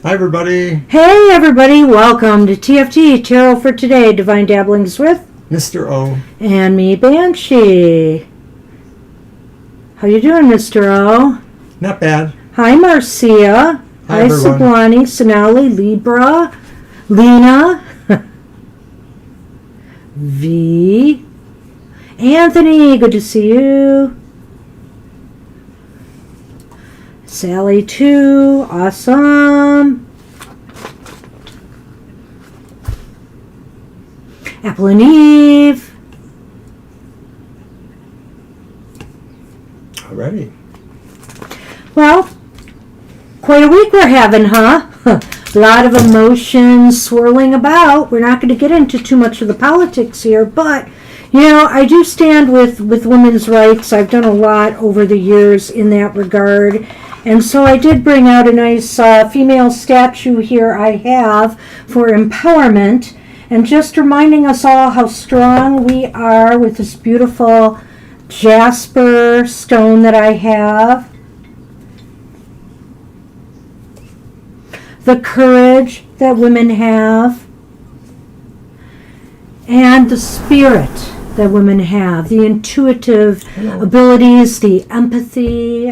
Hi, everybody. Hey, everybody. Welcome to TFT, Tarot for Today, Divine Dabblings with Mr. O. and me, Banshee. How you doing, Mr. O? Not bad. Hi, Marcia. Hi, Hi, everyone. Sublani, Sonali, Libra, Lena, V, Anthony. Good to see you. Sally, too. Awesome. Apple and Eve. Alrighty. Well, quite a week we're having, huh? A lot of emotions swirling about. We're not going to get into too much of the politics here, but, you know, I do stand with women's rights. I've done a lot over the years in that regard. And so I did bring out a nice female statue here I have for empowerment. And just reminding us all how strong we are with this beautiful jasper stone that I have. The courage that women have. And the spirit that women have. The intuitive abilities, the empathy,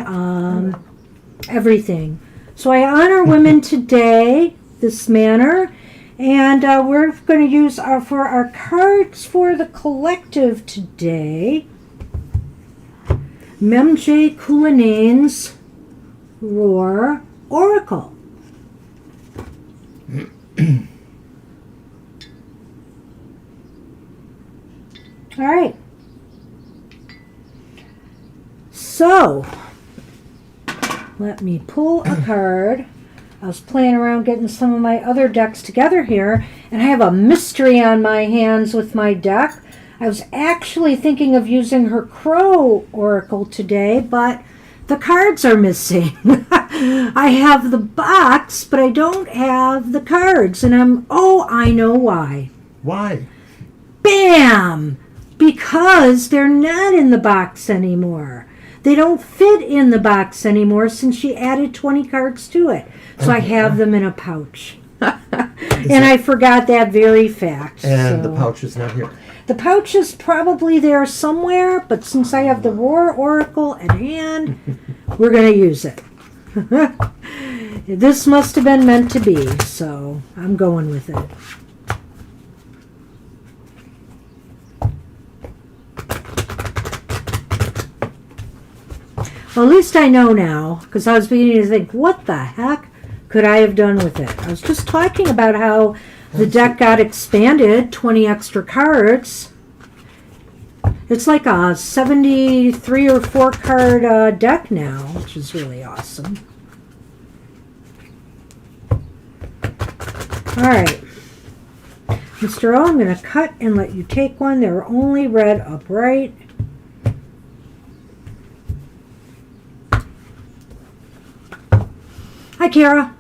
everything. So I honor women today this manner. And we're going to use for our cards for the collective today, Memje Kulinane's Roar Oracle. All right. So, let me pull a card. I was playing around getting some of my other decks together here, and I have a mystery on my hands with my deck. I was actually thinking of using her Crow Oracle today, but the cards are missing. I have the box, but I don't have the cards, and I know why. Why? Bam! Because they're not in the box anymore. They don't fit in the box anymore since she added 20 cards to it. So I have them in a pouch. And I forgot that very fact. And the pouch is not here. The pouch is probably there somewhere, but since I have the Roar Oracle at hand, we're going to use it. This must have been meant to be, so I'm going with it. Well, at least I know now, because I was beginning to think, what the heck could I have done with it? I was just talking about how the deck got expanded, 20 extra cards. It's like a 73 or 4 card deck now, which is really awesome. All right. Mr. O, I'm going to cut and let you take one. They're only read upright. Hi, Kara.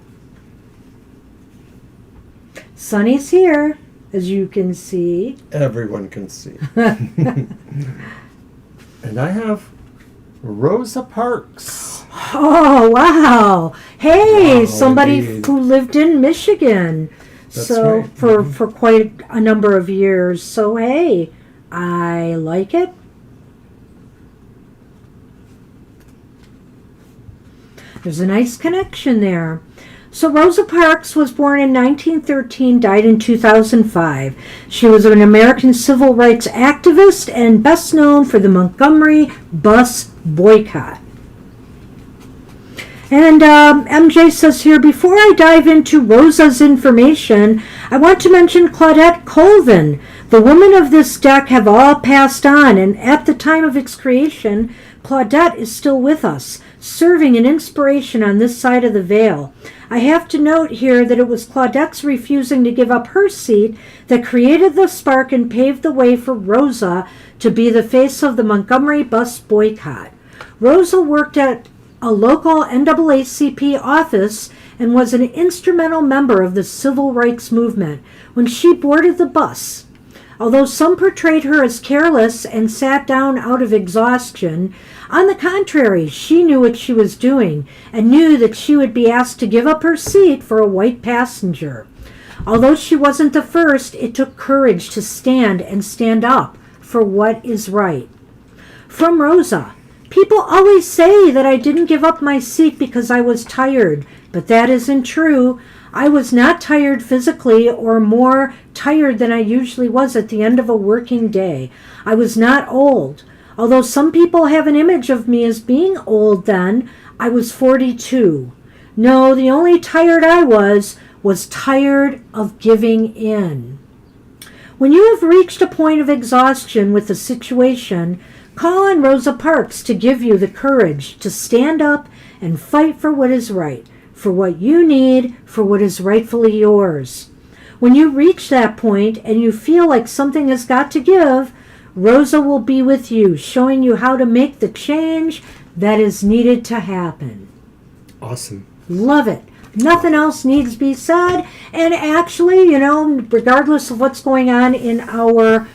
Sunny's here, as you can see. Everyone can see. And I have Rosa Parks. Oh, wow. Hey, Wow, somebody indeed. who lived in Michigan. That's so right. for quite a number of years. So, hey, I like it. There's a nice connection there. So Rosa Parks was born in 1913, died in 2005. She was an American civil rights activist and best known for the Montgomery bus boycott. And MJ says here, before I dive into Rosa's information, I want to mention Claudette Colvin. The women of this deck have all passed on, and at the time of its creation, Claudette is still with us, serving an inspiration on this side of the veil. I have to note here that it was Claudette's refusing to give up her seat that created the spark and paved the way for Rosa to be the face of the Montgomery bus boycott. Rosa worked at a local NAACP office and was an instrumental member of the civil rights movement when she boarded the bus. Although some portrayed her as careless and sat down out of exhaustion, on the contrary, she knew what she was doing and knew that she would be asked to give up her seat for a white passenger. Although she wasn't the first, it took courage to stand and stand up for what is right. From Rosa, people always say that I didn't give up my seat because I was tired, but that isn't true. I was not tired physically or more tired than I usually was at the end of a working day. I was not old. Although some people have an image of me as being old then, I was 42. No, the only tired I was tired of giving in. When you have reached a point of exhaustion with a situation, call on Rosa Parks to give you the courage to stand up and fight for what is right, for what you need, for what is rightfully yours. When you reach that point and you feel like something has got to give, Rosa will be with you, showing you how to make the change that is needed to happen. Awesome. Love it. Nothing else needs to be said. And actually, regardless of what's going on in our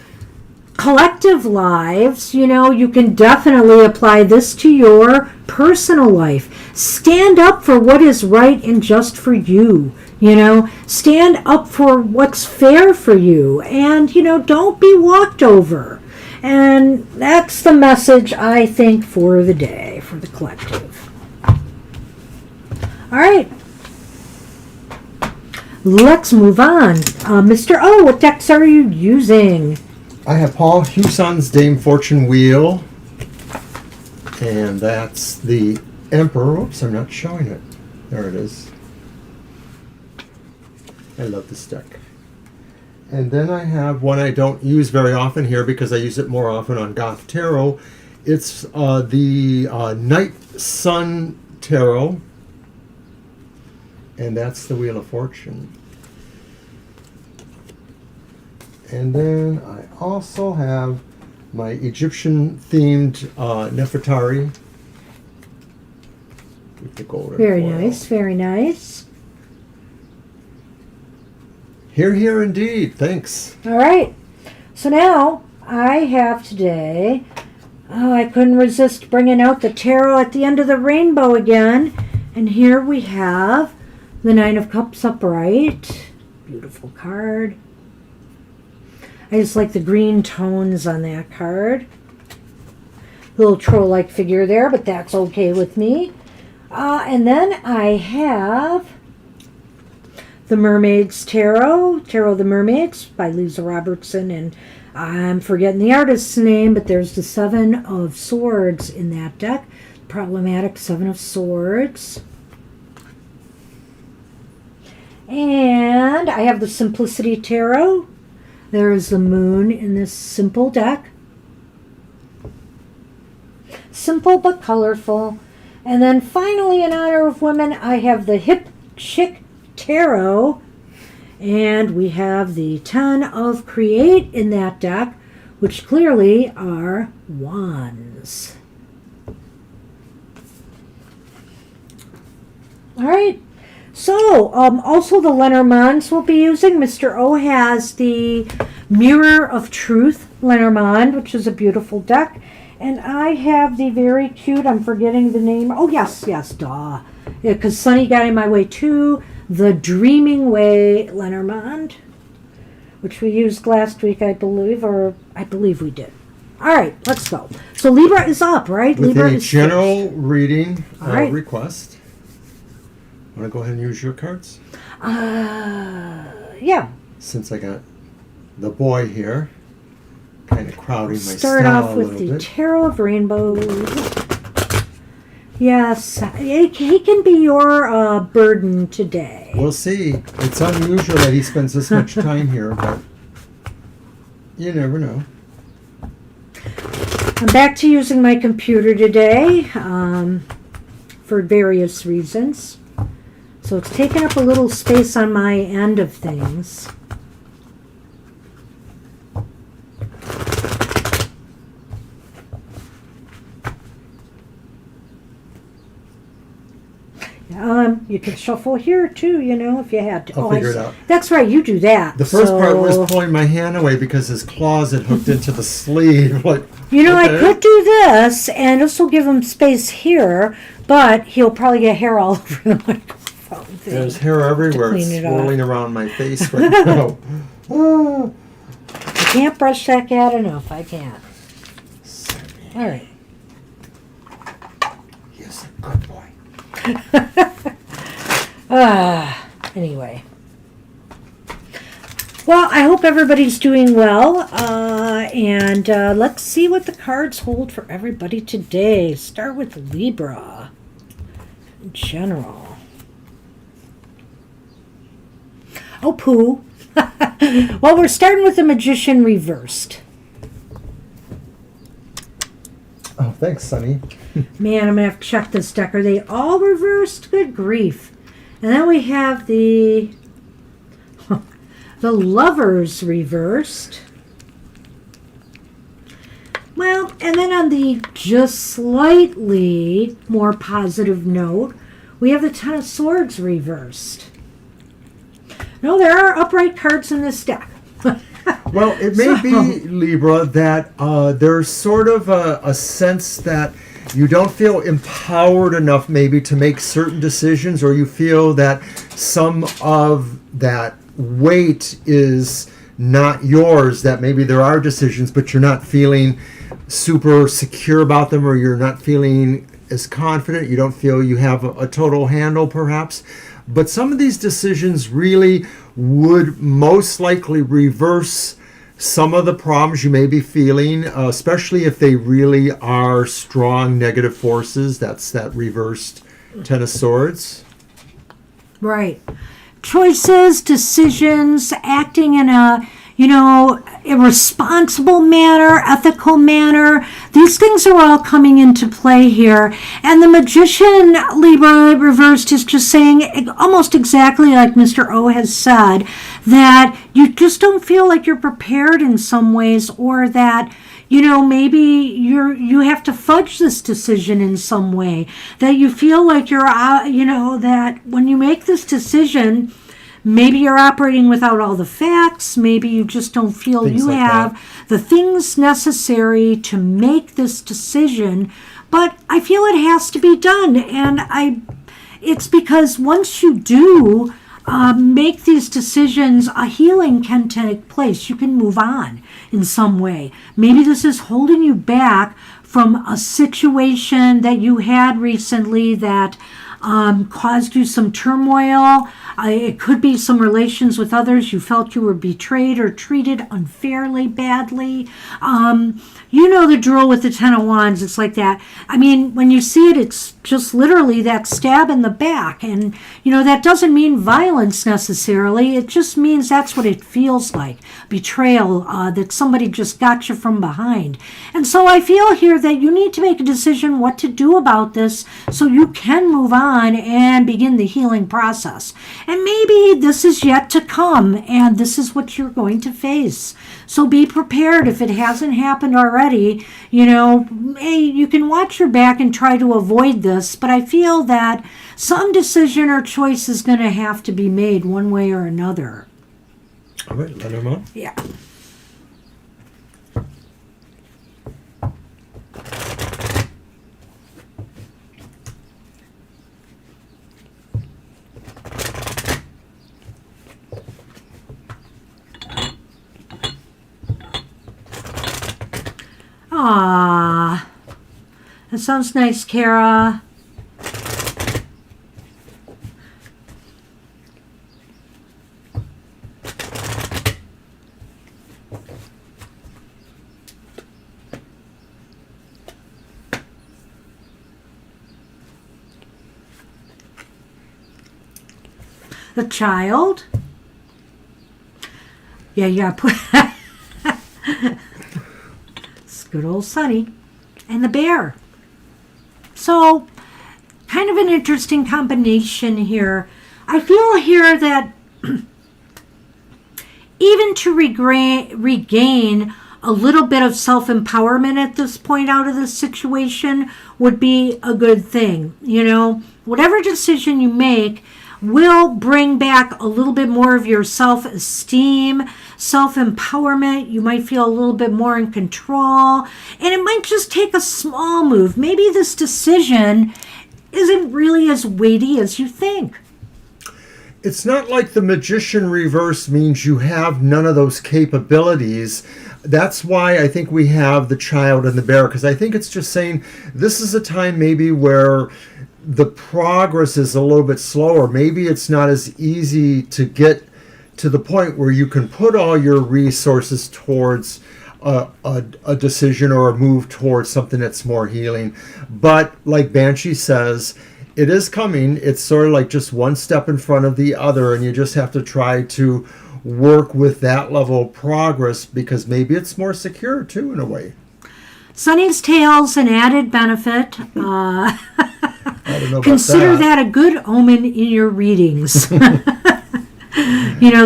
collective lives, you can definitely apply this to your personal life. Stand up for what is right and just for you. Stand up for what's fair for you. And, don't be walked over. And that's the message, I think, for the day, for the collective. All right. Let's move on. Mr. O, what decks are you using? I have Paul Hewson's Dame Fortune Wheel. And that's the Emperor. Oops, I'm not showing it. There it is. I love this deck. And then I have one I don't use very often here because I use it more often on Goth Tarot. It's the Night Sun Tarot. And that's the Wheel of Fortune. And then I also have my Egyptian-themed Nefertari. With the golden Very foil. nice, very nice. Here indeed. Thanks. All right. So now I have today, I couldn't resist bringing out the tarot at the end of the rainbow again. And here we have the Nine of Cups upright. Beautiful card. I just like the green tones on that card. Little troll-like figure there, but that's okay with me. And then I have the Mermaids Tarot, Tarot of the Mermaids by Lisa Robertson, and I'm forgetting the artist's name, but there's the Seven of Swords in that deck. Problematic Seven of Swords. And I have the Simplicity Tarot. There is the Moon in this simple deck. Simple but colorful. And then finally, in honor of women, I have the Hip Chick Tarot. And we have the Ten of Create in that deck, which clearly are wands. All right. So, also the Lenormands we'll be using. Mr. O has the Mirror of Truth Lenormand, which is a beautiful deck. And I have the very cute, I'm forgetting the name. Oh, yes, duh. Yeah, because Sunny got in my way too. The Dreaming Way Lenormand, which we used last week, I believe we did. All right, let's go. So Libra is up, right? With Libra a is general reading right. request. Want to go ahead and use your cards? Yeah. Since I got the boy here, kind of crowding my Start style off a with little the bit. Tarot of Rainbows. Yes, he can be your burden today. We'll see. It's unusual that he spends this much time here, but you never know. I'm back to using my computer today for various reasons. So it's taking up a little space on my end of things. You could shuffle here too, if you had to. I'll figure it out. That's right, you do that. The first part was pulling my hand away because his claws had hooked into the sleeve. Like, I could do this, and this will give him space here, but he'll probably get hair all over the microphone thing. There's hair everywhere. It's swirling around my face right now. I can't brush that cat enough. I can't. All right. He's a good boy. Anyway. Well, I hope everybody's doing well. And let's see what the cards hold for everybody today. Start with Libra. In general. Oh, poo. Well, we're starting with the Magician reversed. Oh, thanks, Sonny. Man, I'm going to have to check this deck. Are they all reversed? Good grief. And then we have the Lovers reversed. Well, and then on the just slightly more positive note, we have the Ten of Swords reversed. No, there are upright cards in this deck. Well, it may be, Libra, that there's sort of a sense that you don't feel empowered enough maybe to make certain decisions, or you feel that some of that weight is not yours, that maybe there are decisions, but you're not feeling super secure about them, or you're not feeling as confident. You don't feel you have a total handle, perhaps. But some of these decisions really would most likely reverse some of the problems you may be feeling, especially if they really are strong negative forces. That's that reversed Ten of Swords. Right. Choices, decisions, acting in a irresponsible manner, ethical manner. These things are all coming into play here. And the Magician, Libra reversed, is just saying almost exactly like Mr. O has said, that you just don't feel like you're prepared in some ways, or that maybe you have to fudge this decision in some way, that you feel like you're that when you make this decision, maybe you're operating without all the facts. Maybe you just don't feel things you like have that. The things necessary to make this decision. But I feel it has to be done. And it's because once you do make these decisions, a healing can take place. You can move on in some way. Maybe this is holding you back from a situation that you had recently that caused you some turmoil. It could be some relations with others. You felt you were betrayed or treated unfairly, badly. You know the drill with the Ten of Wands. It's like that. I mean, when you see it, it's just literally that stab in the back. And, that doesn't mean violence necessarily. It just means that's what it feels like. Betrayal, that somebody just got you from behind. And so I feel here that you need to make a decision what to do about this so you can move on and begin the healing process. And maybe this is yet to come, and this is what you're going to face. So be prepared if it hasn't happened already. You can watch your back and try to avoid this, but I feel that some decision or choice is going to have to be made one way or another. All right, let him on. Yeah. Ah, that sounds nice, Kara. The Child. Yeah, you gotta put good old Sunny, and the Bear. So, kind of an interesting combination here. I feel here that even to regain a little bit of self-empowerment at this point out of this situation would be a good thing. whatever decision you make will bring back a little bit more of your self-esteem, self-empowerment. You might feel a little bit more in control, and it might just take a small move. Maybe this decision isn't really as weighty as you think. It's not like the Magician reverse means you have none of those capabilities. That's why I think we have the Child and the Bear, because I think it's just saying this is a time maybe where the progress is a little bit slower. Maybe it's not as easy to get to the point where you can put all your resources towards a decision or a move towards something that's more healing. But like Banshee says, it is coming. It's sort of like just one step in front of the other, and you just have to try to work with that level of progress, because maybe it's more secure too in a way. Sunny's Tale's an added benefit. I don't know about Consider that a good omen in your readings.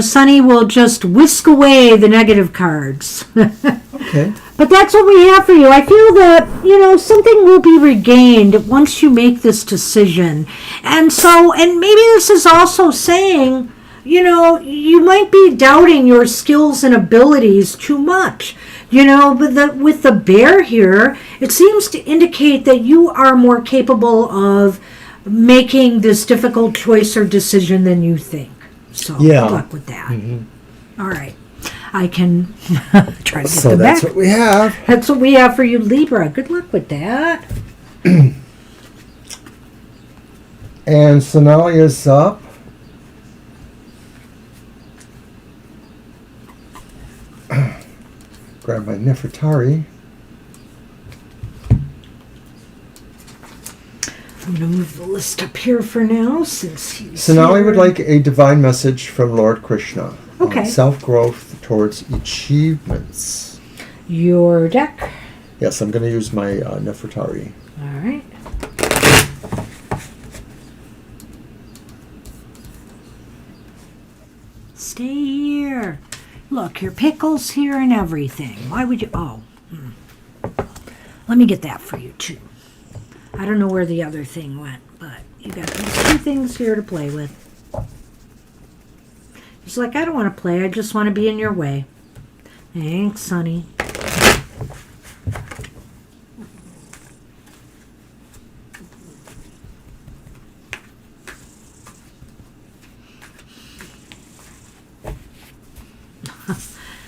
Sunny will just whisk away the negative cards. Okay. But that's what we have for you. I feel that, something will be regained once you make this decision. And maybe this is also saying, you might be doubting your skills and abilities too much. But with the Bear here, it seems to indicate that you are more capable of making this difficult choice or decision than you think. So yeah. Good luck with that. Mm-hmm. All right. I can try to get so them that's back. what we have. That's what we have for you, Libra. Good luck with that. And Sonalia's up. Grab my Nefertari. I'm going to move the list up here for now, since he's Sonali here. would like a divine message from Lord Krishna. Okay. On self-growth towards achievements. Your deck. Yes, I'm going to use my Nefertari. All right. Stay here. Look, your pickle's here and everything. Why would you... Oh. Let me get that for you, too. I don't know where the other thing went, but you got these two things here to play with. He's like, I don't want to play. I just want to be in your way. Thanks, Sonny.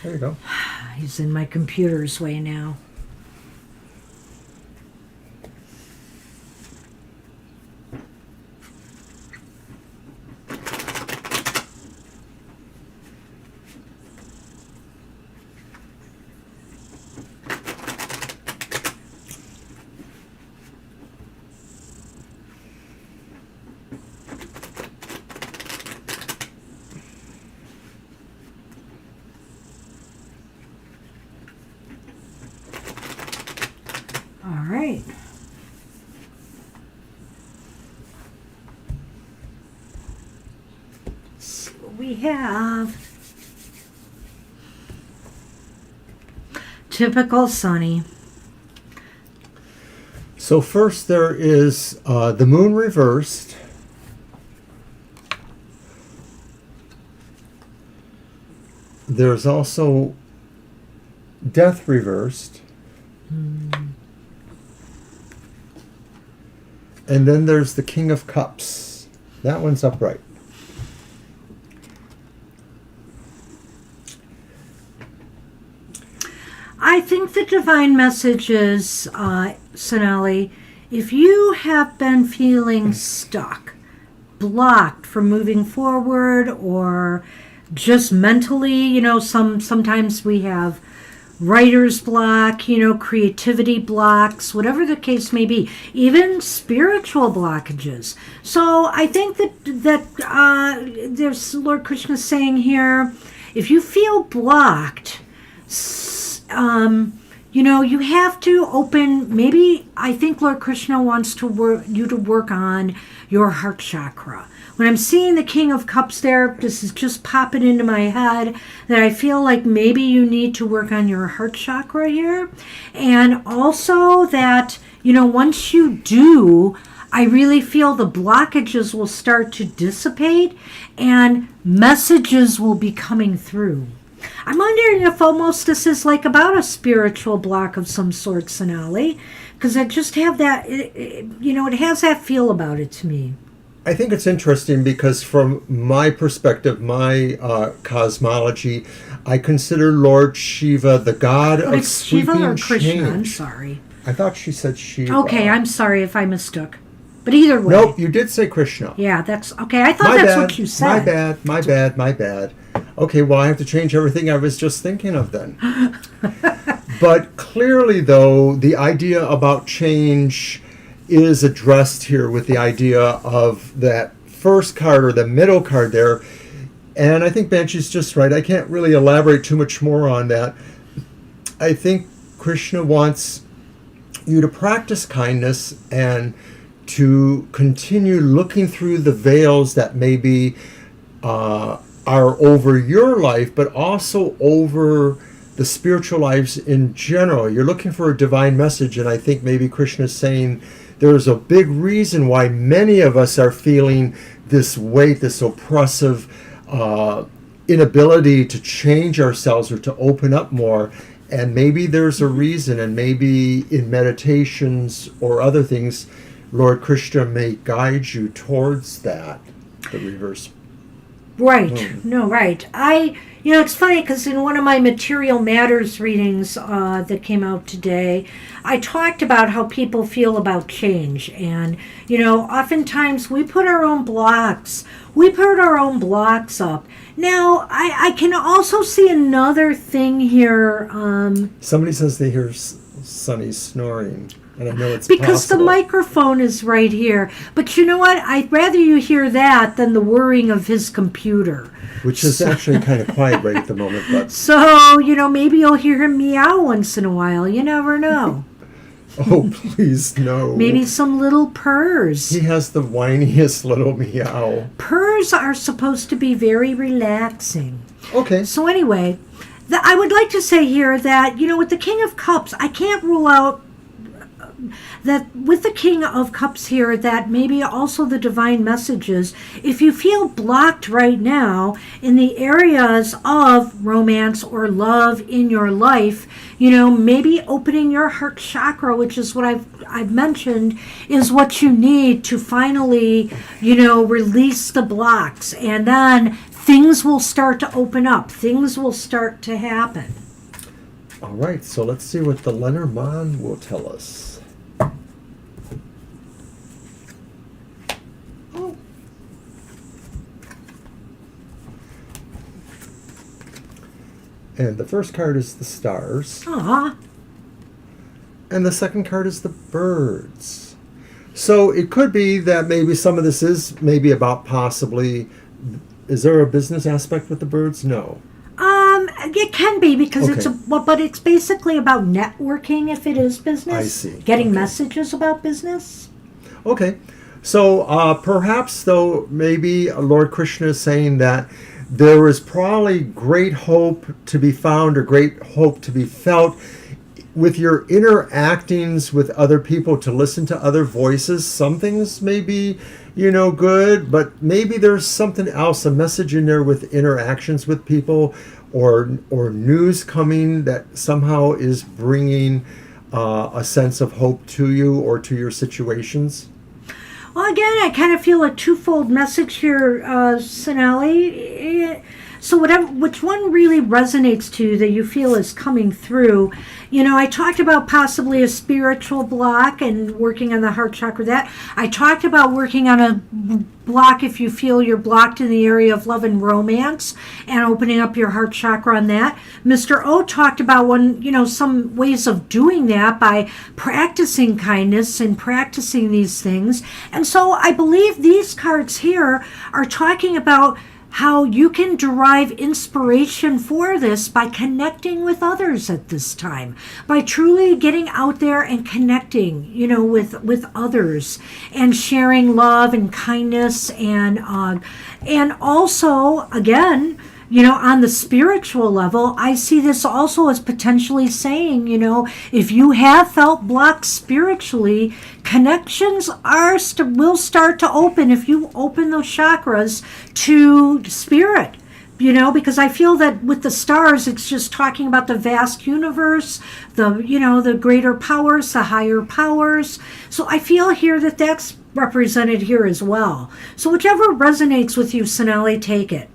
There you go. He's in my computer's way now. All right. So we have typical Sunny. So first there is the moon reversed. There's also death reversed. And then there's the King of Cups. That one's upright. I think the divine message is, Sonali, if you have been feeling stuck, blocked from moving forward, or just mentally, sometimes we have writer's block, creativity blocks, whatever the case may be, even spiritual blockages. So I think that there's Lord Krishna saying here, if you feel blocked, you have to open, maybe I think Lord Krishna wants to work on your heart chakra. When I'm seeing the King of Cups there, this is just popping into my head that I feel like maybe you need to work on your heart chakra here. And also that, once you do, I really feel the blockages will start to dissipate and messages will be coming through. I'm wondering if almost this is like about a spiritual block of some sort, Sonali, because I just have that, it has that feel about it to me. I think it's interesting because from my perspective, my cosmology, I consider Lord Shiva the god But of it's Shiva sweeping or Krishna? change. I'm sorry. I thought she said Shiva. Okay, I'm sorry if I mistook. But either way. Nope, you did say Krishna. Yeah, that's okay. I thought My that's bad, what you said. my bad. Okay, well, I have to change everything I was just thinking of then. But clearly, though, the idea about change is addressed here with the idea of that first card or the middle card there. And I think Banshee's just right. I can't really elaborate too much more on that. I think Krishna wants you to practice kindness and to continue looking through the veils that maybe are over your life, but also over the spiritual lives in general. You're looking for a divine message, and I think maybe Krishna is saying there's a big reason why many of us are feeling this weight, this oppressive inability to change ourselves or to open up more. And maybe there's a reason, and maybe in meditations or other things, Lord Krishna may guide you towards that, the reverse. Right. No, right. It's funny because in one of my Material Matters readings that came out today, I talked about how people feel about change. And, oftentimes we put our own blocks. We put our own blocks up. Now, I can also see another thing here. Somebody says they hear Sonny snoring. And I know it's because possible. The microphone is right here. But you know what? I'd rather you hear that than the whirring of his computer. Which is actually kind of quiet right at the moment. But so, maybe you'll hear him meow once in a while. You never know. Oh, please, no. Maybe some little purrs. He has the whiniest little meow. Purrs are supposed to be very relaxing. Okay. So anyway, I would like to say here that, with the King of Cups, I can't rule out that with the King of Cups here, that maybe also the divine messages, if you feel blocked right now in the areas of romance or love in your life, maybe opening your heart chakra, which is what I've mentioned, is what you need to finally, release the blocks. And then things will start to open up. Things will start to happen. All right, so let's see what the Lenormand will tell us. And the first card is the stars. Aww. And the second card is the birds. So it could be that maybe some of this is maybe about possibly, is there a business aspect with the birds? No. It can be because Okay. but it's basically about networking if it is business. I see. Getting Okay. messages about business. Okay. So perhaps, though, maybe Lord Krishna is saying that there is probably great hope to be found or great hope to be felt with your interactings with other people, to listen to other voices. Some things may be, good, but maybe there's something else, a message in there with interactions with people or news coming that somehow is bringing a sense of hope to you or to your situations. Well, again, I kind of feel a twofold message here, Sonali. So which one really resonates to you that you feel is coming through? I talked about possibly a spiritual block and working on the heart chakra. That I talked about working on a block if you feel you're blocked in the area of love and romance and opening up your heart chakra on that. Mr. O talked about some ways of doing that by practicing kindness and practicing these things. And so I believe these cards here are talking about how you can derive inspiration for this by connecting with others at this time, by truly getting out there and connecting, with others and sharing love and kindness and also, again, on the spiritual level, I see this also as potentially saying, if you have felt blocked spiritually, connections will start to open if you open those chakras to spirit. Because I feel that with the stars, it's just talking about the vast universe, the greater powers, the higher powers. So I feel here that that's represented here as well. So whichever resonates with you, Sonali, take it.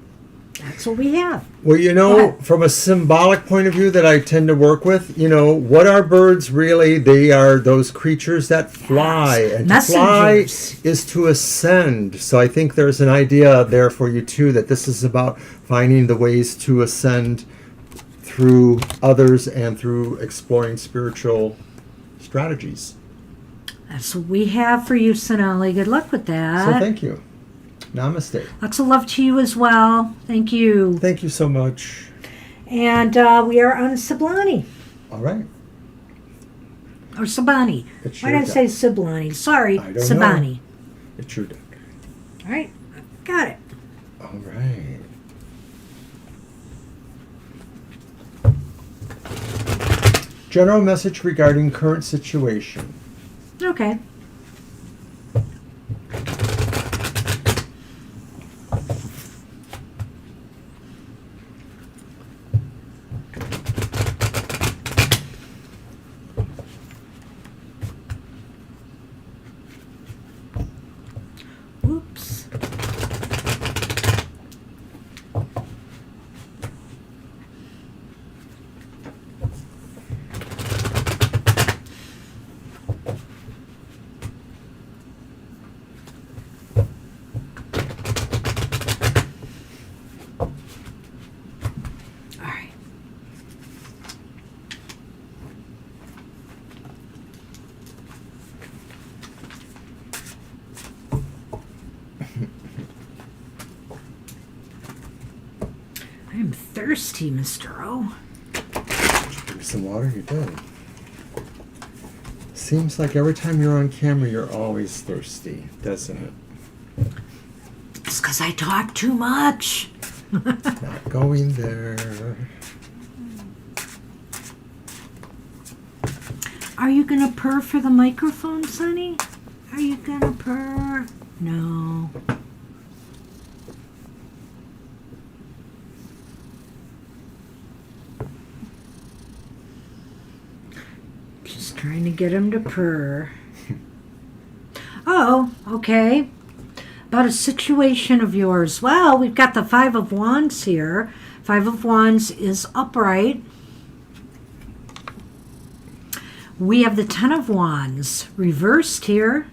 That's what we have. Well, from a symbolic point of view that I tend to work with, what are birds really? They are those creatures that fly. Yes. And Messengers. to fly is to ascend. So I think there's an idea there for you too, that this is about finding the ways to ascend through others and through exploring spiritual strategies. That's what we have for you, Sonali. Good luck with that. So thank you. Namaste. Lots of love to you as well. Thank you. Thank you so much. And we are on Siblani. All right. Or Sabani. Why did I say Siblani? Sorry, I don't Sabani. know. It's your deck. All right. Got it. All right. General message regarding current situation. Okay. Oops. All right. I'm thirsty, Mr. O. Drink some water, you did. Seems like every time you're on camera, you're always thirsty, doesn't it? It's because I talk too much. Not going there. Are you going to purr for the microphone, Sonny? Are you going to purr? No. Just trying to get him to purr. Oh, okay. About a situation of yours. Well, we've got the Five of Wands here. Five of Wands is upright. We have the Ten of Wands reversed here.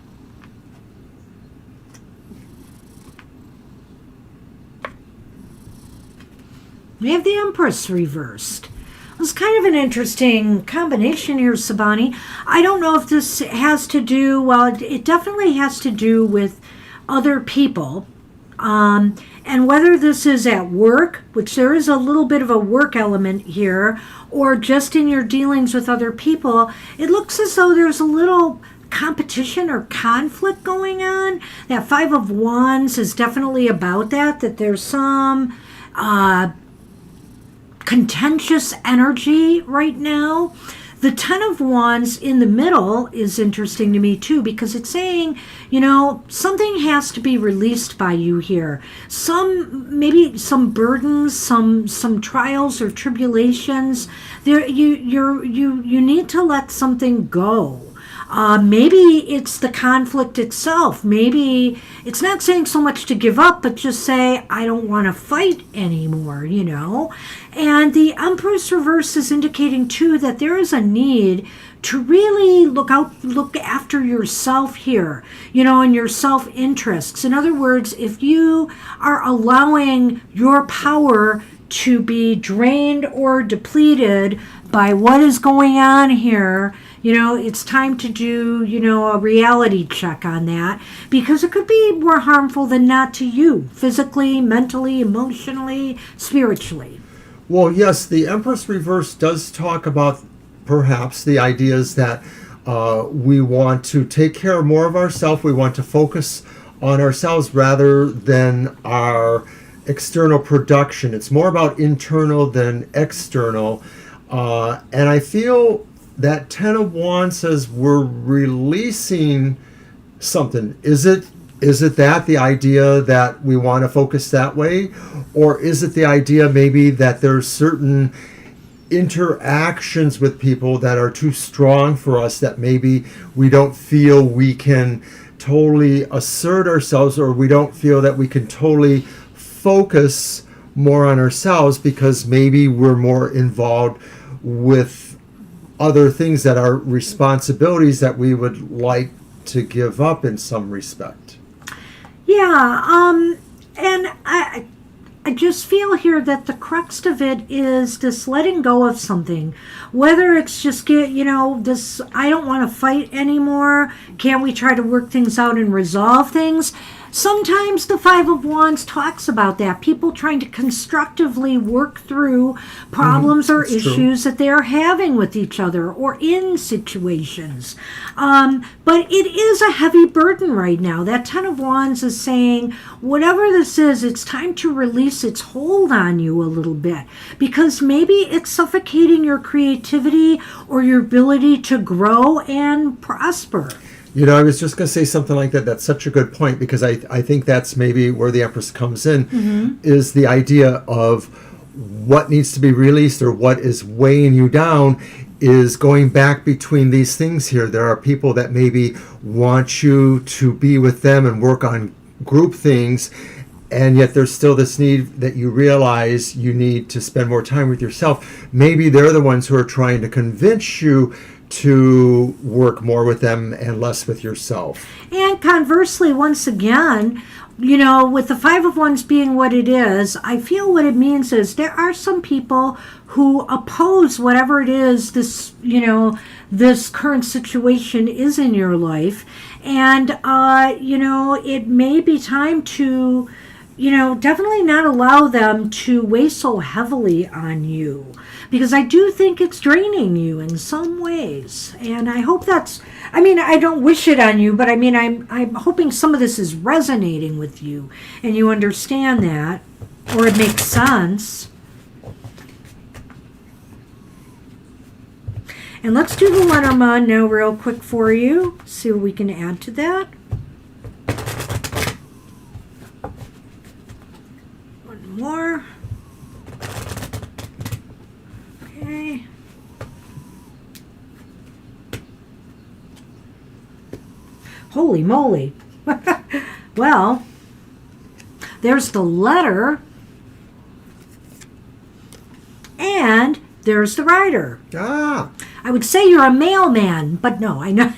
We have the Empress reversed. It's kind of an interesting combination here, Sabani. I don't know if this has to do, well, it definitely has to do with other people. And whether this is at work, which there is a little bit of a work element here, or just in your dealings with other people, it looks as though there's a little competition or conflict going on. That Five of Wands is definitely about that there's some contentious energy right now. The Ten of Wands in the middle is interesting to me too, because it's saying, something has to be released by you here. Maybe some burdens, some trials or tribulations. You need to let something go. Maybe it's the conflict itself. Maybe it's not saying so much to give up, but just say, I don't want to fight anymore, And the Empress Reverse is indicating, too, that there is a need to really look after yourself here, and your self-interests. In other words, if you are allowing your power to be drained or depleted by what is going on here, it's time to do, a reality check on that, because it could be more harmful than not to you, physically, mentally, emotionally, spiritually. Well, yes, the Empress Reverse does talk about perhaps the ideas that we want to take care more of ourselves. We want to focus on ourselves rather than our external production. It's more about internal than external. And I feel that Ten of Wands says we're releasing something. Is it that the idea that we want to focus that way? Or is it the idea maybe that there's certain interactions with people that are too strong for us, that maybe we don't feel we can totally assert ourselves, or we don't feel that we can totally focus more on ourselves because maybe we're more involved with other things that are responsibilities that we would like to give up in some respect? Yeah, and I just feel here that the crux of it is this letting go of something. Whether it's just this, I don't want to fight anymore. Can't we try to work things out and resolve things? Sometimes the Five of Wands talks about that. People trying to constructively work through problems or issues that they're having with each other or in situations. But it is a heavy burden right now. That Ten of Wands is saying, whatever this is, it's time to release its hold on you a little bit, because maybe it's suffocating your creativity or your ability to grow and prosper. I was just going to say something like that. That's such a good point, because I think that's maybe where the Empress comes in, is the idea of what needs to be released, or what is weighing you down, is going back between these things here. There are people that maybe want you to be with them and work on group things, and yet there's still this need that you realize you need to spend more time with yourself. Maybe they're the ones who are trying to convince you to work more with them and less with yourself. And conversely, once again, with the Five of Wands being what it is, I feel what it means is there are some people who oppose whatever it is this current situation is in your life. And, it may be time to, definitely not allow them to weigh so heavily on you, because I do think it's draining you in some ways. And I hope I don't wish it on you, but I'm hoping some of this is resonating with you and you understand that, or it makes sense. And let's do the Lenormand now real quick for you. See what we can add to that. One more. Okay. Holy moly. Well, there's the letter, and there's the rider. I would say you're a mailman, but no, I know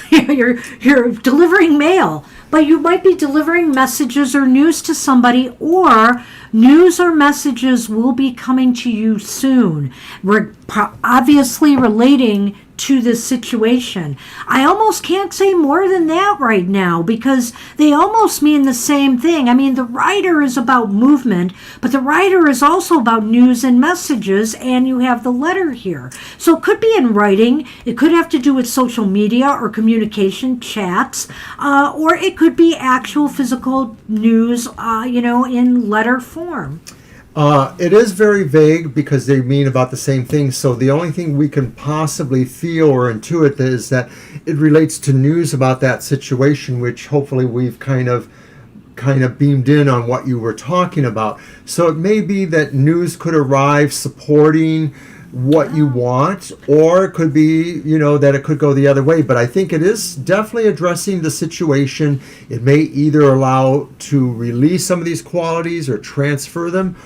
you're delivering mail, but you might be delivering messages or news to somebody, or news or messages will be coming to you soon. We're obviously relating to this situation. I almost can't say more than that right now, because they almost mean the same thing. The rider is about movement, but the rider is also about news and messages, and you have the letter here. So it could be in writing, it could have to do with social media or communication, chats, or it could be actual physical news, in letter form. It is very vague, because they mean about the same thing. So the only thing we can possibly feel or intuit is that it relates to news about that situation, which hopefully we've kind of beamed in on what you were talking about. So it may be that news could arrive supporting what you want, or it could be, that it could go the other way. But I think it is definitely addressing the situation. It may either allow to release some of these qualities or transfer them,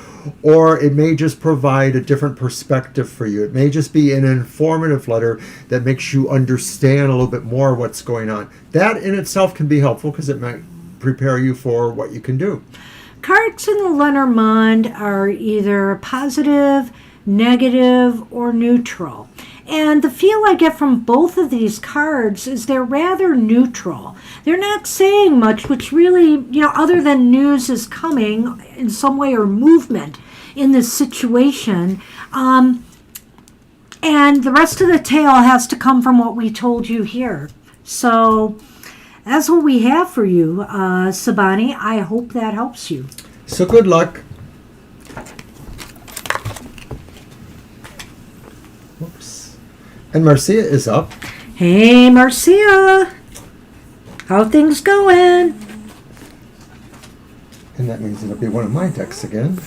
or it may just provide a different perspective for you. It may just be an informative letter that makes you understand a little bit more what's going on. That in itself can be helpful, because it might prepare you for what you can do. Cards in the Lenormand are either positive, negative, or neutral. And the feel I get from both of these cards is they're rather neutral. They're not saying much, which really, other than news is coming in some way, or movement in this situation. And the rest of the tale has to come from what we told you here. So that's what we have for you, Sabani. I hope that helps you. So good luck. Whoops. And Marcia is up. Hey, Marcia. How things going? And that means it'll be one of my decks again.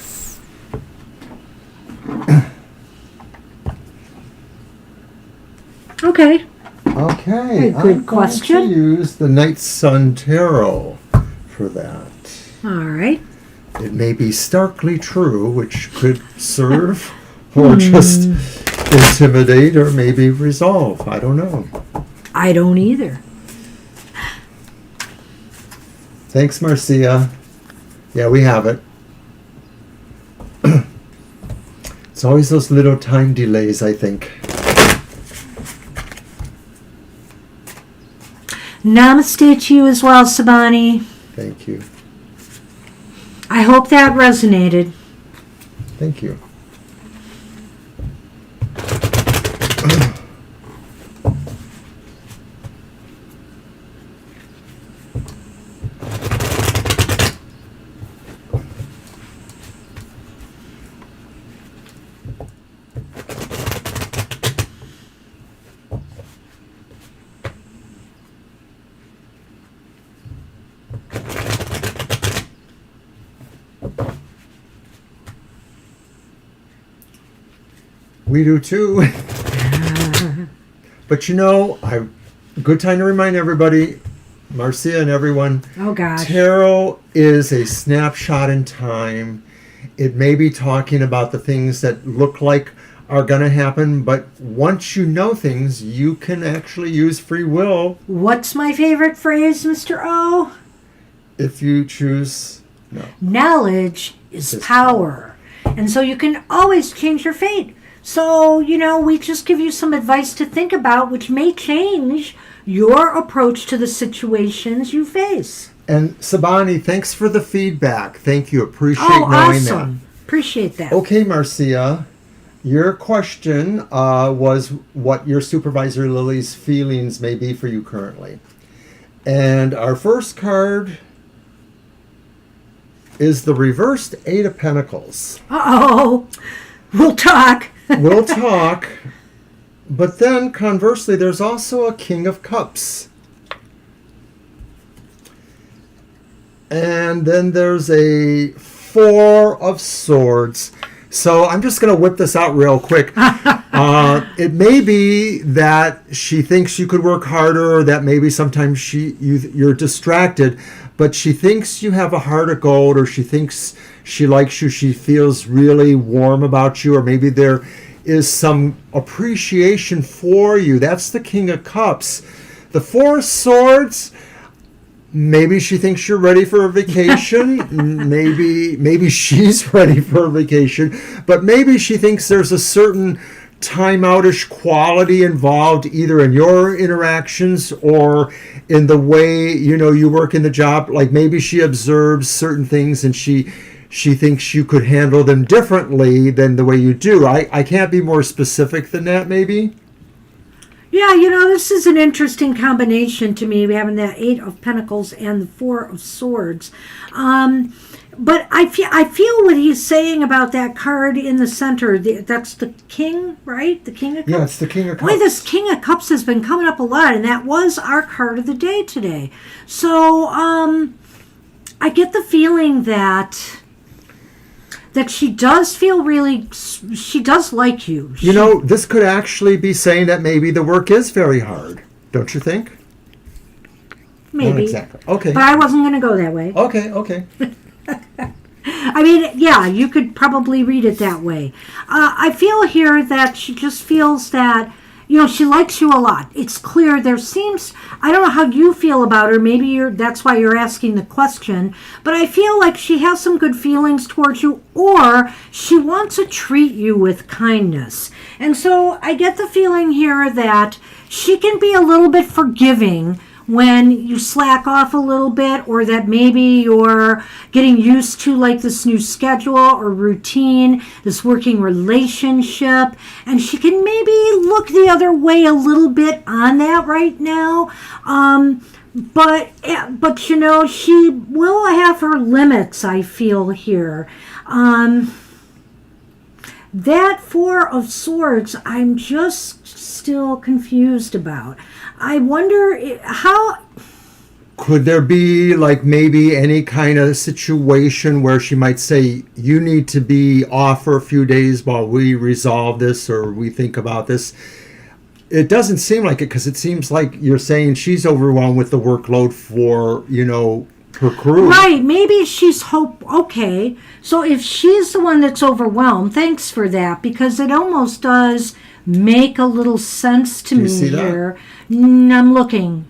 Okay. Okay. Good question. I'm going to use the Night Sun Tarot for that. All right. It may be starkly true, which could serve or just intimidate or maybe resolve. I don't know. I don't either. Thanks, Marcia. Yeah, we have it. It's always those little time delays, I think. Namaste to you as well, Sabani. Thank you. I hope that resonated. Thank you. We do too. But you know, good time to remind everybody, Marcia and everyone, Oh, gosh. tarot is a snapshot in time. It may be talking about the things that look like are going to happen, but once you know things, you can actually use free will What's my favorite phrase, Mr. O? if you choose. No. Knowledge is Is power. And so you can always change your fate. So, we just give you some advice to think about, which may change your approach to the situations you face. And Sabani, thanks for the feedback. Thank you. Appreciate knowing Awesome. Appreciate that. that. Okay, Marcia, your question was what your supervisor Lily's feelings may be for you currently. And our first card is the reversed Eight of Pentacles. Uh-oh. We'll talk. We'll talk. But then, conversely, there's also a King of Cups. And then there's a Four of Swords. So I'm just going to whip this out real quick. It may be that she thinks you could work harder, or that maybe sometimes you're distracted, but she thinks you have a heart of gold, or she thinks she likes you, she feels really warm about you, or maybe there is some appreciation for you. That's the King of Cups. The Four of Swords, maybe she thinks you're ready for a vacation. maybe she's ready for a vacation, but maybe she thinks there's a certain time-outish quality involved either in your interactions or in the way you work in the job. Like maybe she observes certain things and she thinks you could handle them differently than the way you do. I can't be more specific than that, maybe. Yeah, this is an interesting combination to me, having that Eight of Pentacles and the Four of Swords. But I feel what he's saying about that card in the center. That's the King, right? The King of Cups? Yeah, it's the King of Cups. Boy, this King of Cups has been coming up a lot, and that was our card of the day today. So I get the feeling that she does feel she does like you. This could actually be saying that maybe the work is very hard. Don't you think? Maybe. Not exactly. Okay. But I wasn't going to go that way. Okay. I mean, yeah, you could probably read it that way. I feel here that she just feels that, she likes you a lot. It's clear there seems, I don't know how you feel about her. Maybe that's why you're asking the question. But I feel like she has some good feelings towards you, or she wants to treat you with kindness. And so I get the feeling here that she can be a little bit forgiving when you slack off a little bit, or that maybe you're getting used to like this new schedule or routine, this working relationship, and she can maybe look the other way a little bit on that right now. But she will have her limits, I feel here. that Four of Swords, I'm just still confused about. I wonder how... Could there be like maybe any kind of situation where she might say, you need to be off for a few days while we resolve this or we think about this? It doesn't seem like it, because it seems like you're saying she's overwhelmed with the workload for, her crew. Right, maybe she's okay, so if she's the one that's overwhelmed, thanks for that, because it almost does make a little sense to me here. I'm looking.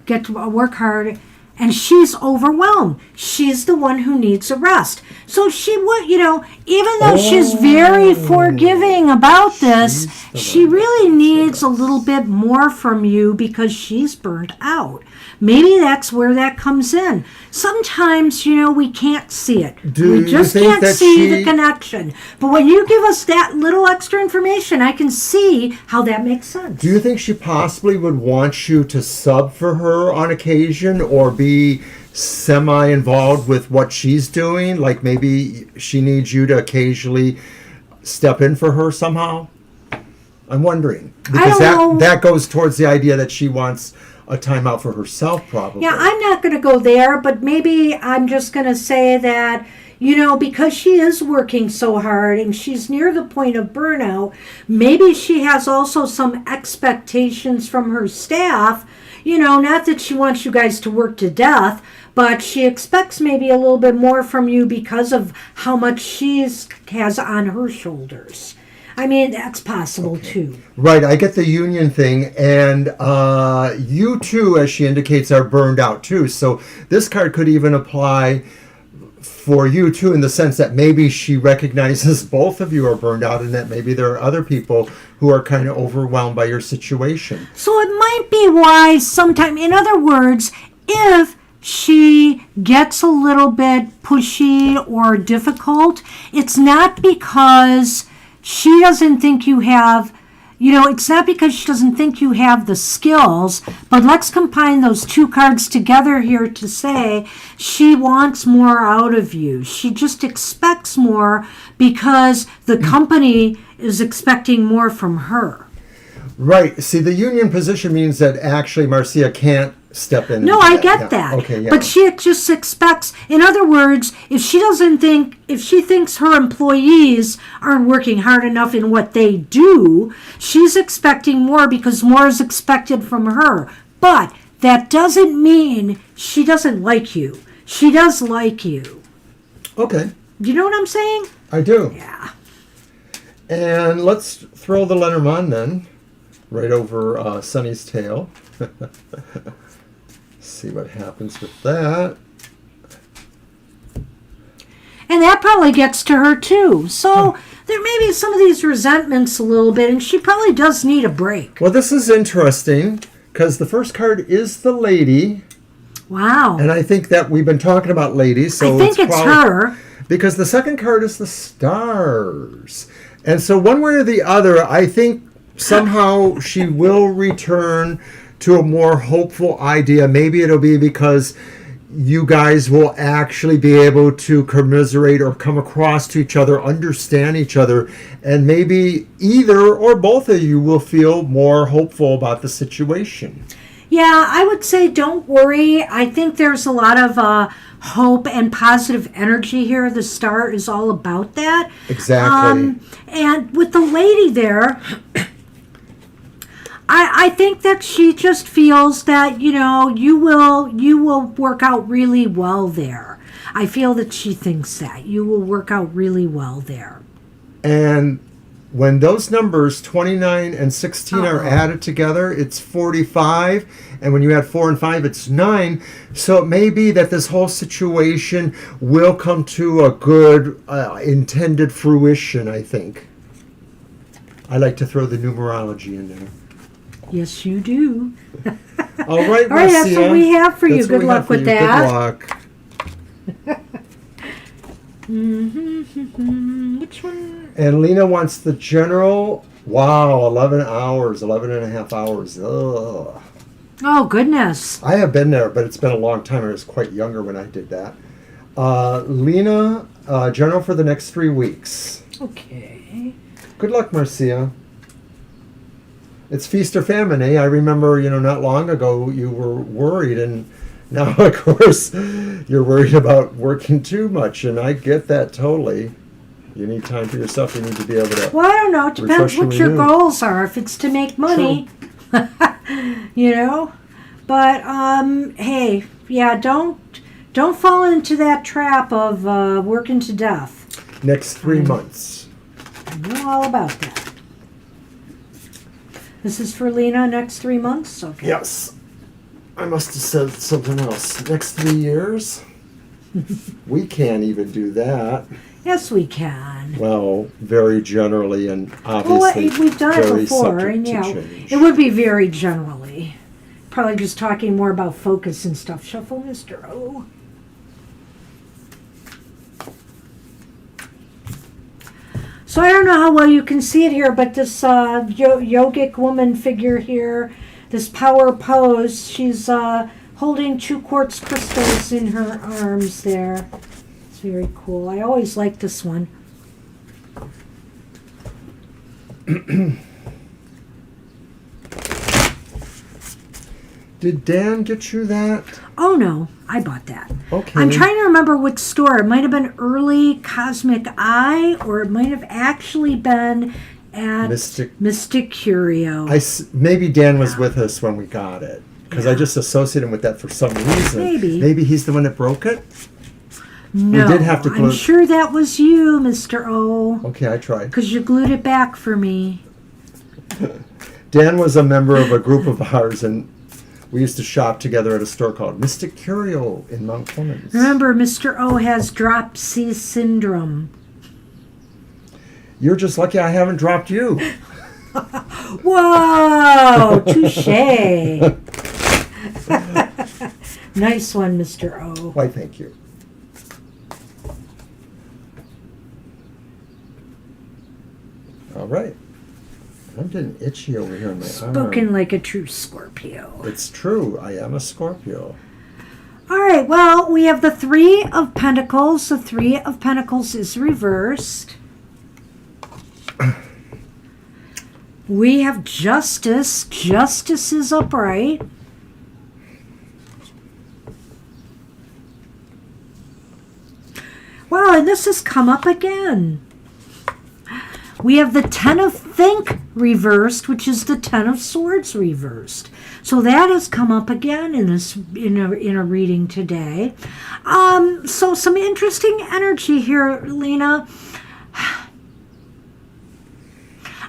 Get to work hard, and she's overwhelmed. She's the one who needs a rest. So she would, even though she's very forgiving about this, she really needs a little bit more from you because she's burnt out. Maybe that's where that comes in. Sometimes, we can't see it. We just can't see the connection. But when you give us that little extra information, I can see how that makes sense. Do you think she possibly would want you to sub for her on occasion or be semi-involved with what she's doing? Like maybe she needs you to occasionally step in for her somehow? I'm wondering. Because that goes towards the idea that she wants a timeout for herself, probably. Yeah, I'm not going to go there, but maybe I'm just going to say that, because she is working so hard and she's near the point of burnout, maybe she has also some expectations from her staff, not that she wants you guys to work to death, but she expects maybe a little bit more from you because of how much she has on her shoulders. I mean, that's possible too. Right, I get the union thing, and you too, as she indicates, are burned out too. So this card could even apply for you too, in the sense that maybe she recognizes both of you are burned out, and that maybe there are other people who are kind of overwhelmed by your situation. So it might be wise sometime. In other words, if she gets a little bit pushy or difficult, it's not because she doesn't think you have, it's not because she doesn't think you have the skills, but let's combine those two cards together here to say she wants more out of you. She just expects more because the company is expecting more from her. Right. See, the union position means that actually Marcia can't step in. No, I get that. Okay, yeah. But she just expects, in other words, if she thinks her employees aren't working hard enough in what they do, she's expecting more because more is expected from her. But that doesn't mean she doesn't like you. She does like you. Okay. Do you know what I'm saying? I do. Yeah. And let's throw the Lenormand then, right over Sunny's tail. See what happens with that. And that probably gets to her too. So there may be some of these resentments a little bit, and she probably does need a break. Well, this is interesting because the first card is the Lady. Wow. And I think that we've been talking about ladies. So I think it's her. Because the second card is the Stars. And so one way or the other, I think somehow she will return to a more hopeful idea. Maybe it'll be because you guys will actually be able to commiserate or come across to each other, understand each other, and maybe either or both of you will feel more hopeful about the situation. Yeah, I would say don't worry. I think there's a lot of hope and positive energy here. The Star is all about that. Exactly. And with the Lady there, I think that she just feels that, you will work out really well there. I feel that she thinks that. You will work out really well there. And when those numbers, 29 and 16, are added together, it's 45. And when you add 4 and 5, it's 9. So it may be that this whole situation will come to a good intended fruition, I think. I like to throw the numerology in there. Yes, you do. All right, Marcia. All right, that's what we have for you. Good luck with that. Good luck. Which one? And Lena wants the general. Wow, 11 hours, 11 and a half hours. Ugh. Oh, goodness. I have been there, but it's been a long time. I was quite younger when I did that. Lena, general for the next 3 weeks. Okay. Good luck, Marcia. It's feast or famine, eh? I remember, not long ago you were worried, and now, of course, you're worried about working too much, and I get that totally. You need time for yourself. You need to be able to. Well, I don't know. It depends refresh and what your renew. goals are. If it's to make money, But hey, yeah, don't fall into that trap of working to death. Next 3 months. I know all about that. This is for Lena. Next 3 months. Okay. Yes. I must have said something else. Next 3 years? We can't even do that. Yes, we can. Well, very generally and Well, obviously we've done it very before, subject and to yeah, change. it would be very generally. Probably just talking more about focus and stuff. Shuffle, Mr. O. So I don't know how well you can see it here, but this yogic woman figure here, this power pose, she's holding 2 quartz crystals in her arms there. It's very cool. I always like this one. Did Dan get you that? Oh no, I bought that. Okay. I'm trying to remember which store. It might have been early Cosmic Eye, or it might have actually been at Mystic Curio. Maybe Dan was with us when we got it, because I just associate him with that for some reason. Maybe he's the one that broke it? No, we did have to glue. I'm sure that was you, Mr. O. Okay, I tried. Because you glued it back for me. Dan was a member of a group of ours, and we used to shop together at a store called Mystic Curio in Mount Clemens. Remember, Mr. O has drop C syndrome. You're just lucky I haven't dropped you. Whoa! Touche! Nice one, Mr. O. Why, thank you. All right. I'm getting itchy over here in my Spoken arm. like a true Scorpio. It's true. I am a Scorpio. All right, well, we have the 3 of Pentacles. The 3 of Pentacles is reversed. We have Justice. Justice is upright. Wow, and this has come up again. We have the 10 of Think reversed, which is the 10 of Swords reversed. So that has come up again in a reading today. So some interesting energy here, Lena.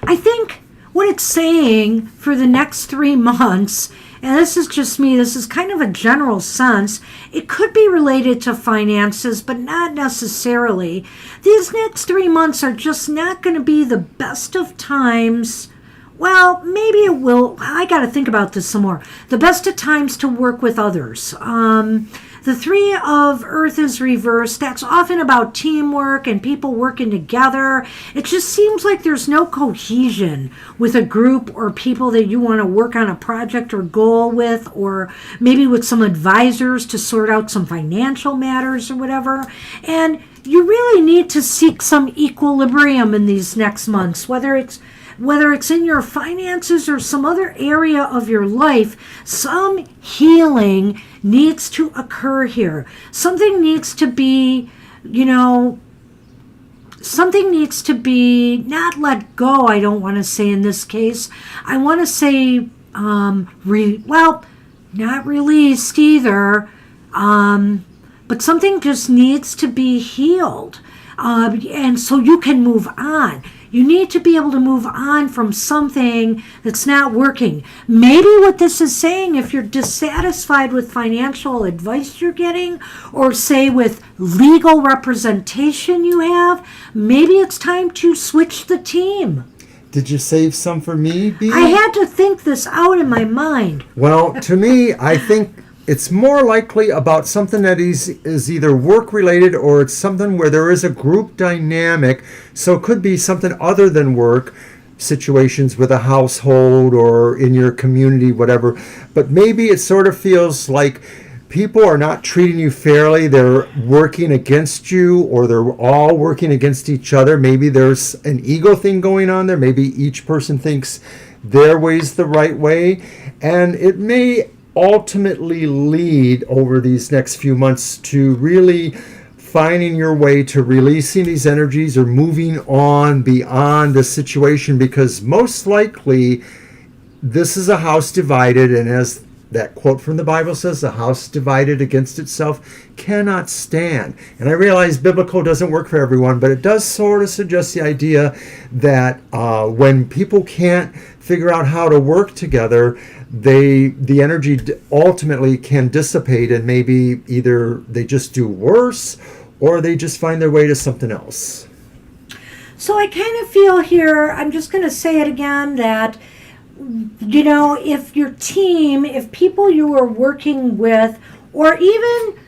I think what it's saying for the next 3 months, and this is just me, this is kind of a general sense, it could be related to finances, but not necessarily. These next 3 months are just not going to be the best of times. Well, maybe it will. I got to think about this some more. The best of times to work with others. The 3 of Earth is reversed. That's often about teamwork and people working together. It just seems like there's no cohesion with a group or people that you want to work on a project or goal with, or maybe with some advisors to sort out some financial matters or whatever. And you really need to seek some equilibrium in these next months, whether it's in your finances or some other area of your life. Some healing needs to occur here. Something needs to be, something needs to be not let go, I don't want to say in this case. I want to say, not released either, but something just needs to be healed. And so you can move on. You need to be able to move on from something that's not working. Maybe what this is saying, if you're dissatisfied with financial advice you're getting, or say with legal representation you have, maybe it's time to switch the team. Did you save some for me, Bea? I had to think this out in my mind. Well, to me, I think it's more likely about something that is either work-related, or it's something where there is a group dynamic. So it could be something other than work, situations with a household or in your community, whatever. But maybe it sort of feels like people are not treating you fairly. They're working against you, or they're all working against each other. Maybe there's an ego thing going on there. Maybe each person thinks their way's the right way. And it may ultimately lead over these next few months to really finding your way to releasing these energies or moving on beyond the situation, because most likely this is a house divided, and as that quote from the Bible says, a house divided against itself cannot stand. And I realize biblical doesn't work for everyone, but it does sort of suggest the idea that when people can't figure out how to work together, the energy ultimately can dissipate, and maybe either they just do worse or they just find their way to something else. So I kind of feel here, I'm just going to say it again, that, you know, if your team, if people you are working with, or even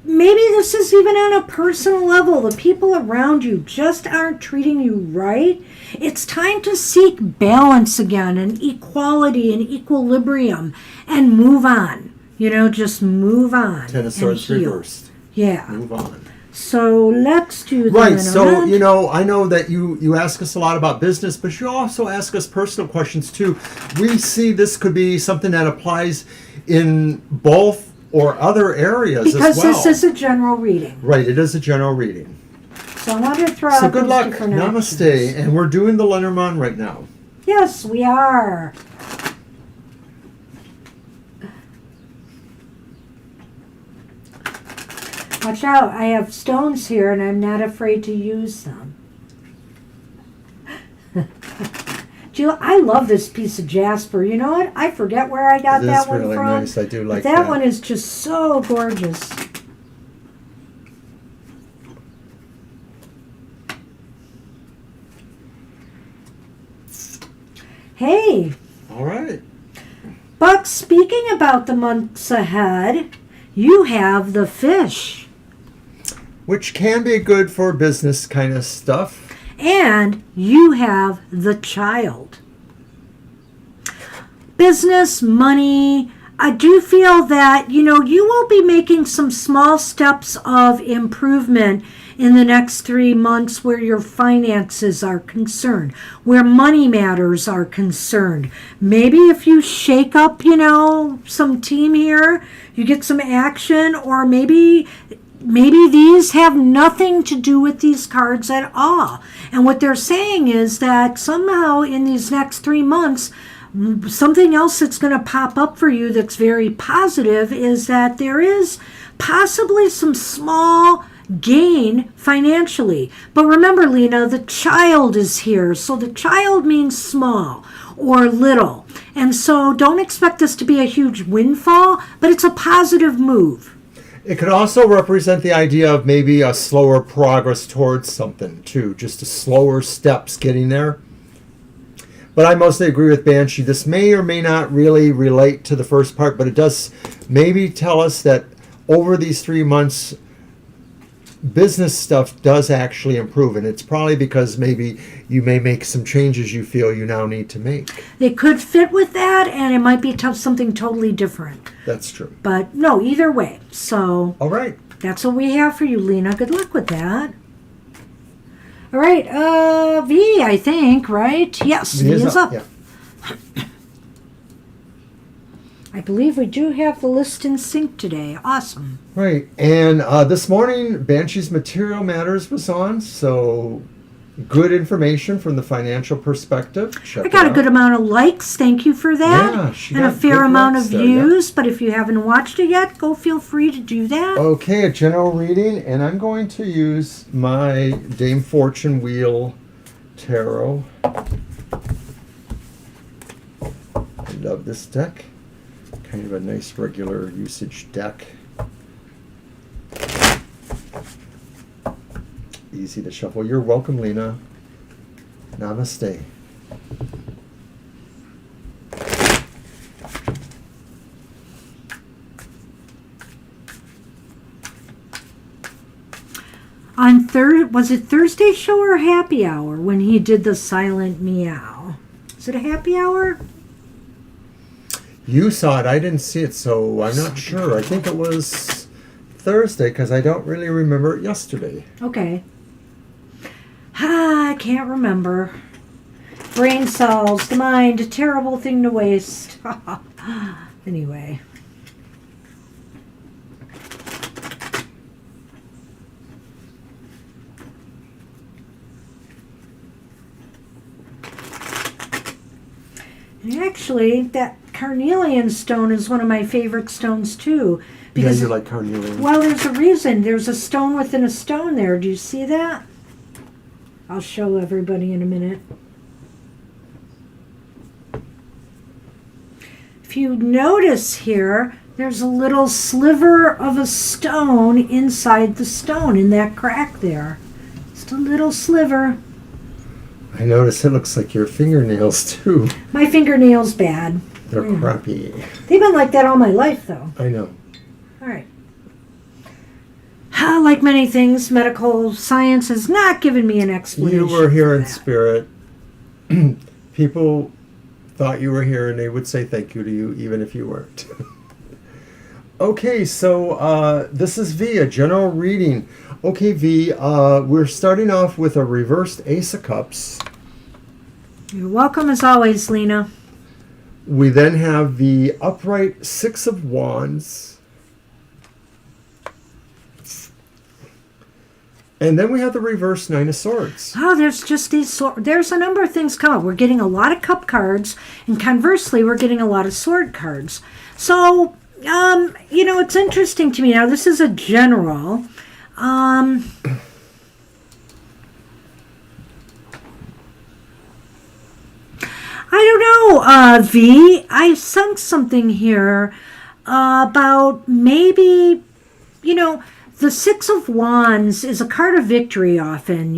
maybe this is even on a personal level, the people around you just aren't treating you right, it's time to seek balance again and equality and equilibrium and move on. You know, just move on. Ten of Swords reversed. Yeah. Move on. So let's do that. Right. So, you know, I know that you ask us a lot about business, but you also ask us personal questions too. We see this could be something that applies in both or other areas because as well. this is a general reading. Right. It is a general reading. So I want to throw out So good those luck. different Namaste. options. And we're doing the Lenormand right now. Yes, we are. Watch out, I have stones here and I'm not afraid to use them. Jill, I love this piece of jasper. You know what? I forget where I got that one really from. Nice. I do like but that one is just so gorgeous. Hey. All right. But speaking about the months ahead, you have the fish. Which can be good for business kind of stuff. And you have the child. Business, money. I do feel that, you know, you will be making some small steps of improvement in the next 3 months where your finances are concerned, where money matters are concerned. Maybe if you shake up, you know, some team here, you get some action, or maybe these have nothing to do with these cards at all. And what they're saying is that somehow in these next 3 months, something else that's going to pop up for you that's very positive is that there is possibly some small gain financially. But remember, Lena, the child is here. So the child means small or little. And so don't expect this to be a huge windfall, but it's a positive move. It could also represent the idea of maybe a slower progress towards something too, just a slower steps getting there. But I mostly agree with Banshee. This may or may not really relate to the first part, but it does maybe tell us that over these 3 months, business stuff does actually improve. And it's probably because maybe you may make some changes you feel you now need to make. They could fit with that, and it might be something totally different. That's true. But no, either way. So all right. That's what we have for you, Lena. Good luck with that. All right, V, I think, right? Yes, V is up. Yeah. I believe we do have the list in sync today. Awesome. Right, and this morning, Banshee's Material Matters was on, so good information from the financial perspective. Check I got it a good out. amount of likes. Thank you for that. Yeah, she and a got fair good amount likes of there, views. But if you haven't watched it yet, go feel free to do that. Okay, a general reading, and I'm going to use my Dame Fortune Wheel Tarot. I love this deck. Kind of a nice regular usage deck. Easy to shuffle. You're welcome, Lena. Namaste. On was it Thursday show or happy hour when he did the silent meow? Is it a happy hour? You saw it. I didn't see it, so I'm not sure. I think it was Thursday because I don't really remember it yesterday. Okay. I can't remember. Brain cells, the mind, a terrible thing to waste. Anyway. And actually, that carnelian stone is one of my favorite stones too. Because, yeah, you like carnelian. Well, there's a reason. There's a stone within a stone there. Do you see that? I'll show everybody in a minute. If you notice here, there's a little sliver of a stone inside the stone in that crack there. Just a little sliver. I notice it looks like your fingernails too. My fingernails bad. They're crappy. They've been like that all my life though. I know. All right. Like many things, medical science has not given me an explanation. You were here for in that. spirit. People thought you were here and they would say thank you to you even if you weren't. Okay, so this is V, a general reading. Okay, V, we're starting off with a reversed Ace of Cups. You're welcome as always, Lena. We then have the upright Six of Wands. And then we have the reverse Nine of Swords. Oh, there's just these there's a number of things come up. We're getting a lot of cup cards, and conversely, we're getting a lot of sword cards. So, it's interesting to me. Now, this is a general. I don't know, V. I sense something here about maybe, the Six of Wands is a card of victory often,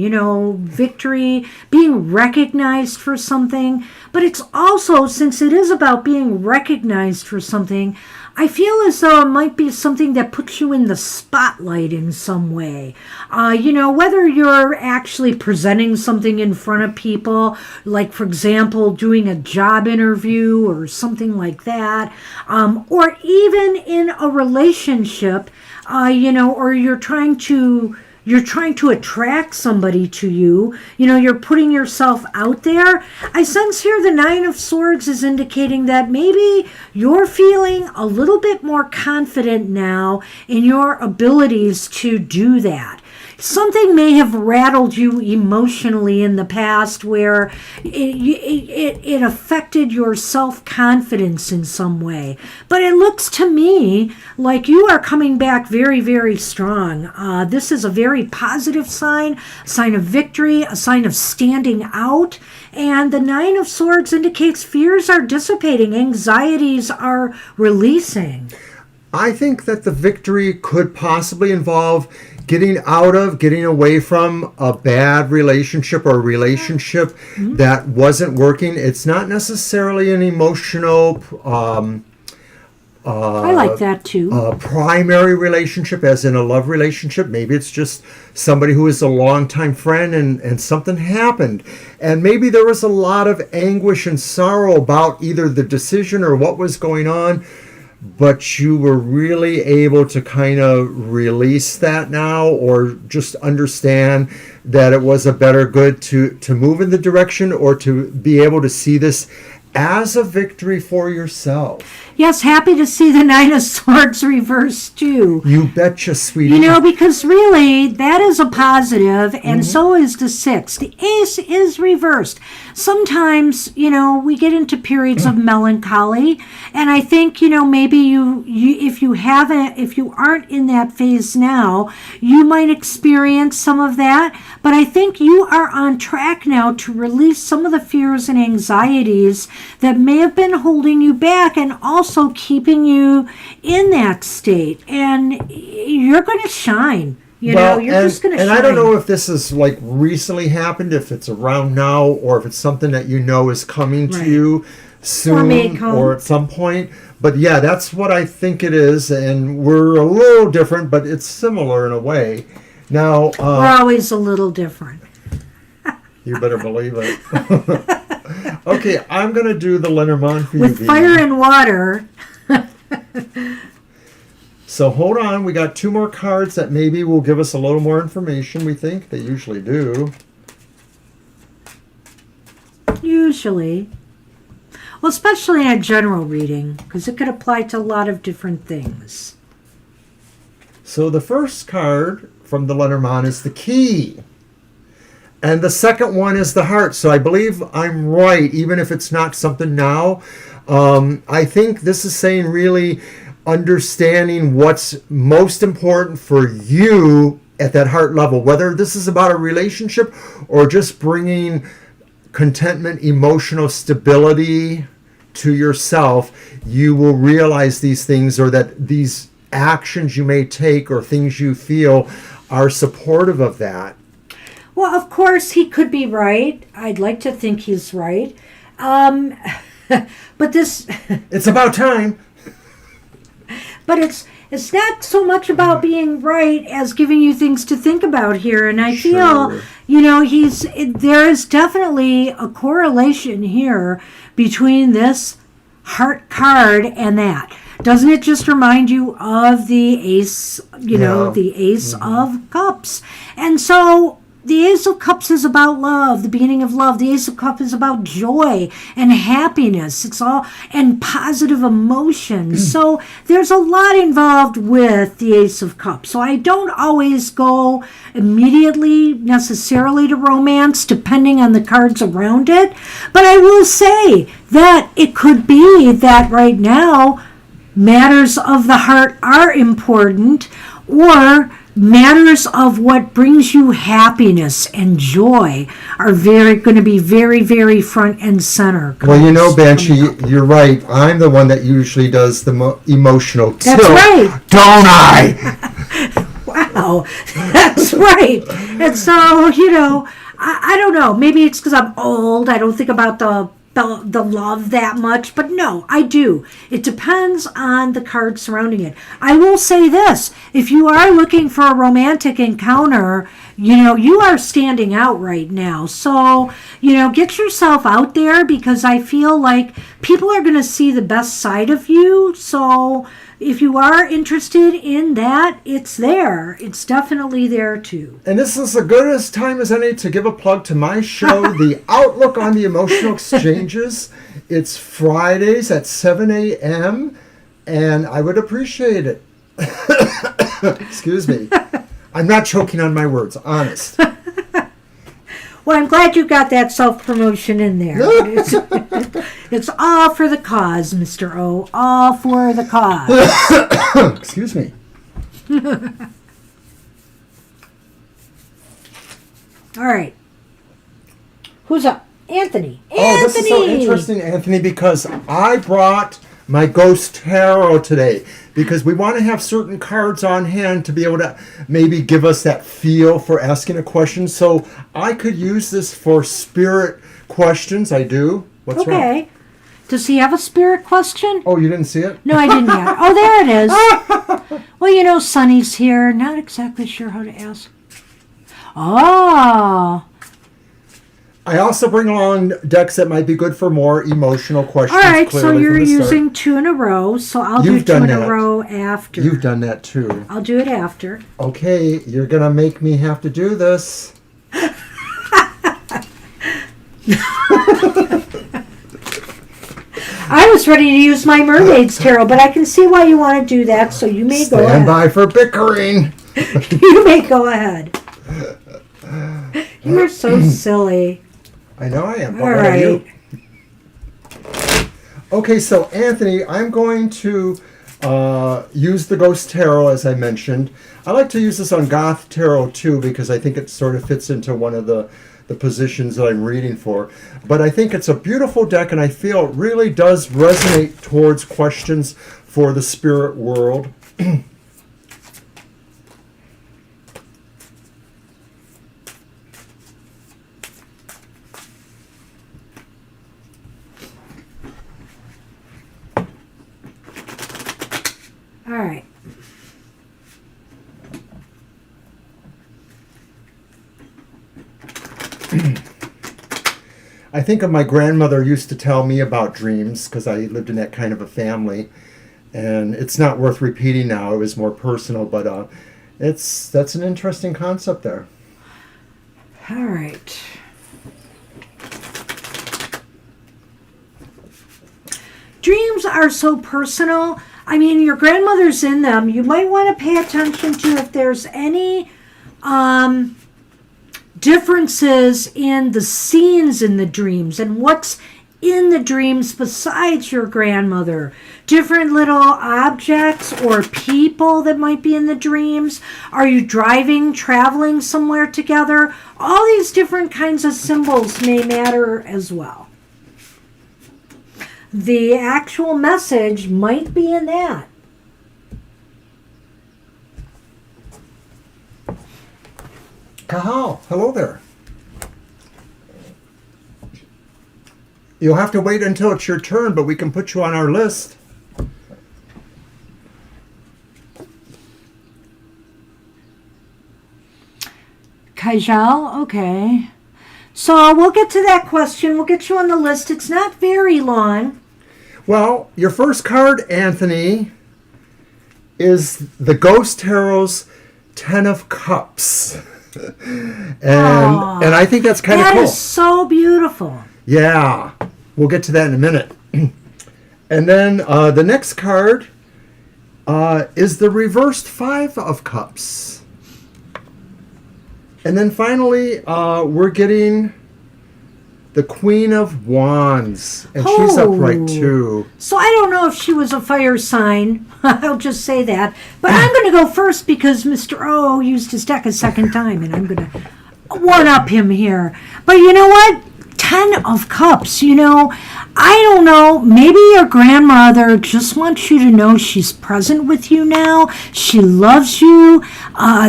victory, being recognized for something. But it's also, since it is about being recognized for something, I feel as though it might be something that puts you in the spotlight in some way. Whether you're actually presenting something in front of people, like, for example, doing a job interview or something like that, or even in a relationship, or you're trying to attract somebody to you, you're putting yourself out there. I sense here the Nine of Swords is indicating that maybe you're feeling a little bit more confident now in your abilities to do that. Something may have rattled you emotionally in the past where it affected your self-confidence in some way. But it looks to me like you are coming back very, very strong. This is a very positive sign, a sign of victory, a sign of standing out. And the Nine of Swords indicates fears are dissipating, anxieties are releasing. I think that the victory could possibly involve getting away from a bad relationship or a relationship that wasn't working. It's not necessarily an emotional I like that too. Primary relationship, as in a love relationship. Maybe it's just somebody who is a longtime friend and something happened. And maybe there was a lot of anguish and sorrow about either the decision or what was going on. But you were really able to kind of release that now, or just understand that it was a better good to move in the direction, or to be able to see this as a victory for yourself. Yes, happy to see the Nine of Swords reversed too. You betcha, sweetie. Because really, that is a positive, and so is the Six. The Ace is reversed. Sometimes, we get into periods of melancholy, and I think, maybe you if you aren't in that phase now, you might experience some of that, but I think you are on track now to release some of the fears and anxieties that may have been holding you back, and also keeping you in that state, and you're going to shine. You're just going to shine. And I don't know if this is like recently happened, if it's around now, or if it's something that is coming to you soon or at some point. But yeah, that's what I think it is, and we're a little different, but it's similar in a way. Now we're always a little different. You better believe it. Okay, I'm going to do the Lenormand for you. With fire and water. So hold on, we got 2 more cards that maybe will give us a little more information, we think. They usually do. Usually. Well, especially in a general reading, because it could apply to a lot of different things. So the first card from the Lenormand is the Key. And the second one is the Heart. So I believe I'm right, even if it's not something now. I think this is saying really understanding what's most important for you at that heart level, whether this is about a relationship or just bringing contentment, emotional stability to yourself. You will realize these things, or that these actions you may take or things you feel are supportive of that. Well, of course, he could be right. I'd like to think he's right. But this... It's about time. But it's not so much about being right as giving you things to think about here. And I feel, Sure. you know, there is definitely a correlation here between this heart card and that. Doesn't it just remind you of the ace, the ace of cups? And so the Ace of Cups is about love, the beginning of love. The Ace of Cups is about joy and happiness. It's all, and positive emotions. So there's a lot involved with the Ace of Cups. So I don't always go immediately necessarily to romance, depending on the cards around it. But I will say that it could be that right now matters of the heart are important, or matters of what brings you happiness and joy are going to be very, very front and center. Well, you know, Banshee, you're right. I'm the one that usually does the emotional tilt. That's right. Don't I? Wow, that's right. And so, I don't know. Maybe it's because I'm old. I don't think about the love that much, but no, I do. It depends on the card surrounding it. I will say this: if you are looking for a romantic encounter, you are standing out right now. So, get yourself out there, because I feel like people are going to see the best side of you. So if you are interested in that, it's there. It's definitely there too. And this is as good as time as any to give a plug to my show, The Outlook on the Emotional Exchanges. It's Fridays at 7 a.m. and I would appreciate it. Excuse me. I'm not choking on my words, honest. Well, I'm glad you got that self-promotion in there. It's all for the cause, Mr. O. All for the cause. Excuse me. All right. Who's up? Anthony. Oh, this is so interesting, Anthony, because I brought my Ghost Tarot today, because we want to have certain cards on hand to be able to maybe give us that feel for asking a question. So I could use this for spirit questions. I do. What's wrong? Okay. Does he have a spirit question? Oh, you didn't see it? No, I didn't yet. Oh, there it is. Well, Sonny's here. Not exactly sure how to ask. Oh. I also bring along decks that might be good for more emotional questions. All right, so clearly you're from the start. using 2 in a row, so I'll You've do 2 in done a that. row after. You've done that too. I'll do it after. Okay, you're going to make me have to do this. I was ready to use my Mermaid's Tarot, but I can see why you want to do that, so you may go ahead. Stand by for bickering. You may go ahead. You are so silly. I know I am. But All what are right. you? Okay, so Anthony, I'm going to use the Ghost Tarot, as I mentioned. I like to use this on Goth Tarot too, because I think it sort of fits into one of the positions that I'm reading for. But I think it's a beautiful deck, and I feel it really does resonate towards questions for the spirit world. All right. I think of my grandmother used to tell me about dreams because I lived in that kind of a family. And it's not worth repeating now. It was more personal, but that's an interesting concept there. All right. Dreams are so personal. I mean, your grandmother's in them. You might want to pay attention to if there's any differences in the scenes in the dreams and what's in the dreams besides your grandmother. Different little objects or people that might be in the dreams. Are you driving, traveling somewhere together? All these different kinds of symbols may matter as well. The actual message might be in that. Kahal, hello there. You'll have to wait until it's your turn, but we can put you on our list. Kajal, okay. So we'll get to that question. We'll get you on the list. It's not very long. Well, your first card, Anthony, is the Ghost Tarot's Ten of Cups. and I think that's kind of cool. That is so beautiful. Yeah, we'll get to that in a minute. And then the next card is the reversed Five of Cups. And then finally, we're getting the Queen of Wands. And she's upright too. So I don't know if she was a fire sign. I'll just say that. But I'm going to go first because Mr. O used his deck a second time. And I'm going to one-up him here. But you know what? 10 of Cups, you know, I don't know, maybe your grandmother just wants you to know she's present with you now. She loves you.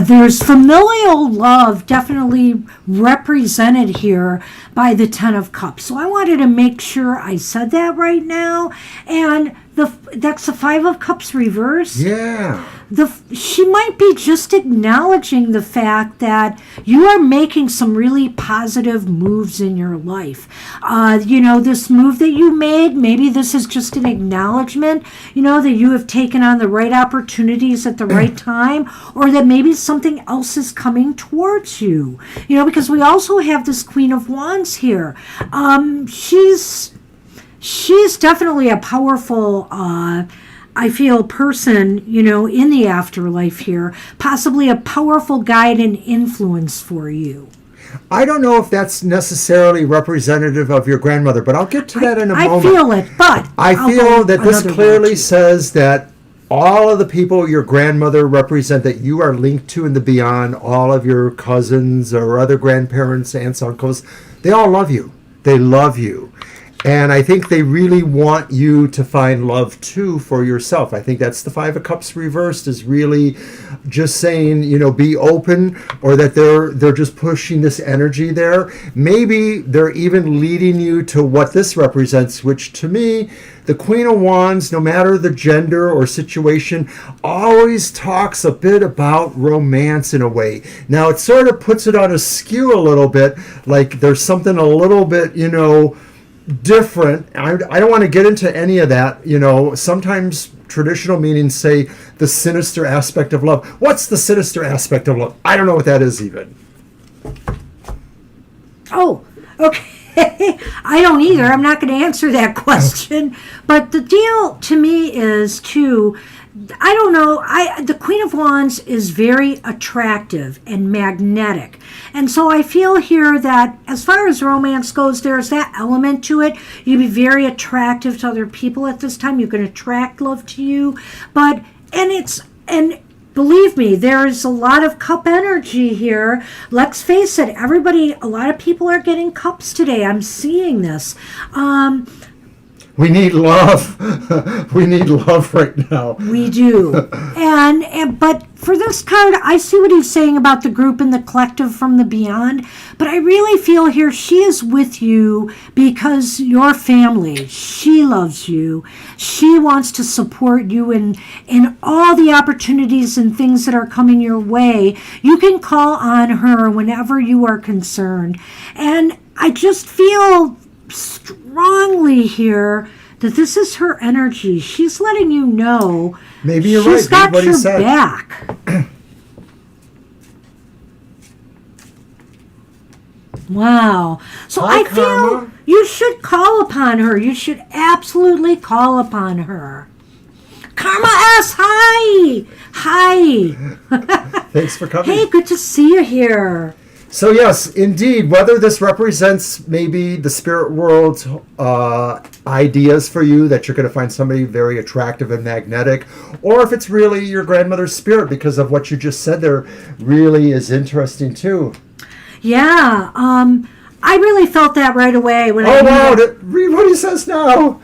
There's familial love definitely represented here by the 10 of Cups. So I wanted to make sure I said that right now. And that's the Five of Cups reverse. Yeah. She might be just acknowledging the fact that you are making some really positive moves in your life. You know, this move that you made, maybe this is just an acknowledgement, you know, that you have taken on the right opportunities at the right time, or that maybe something else is coming towards you. You know, because we also have this Queen of Wands here. She's definitely a powerful, I feel, person, you know, in the afterlife here. Possibly a powerful guide and influence for you. I don't know if that's necessarily representative of your grandmother, but I'll get to that in a moment. I feel it, but I feel that this clearly says that all of the people your grandmother represent that you are linked to in the beyond, all of your cousins or other grandparents, aunts, uncles, they all love you. They love you. And I think they really want you to find love, too, for yourself. I think that's the Five of Cups reversed, is really just saying, you know, be open, or that they're just pushing this energy there. Maybe they're even leading you to what this represents, which to me, the Queen of Wands, no matter the gender or situation, always talks a bit about romance in a way. Now, it sort of puts it on a skew a little bit, like there's something a little bit, you know, different. I don't want to get into any of that. You know, sometimes traditional meanings say the sinister aspect of love. What's the sinister aspect of love? I don't know what that is even. Oh, okay. I don't either. I'm not going to answer that question. But the deal to me is, too, I don't know. The Queen of Wands is very attractive and magnetic. And so I feel here that as far as romance goes, there's that element to it. You'd be very attractive to other people at this time. You can attract love to you. And believe me, there is a lot of cup energy here. Let's face it, a lot of people are getting cups today. I'm seeing this. We need love. We need love right now. We do. But for this card, I see what he's saying about the group and the collective from the beyond. But I really feel here she is with you because your family, she loves you. She wants to support you in all the opportunities and things that are coming your way. You can call on her whenever you are concerned. And I just feel strongly here that this is her energy. She's letting you know Maybe you're she's right. got What he your said. back. Wow. So Hi, I feel Karma. you should call upon her. You should absolutely call upon her. Karma S, hi. Hi. Thanks for coming. Hey, good to see you here. So yes, indeed, whether this represents maybe the spirit world's ideas for you, that you're going to find somebody very attractive and magnetic, or if it's really your grandmother's spirit, because of what you just said there really is interesting too. Yeah, I really felt that right away when I Oh knew wow, that- read what he says now.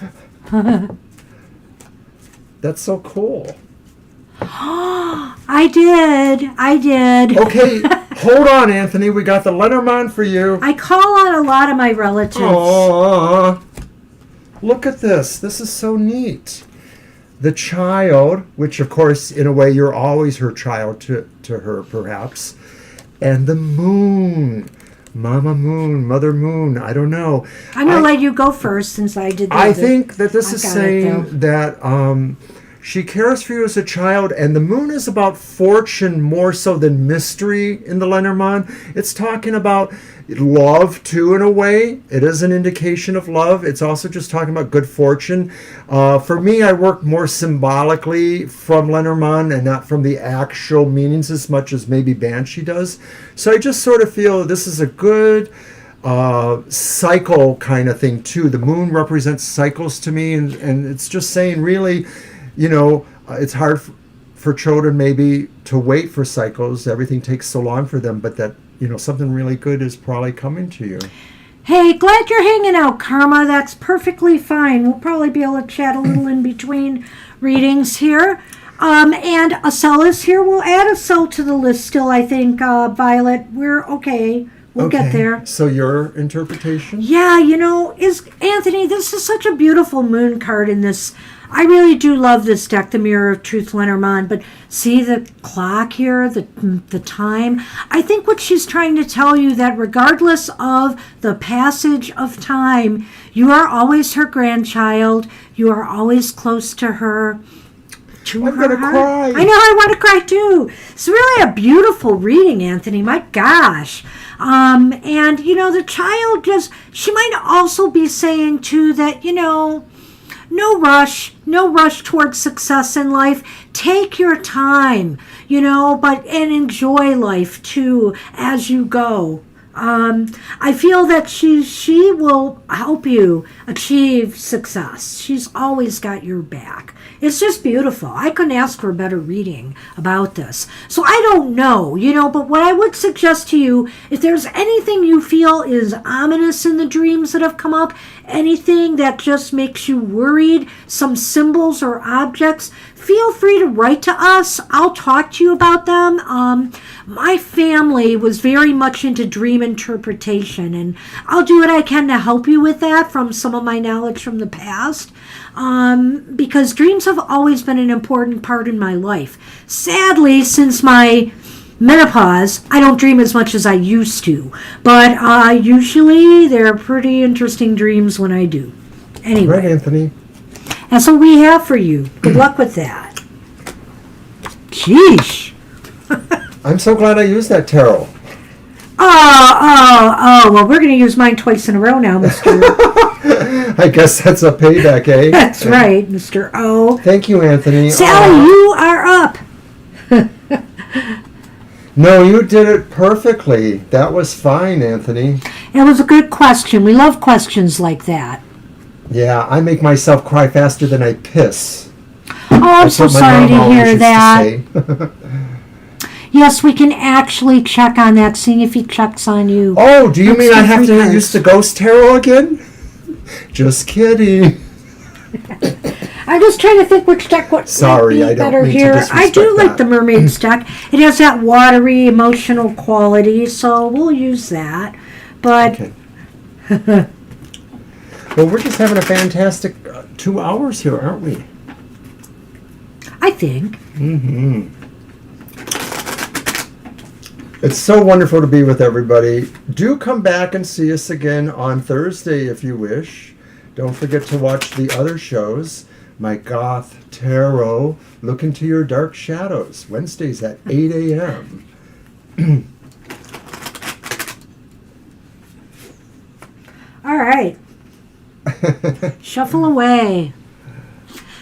That's so cool. I did. Okay, hold on, Anthony. We got the Lenormand for you. I call on a lot of my relatives. Aww. Look at this. This is so neat. The child, which of course, in a way, you're always her child to her, perhaps. And the moon. Mama Moon, Mother Moon, I don't know. I'm going to let you go first since I did the I other. think that this I've is got it, saying that she cares for you as a child, and the moon is about fortune more so than mystery in the Lenormand. It's talking about love too, in a way. It is an indication of love. It's also just talking about good fortune. For me, I work more symbolically from Lenormand and not from the actual meanings as much as maybe Banshee does. So I just sort of feel this is a good cycle kind of thing too. The moon represents cycles to me, and it's just saying really, you know, it's hard for children maybe to wait for cycles. Everything takes so long for them, but that, you know, something really good is probably coming to you. Hey, glad you're hanging out, Karma. That's perfectly fine. We'll probably be able to chat a little in between readings here. And a cell is here. We'll add a cell to the list still, I think, Violet. We're okay. We'll get there. So your interpretation? Yeah, you know, Anthony, this is such a beautiful moon card in this. I really do love this deck, the Mirror of Truth Lenormand, but see the clock here, the time? I think what she's trying to tell you that regardless of the passage of time, you are always her grandchild. You are always close to her. I'm gonna cry. I know, I want to cry too. It's really a beautiful reading, Anthony. My gosh. And, you know, the child she might also be saying too that, you know, no rush towards success in life. Take your time, you know, and enjoy life too as you go. I feel that she will help you achieve success. She's always got your back. It's just beautiful. I couldn't ask for a better reading about this. So I don't know, you know, but what I would suggest to you, if there's anything you feel is ominous in the dreams that have come up, anything that just makes you worried, some symbols or objects, feel free to write to us. I'll talk to you about them. My family was very much into dream interpretation, and I'll do what I can to help you with that from some of my knowledge from the past, because dreams have always been an important part in my life. Sadly, since my menopause, I don't dream as much as I used to, but usually they're pretty interesting dreams when I do. Anyway. Right, Anthony. That's what we have for you. Good luck with that. Sheesh. I'm so glad I used that tarot. Oh, well, we're going to use mine twice in a row now, Mr. I guess that's a payback, eh? That's right, Mr. O. Thank you, Anthony. Sally, you are up. No, you did it perfectly. That was fine, Anthony. It was a good question. We love questions like that. Yeah, I make myself cry faster than I piss. Oh, I'm That's so what my sorry mom to always hear used that. to say. Yes, we can actually check on that, seeing if he checks on you. Oh, do you That's mean I the have free to cards. use the ghost tarot again? Just kidding. I'm just trying to think which deck would Sorry, be I don't better mean to here. I disrespect do like that. the Mermaid's deck. It has that watery, emotional quality, so we'll use that. But Okay. Well, we're just having a fantastic 2 hours here, aren't we? I think. Mm-hmm. It's so wonderful to be with everybody. Do come back and see us again on Thursday if you wish. Don't forget to watch the other shows. My Goth Tarot, Look Into Your Dark Shadows, Wednesdays at 8 a.m. All right. Shuffle away.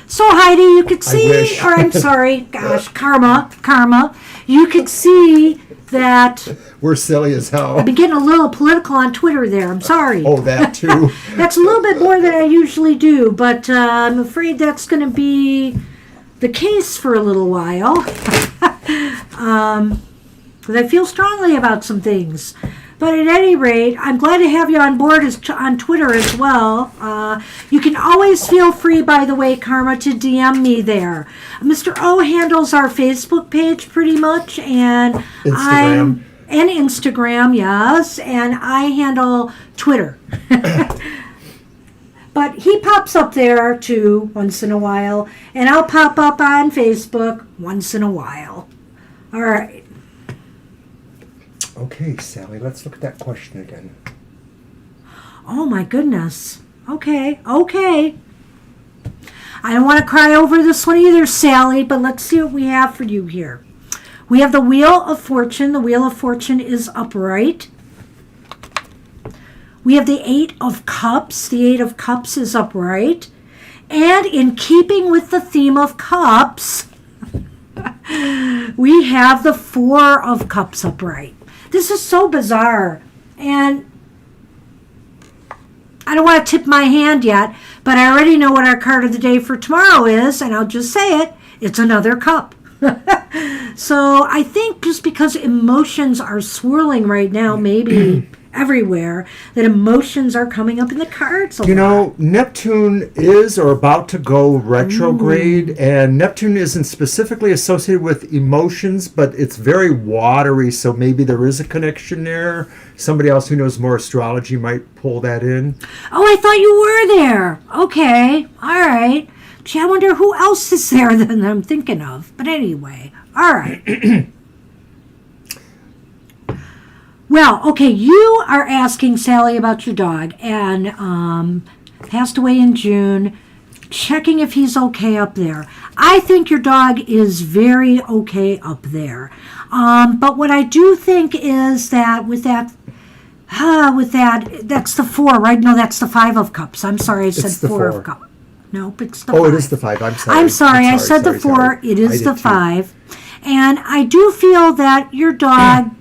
So Heidi, you could see, or I'm sorry, gosh, Karma, you could see that we're silly as hell. I've been getting a little political on Twitter there. I'm sorry. Oh, that too. That's a little bit more than I usually do, but I'm afraid that's going to be the case for a little while. Because I feel strongly about some things. But at any rate, I'm glad to have you on board on Twitter as well. You can always feel free, by the way, Karma, to DM me there. Mr. O handles our Facebook page pretty much, and Instagram. And Instagram, yes, and I handle Twitter. But he pops up there too once in a while, and I'll pop up on Facebook once in a while. All right. Okay, Sally, let's look at that question again. Oh my goodness. Okay. I don't want to cry over this one either, Sally, but let's see what we have for you here. We have the Wheel of Fortune. The Wheel of Fortune is upright. We have the Eight of Cups. The Eight of Cups is upright. And in keeping with the theme of cups, we have the Four of Cups upright. This is so bizarre, and I don't want to tip my hand yet, but I already know what our card of the day for tomorrow is, and I'll just say it. It's another cup. So I think just because emotions are swirling right now, maybe everywhere, that emotions are coming up in the cards a lot. You know, Neptune is or about to go retrograde, and Neptune isn't specifically associated with emotions, but it's very watery, so maybe there is a connection there. Somebody else who knows more astrology might pull that in. Oh, I thought you were there. Okay, all right. Gee, I wonder who else is there than I'm thinking of. But anyway, all right. Well, okay, you are asking Sally about your dog, and passed away in June, checking if he's okay up there. I think your dog is very okay up there. But what I do think is that that's the Four, right? No, that's the Five of Cups. I'm sorry, I said Four of Cups. Nope, it's the Five. Oh, it is the Five. I'm sorry. I'm sorry. I said the Four. It is the Five. And I do feel that your dog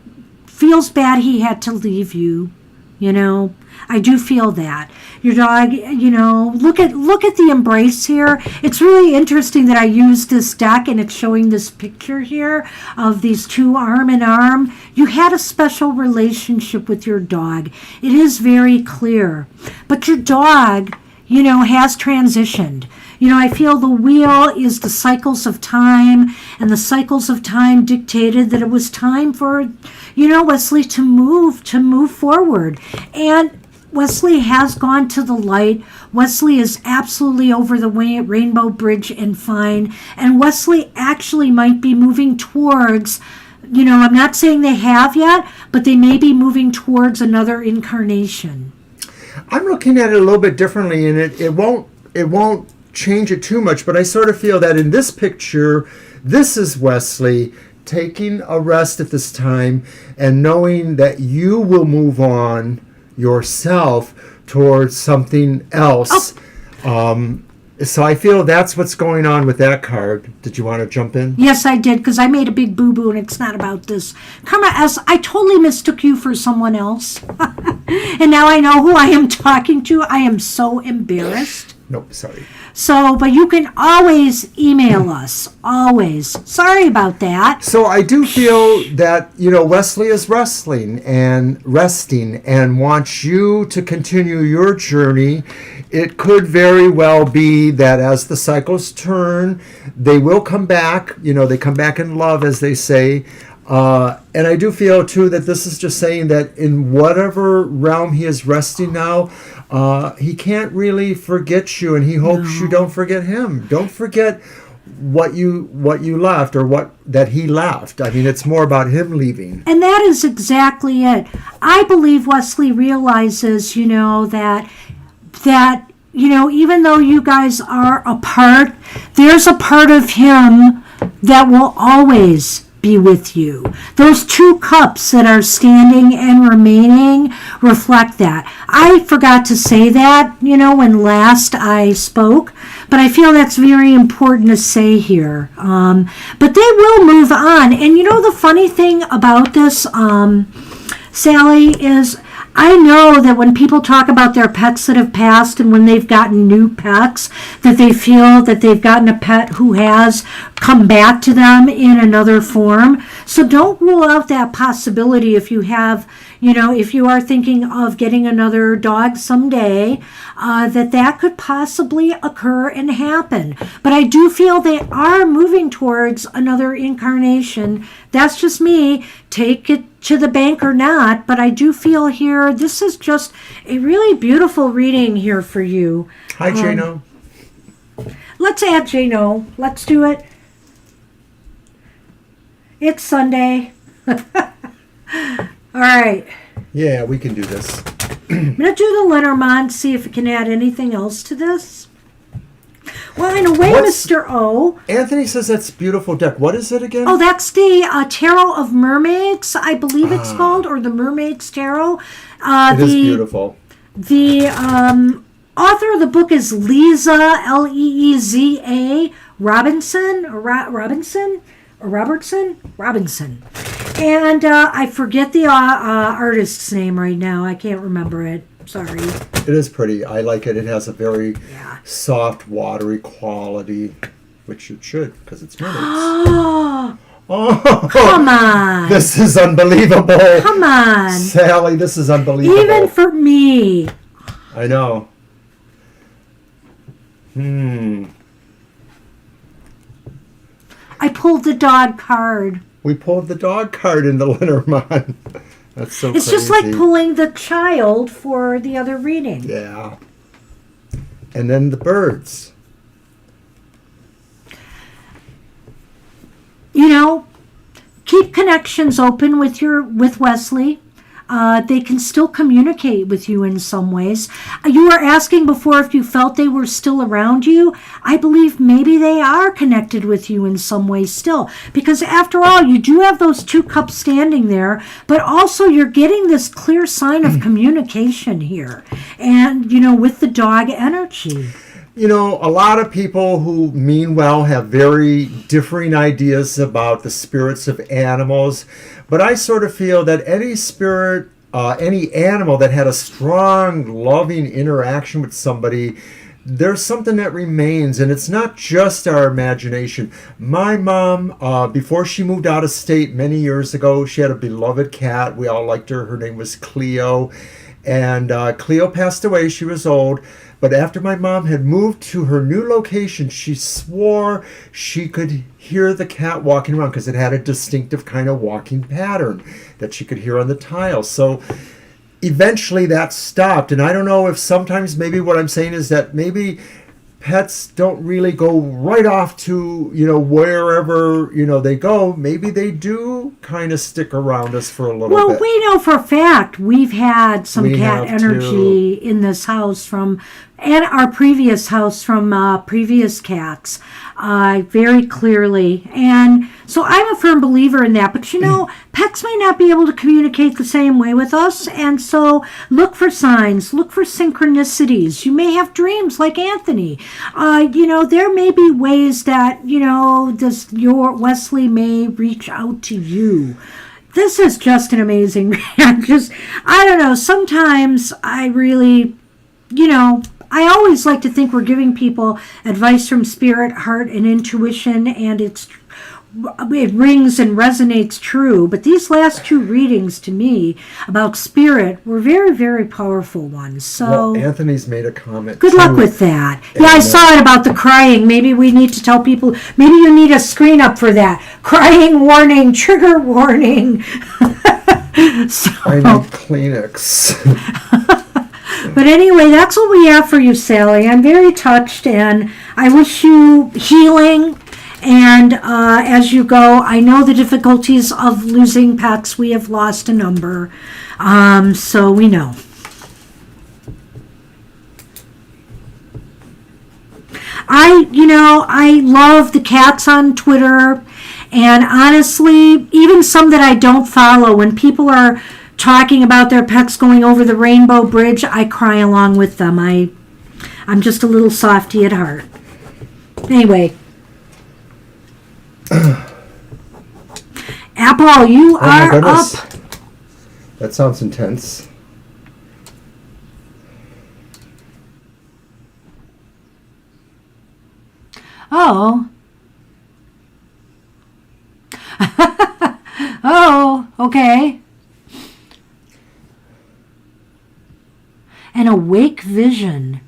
feels bad he had to leave you. You know, I do feel that. Your dog, you know, look at the embrace here. It's really interesting that I used this deck and it's showing this picture here of these two arm in arm. You had a special relationship with your dog. It is very clear. But your dog, you know, has transitioned. You know, I feel the wheel is the cycles of time, and the cycles of time dictated that it was time for, you know, Wesley to move forward. And Wesley has gone to the light. Wesley is absolutely over the rainbow bridge and fine. And Wesley actually might be moving towards, you know, I'm not saying they have yet, but they may be moving towards another incarnation. I'm looking at it a little bit differently, and it won't change it too much, but I sort of feel that in this picture, this is Wesley taking a rest at this time and knowing that you will move on yourself towards something else. So I feel that's what's going on with that card. Did you want to jump in? Yes, I did, because I made a big boo-boo, and it's not about this. Karma S., I totally mistook you for someone else. And now I know who I am talking to. I am so embarrassed. Nope, sorry. So, but you can always email us. Always. Sorry about that. So I do feel that, you know, Wesley is resting and wants you to continue your journey. It could very well be that as the cycles turn, they will come back. You know, they come back in love, as they say. And I do feel, too, that this is just saying that in whatever realm he is resting now, he can't really forget you, and he hopes you don't forget him. Don't forget what you left, or what that he left. I mean, it's more about him leaving. And that is exactly it. I believe Wesley realizes, that even though you guys are apart, there's a part of him that will always be with you. Those two cups that are standing and remaining reflect that. I forgot to say that, when last I spoke, but I feel that's very important to say here. But they will move on. And the funny thing about this, Sally, is I know that when people talk about their pets that have passed and when they've gotten new pets, that they feel that they've gotten a pet who has come back to them in another form. So don't rule out that possibility if you have, if you are thinking of getting another dog someday, that could possibly occur and happen. But I do feel they are moving towards another incarnation. That's just me. Take it to the bank or not, but I do feel here this is just a really beautiful reading here for you. Hi, Jano. Let's add Jano. Let's do it. It's Sunday. All right. Yeah, we can do this. I'm going to do the Lenormand, see if it can add anything else to this. Well, in a way, Mr. O. Anthony says that's beautiful deck. What is it again? Oh, that's the Tarot of Mermaids, I believe it's called, or the Mermaids Tarot. It is beautiful. The author of the book is Leeza, Leeza Robinson, or Robinson. And I forget the artist's name right now. I can't remember it. Sorry. It is pretty. I like it. It has a very soft, watery quality, which it should, because it's mermaids. Oh, come on. This is unbelievable. Come on. Sally, this is unbelievable. Even for me. I know. I pulled the dog card. We pulled the dog card in the Lenormand. That's so It's crazy. just like pulling the child for the other reading. Yeah. And then the birds. Keep connections open with Wesley. They can still communicate with you in some ways. You were asking before if you felt they were still around you. I believe maybe they are connected with you in some way still. Because after all, you do have those two cups standing there, but also you're getting this clear sign of communication here. And, with the dog energy. A lot of people who mean well have very differing ideas about the spirits of animals. But I sort of feel that any spirit, any animal that had a strong, loving interaction with somebody, there's something that remains, and it's not just our imagination. My mom, before she moved out of state many years ago, she had a beloved cat. We all liked her. Her name was Cleo. And Cleo passed away. She was old. But after my mom had moved to her new location, she swore she could hear the cat walking around because it had a distinctive kind of walking pattern that she could hear on the tiles. So eventually that stopped. And I don't know if sometimes maybe what I'm saying is that maybe pets don't really go right off to, wherever, they go. Maybe they do kind of stick around us for a little bit. Well, we know for a fact we've had some cat energy too. in this house and our previous house from previous cats, very clearly. And so I'm a firm believer in that. But, pets may not be able to communicate the same way with us. And so look for signs, look for synchronicities. You may have dreams like Anthony. There may be ways that, your Wesley may reach out to you. This is just an amazing, I don't know, sometimes I really, I always like to think we're giving people advice from spirit, heart, and intuition, and it rings and resonates true. But these last two readings to me about spirit were very, very powerful ones. So Anthony's made a comment. Good luck with that. Yeah, I saw it about the crying. Maybe we need to tell people, maybe you need a screen up for that. Crying warning, trigger warning. I need Kleenex. But anyway, that's what we have for you, Sally. I'm very touched, and I wish you healing And as you go, I know the difficulties of losing pets. We have lost a number, so we know. I love the cats on Twitter, and honestly, even some that I don't follow, when people are talking about their pets going over the Rainbow Bridge, I cry along with them. I'm just a little softy at heart. Anyway. Apple, you are up. That sounds intense. Oh. Oh, okay. An awake vision.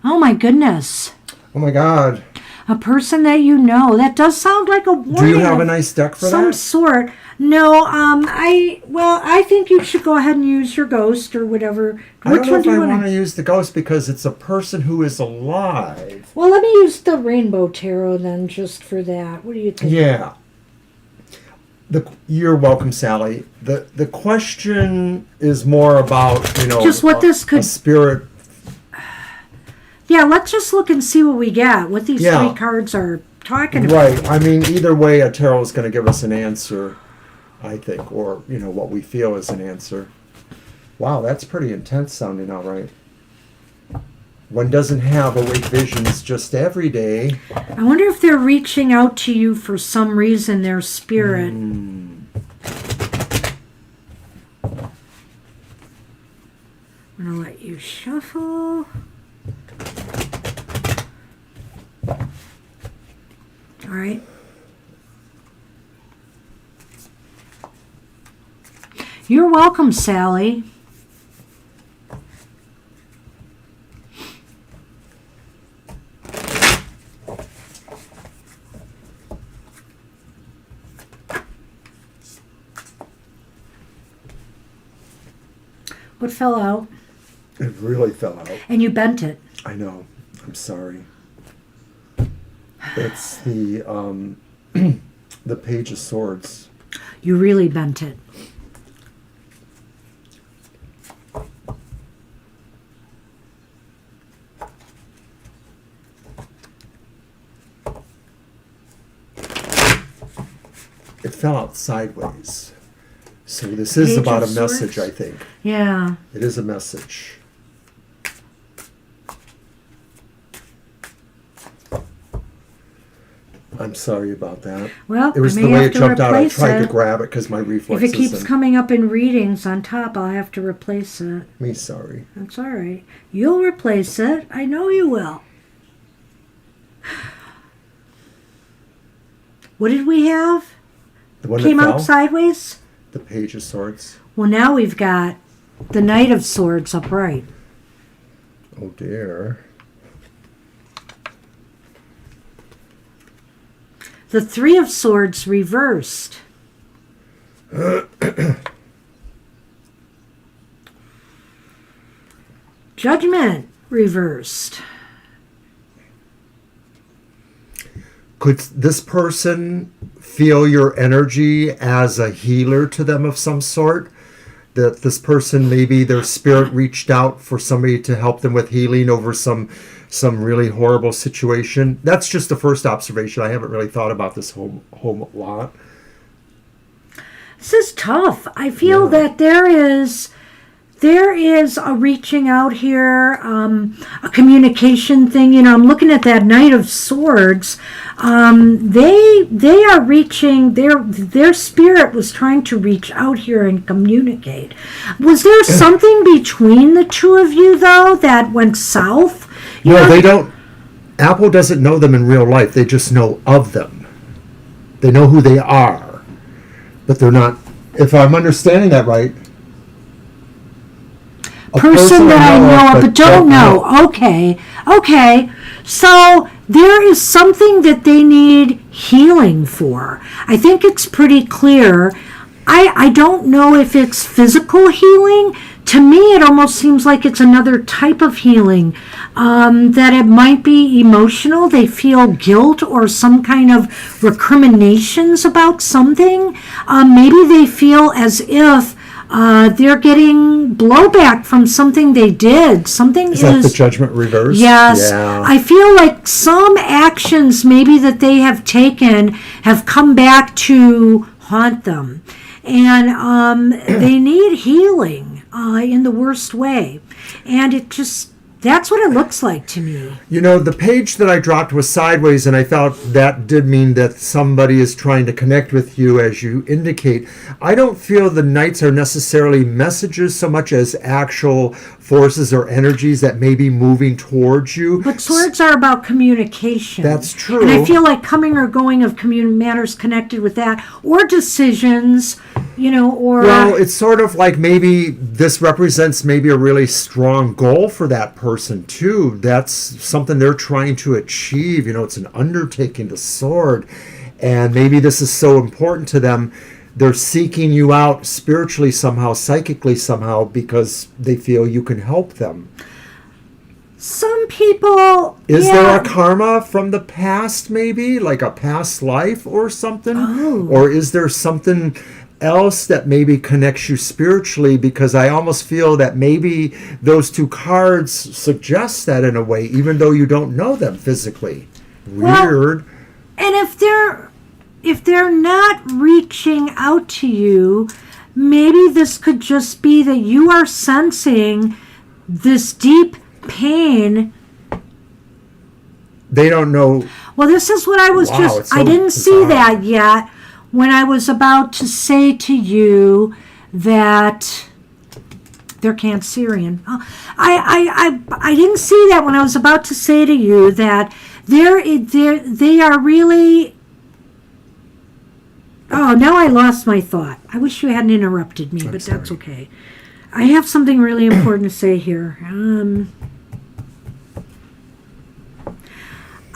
Oh my goodness. Oh my God. A person that you know. That does sound like a warning. Do you have a nice deck for some that? Sort. No, I think you should go ahead and use your ghost or whatever. Which one do you want to use the ghost because it's a person who is alive. Well, let me use the Rainbow Tarot then, just for that. What do you think? Yeah. You're welcome, Sally. The question is more about, just what this could a spirit. Yeah, let's just look and see what we get. What these three cards are talking about. Right. I mean, either way, a tarot is going to give us an answer, I think, or what we feel is an answer. Wow, that's pretty intense sounding. All right. One doesn't have awake visions just every day. I wonder if they're reaching out to you for some reason, their spirit. I'm going to let you shuffle. All right. You're welcome, Sally. What fell out? It really fell out. And you bent it. I know. I'm sorry. It's the the Page of Swords. You really bent it. It fell out sideways. So this is about a message, I think. Yeah. It is a message. I'm sorry about that. Well, it was the way it jumped out. I tried to grab it because my reflexes. If it keeps coming up in readings on top, I'll have to replace it. Me sorry. That's all right. You'll replace it. I know you will. What did we have? The one came that out sideways? The Page of Swords. Well, now we've got the Knight of Swords upright. Oh, dear. The Three of Swords reversed. Judgment reversed. Could this person feel your energy as a healer to them of some sort? That this person, maybe their spirit reached out for somebody to help them with healing over some really horrible situation? That's just the first observation. I haven't really thought about this whole lot. This is tough. I feel that there is a reaching out here, a communication thing. I'm looking at that Knight of Swords. They are reaching. Their spirit was trying to reach out here and communicate. Was there something between the two of you though that went south? No, they don't. Apple doesn't know them in real life. They just know of them. They know who they are, but they're not. If I'm understanding that right. Person that I know of but don't know. Okay. So there is something that they need healing for. I think it's pretty clear. I don't know if it's physical healing. To me, it almost seems like it's another type of healing. That it might be emotional. They feel guilt or some kind of recriminations about something. Maybe they feel as if they're getting blowback from something they did. Something Is that the Judgment Reverse? Yes. Yeah. I feel like some actions maybe that they have taken have come back to haunt them. And they need healing in the worst way. And that's what it looks like to me. You know, the page that I dropped was sideways, and I felt that did mean that somebody is trying to connect with you, as you indicate. I don't feel the Knights are necessarily messages so much as actual forces or energies that may be moving towards you. But swords are about communication. That's true. And I feel like coming or going of matters connected with that, or decisions, or... Well, it's sort of like maybe this represents maybe a really strong goal for that person, too. That's something they're trying to achieve. It's an undertaking, the sword. And maybe this is so important to them. They're seeking you out spiritually somehow, psychically somehow, because they feel you can help them. Some people... Is there a karma from the past, maybe? Like a past life or something? Oh. Or is there something else that maybe connects you spiritually? Because I almost feel that maybe those two cards suggest that in a way, even though you don't know them physically. Weird. Well, and if they're not reaching out to you, maybe this could just be that you are sensing this deep pain. They don't know. Well, this is what I was I didn't see that yet when I was about to say to you that they're Cancerian. I didn't see that when I was about to say to you that they are really... Oh, now I lost my thought. I wish you hadn't interrupted me, but that's okay. I have something really important to say here.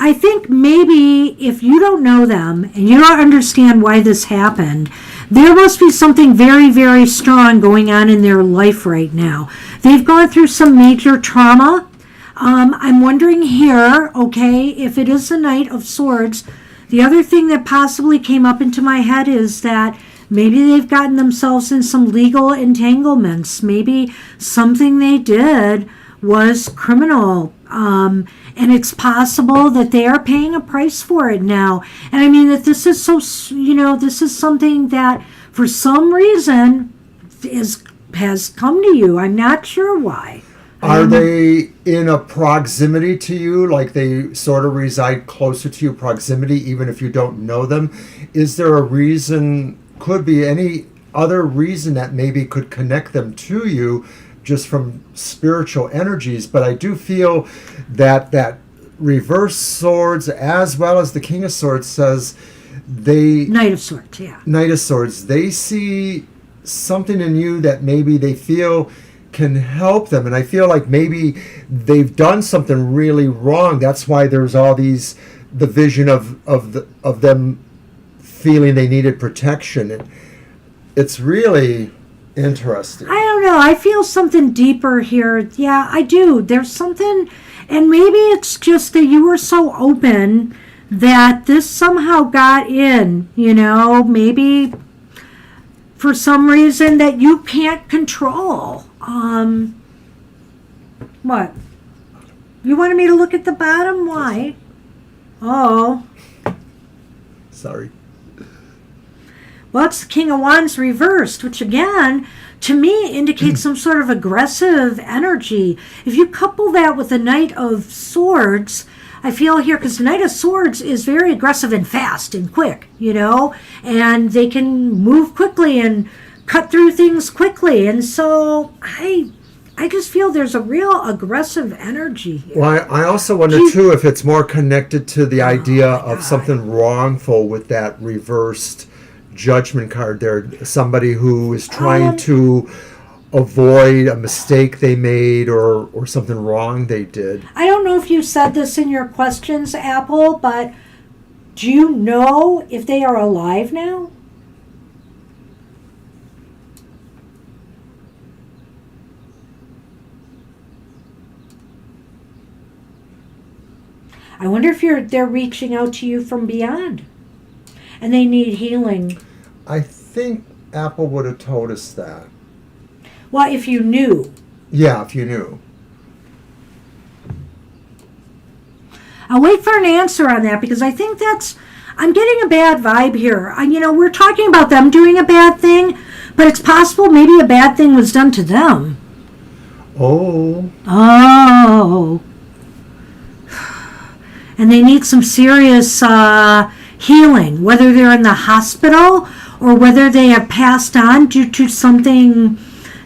I think maybe if you don't know them and you don't understand why this happened, there must be something very, very strong going on in their life right now. They've gone through some major trauma. I'm wondering here, okay, if it is the Knight of Swords, the other thing that possibly came up into my head is that maybe they've gotten themselves in some legal entanglements. Maybe something they did was criminal. And it's possible that they are paying a price for it now. And I mean that this is this is something that for some reason has come to you. I'm not sure why. Are they in a proximity to you, like they sort of reside closer to you, proximity, even if you don't know them? Is there a reason, could be any other reason that maybe could connect them to you just from spiritual energies? But I do feel that reverse swords as well as the King of Swords says Knight of Swords, yeah. Knight of Swords, they see something in you that maybe they feel can help them, and I feel like maybe they've done something really wrong. That's why there's all the vision of them feeling they needed protection. It's really interesting. I don't know. I feel something deeper here. Yeah, I do. There's something, and maybe it's just that you were so open that this somehow got in. Maybe for some reason that you can't control. What? You wanted me to look at the bottom? Why? Oh. Sorry. Well, it's the King of Wands reversed, which again, to me, indicates some sort of aggressive energy. If you couple that with the Knight of Swords, I feel here, because the Knight of Swords is very aggressive and fast and quick, and they can move quickly and cut through things quickly, and so I just feel there's a real aggressive energy here. Well, I also wonder too if it's more connected to the idea of something wrongful with that reversed Judgment card there. Somebody who is trying to avoid a mistake they made or something wrong they did. I don't know if you said this in your questions, Apple, but do you know if they are alive now? I wonder if they're reaching out to you from beyond, and they need healing. I think Apple would have told us that. Well, if you knew. Yeah, if you knew. I'll wait for an answer on that, because I think I'm getting a bad vibe here. We're talking about them doing a bad thing, but it's possible maybe a bad thing was done to them. Oh. And they need some serious healing, whether they're in the hospital or whether they have passed on due to something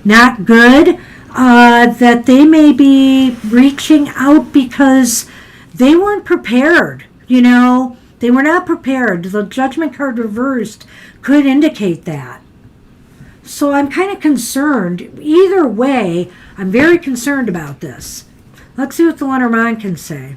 not good, that they may be reaching out because they weren't prepared. They were not prepared. The Judgment card reversed could indicate that. So I'm kind of concerned. Either way, I'm very concerned about this. Let's see what the Lenormand can say.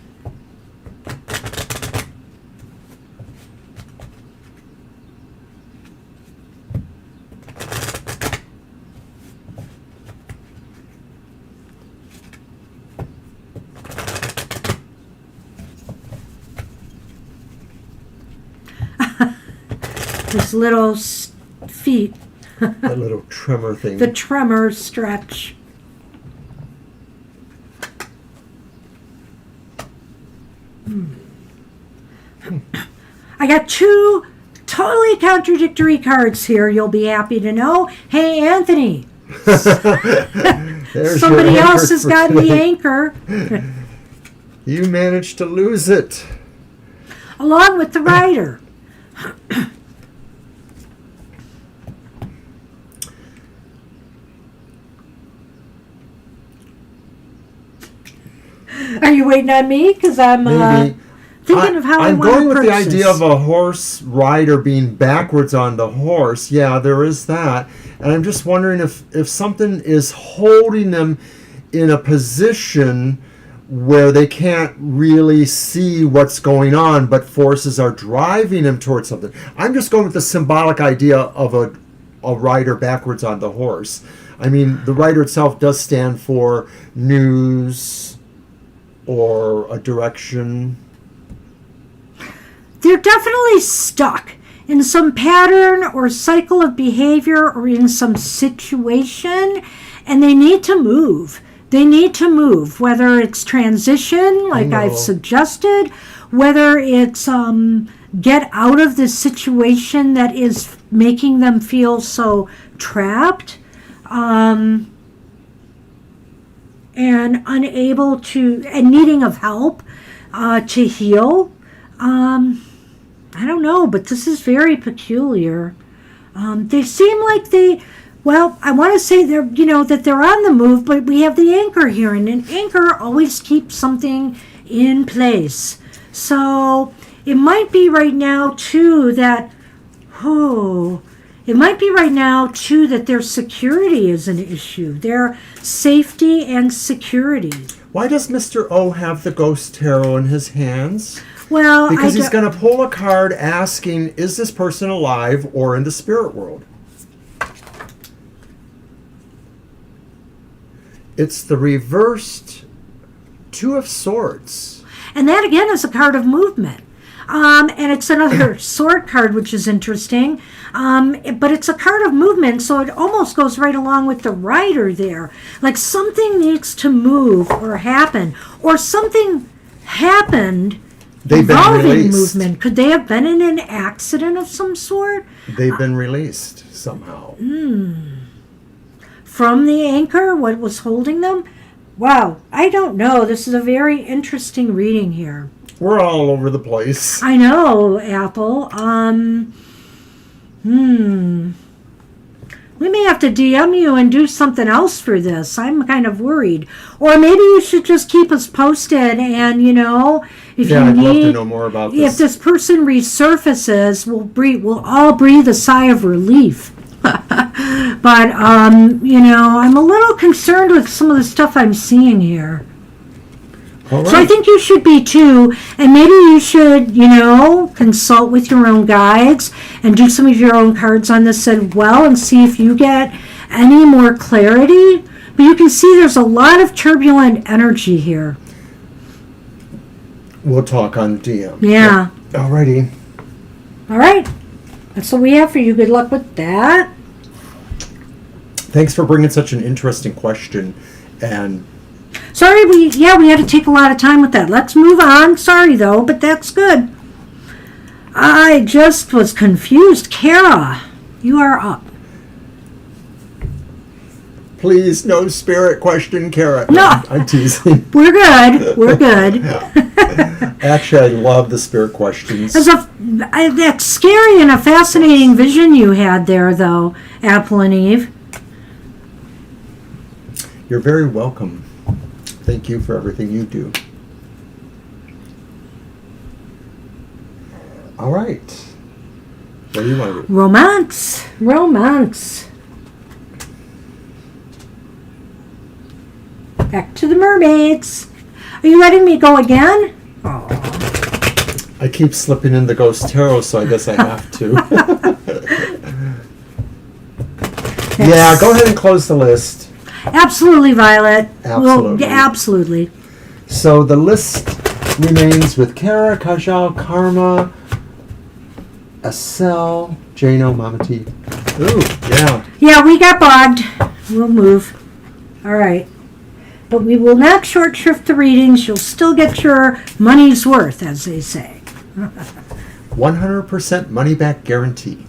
His little feet. That little tremor thing. The tremor stretch. I got two totally contradictory cards here, you'll be happy to know. Hey, Anthony. Somebody else has gotten the anchor. You managed to lose it. Along with the rider. Are you waiting on me? Because I'm thinking of how I want to I'm going with the purchase. idea of a horse rider being backwards on the horse. Yeah, there is that. And I'm just wondering if something is holding them in a position where they can't really see what's going on, but forces are driving them towards something. I'm just going with the symbolic idea of a rider backwards on the horse. I mean, the rider itself does stand for news or a direction. They're definitely stuck in some pattern or cycle of behavior or in some situation, and they need to move. They need to move, whether it's transition, like I've suggested, whether it's get out of the situation that is making them feel so trapped and unable to, and needing of help to heal. I don't know, but this is very peculiar. They seem like I want to say that they're on the move, but we have the anchor here, and an anchor always keeps something in place. So it might be right now too that their security is an issue. Their safety and security. Why does Mr. O have the Ghost Tarot in his hands? Well, because he's going to pull a card asking, is this person alive or in the spirit world? It's the reversed Two of Swords. And that, again, is a card of movement. And it's another sword card, which is interesting. But it's a card of movement, so it almost goes right along with the rider there. Like something needs to move or happen. Or something happened involving movement. Could they have been in an accident of some sort? They've been released somehow. From the anchor, what was holding them? Wow, I don't know. This is a very interesting reading here. We're all over the place. I know, Apple. We may have to DM you and do something else for this. I'm kind of worried. Or maybe you should just keep us posted and, if I'd you love need, to know more about this. If this person resurfaces, we'll all breathe a sigh of relief. But, I'm a little concerned with some of the stuff I'm seeing here. All right. So I think you should be too, and maybe you should, consult with your own guides and do some of your own cards on this as well and see if you get any more clarity. But you can see there's a lot of turbulent energy here. we'll talk on DM. Yeah. Alrighty. All right. That's what we have for you. Good luck with that. Thanks for bringing such an interesting question. And Sorry, we had to take a lot of time with that. Let's move on. Sorry, though, but that's good. I just was confused. Kara, you are up. please, no spirit question, Kara. No. I'm teasing. We're good. We're good. Actually, I love the spirit questions. That's scary and a fascinating vision you had there, though, Apple and Eve. You're very welcome. Thank you for everything you do. All right. What do you want to do? Romance. Back to the mermaids. Are you letting me go again? Oh. I keep slipping in the Ghost Tarot, so I guess I have to. Yeah, go ahead and close the list. Absolutely, Violet. Absolutely. Absolutely. So the list remains with Kara, Kajal, Karma, Asel, Jano, Mama T. Ooh, yeah. Yeah, we got bogged. We'll move. All right. But we will not short shrift the readings. You'll still get your money's worth, as they say. 100% money back guarantee.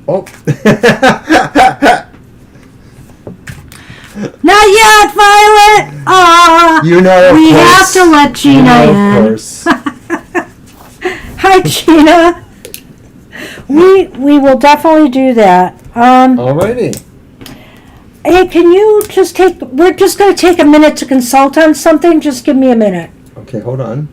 Oh. Not yet, Violet! You know, of we course. have to let Gina You know, in. of course. Hi, Gina. We will definitely do that. Alrighty. Hey, can you just we're just going to take a minute to consult on something. Just give me a minute. Okay, hold on.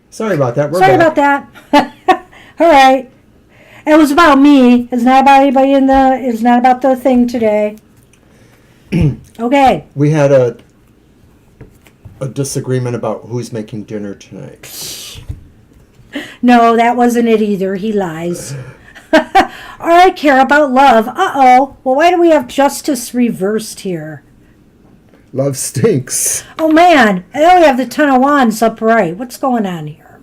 Sorry about that. We're Sorry back. about that. All right. It was about me. It's not about anybody it's not about the thing today. Okay. We had a disagreement about who's making dinner tonight. No, that wasn't it either. He lies. All right, care about love. Uh-oh. Well, why do we have justice reversed here? Love stinks. Oh, man. I know we have the Ten of Wands upright. What's going on here?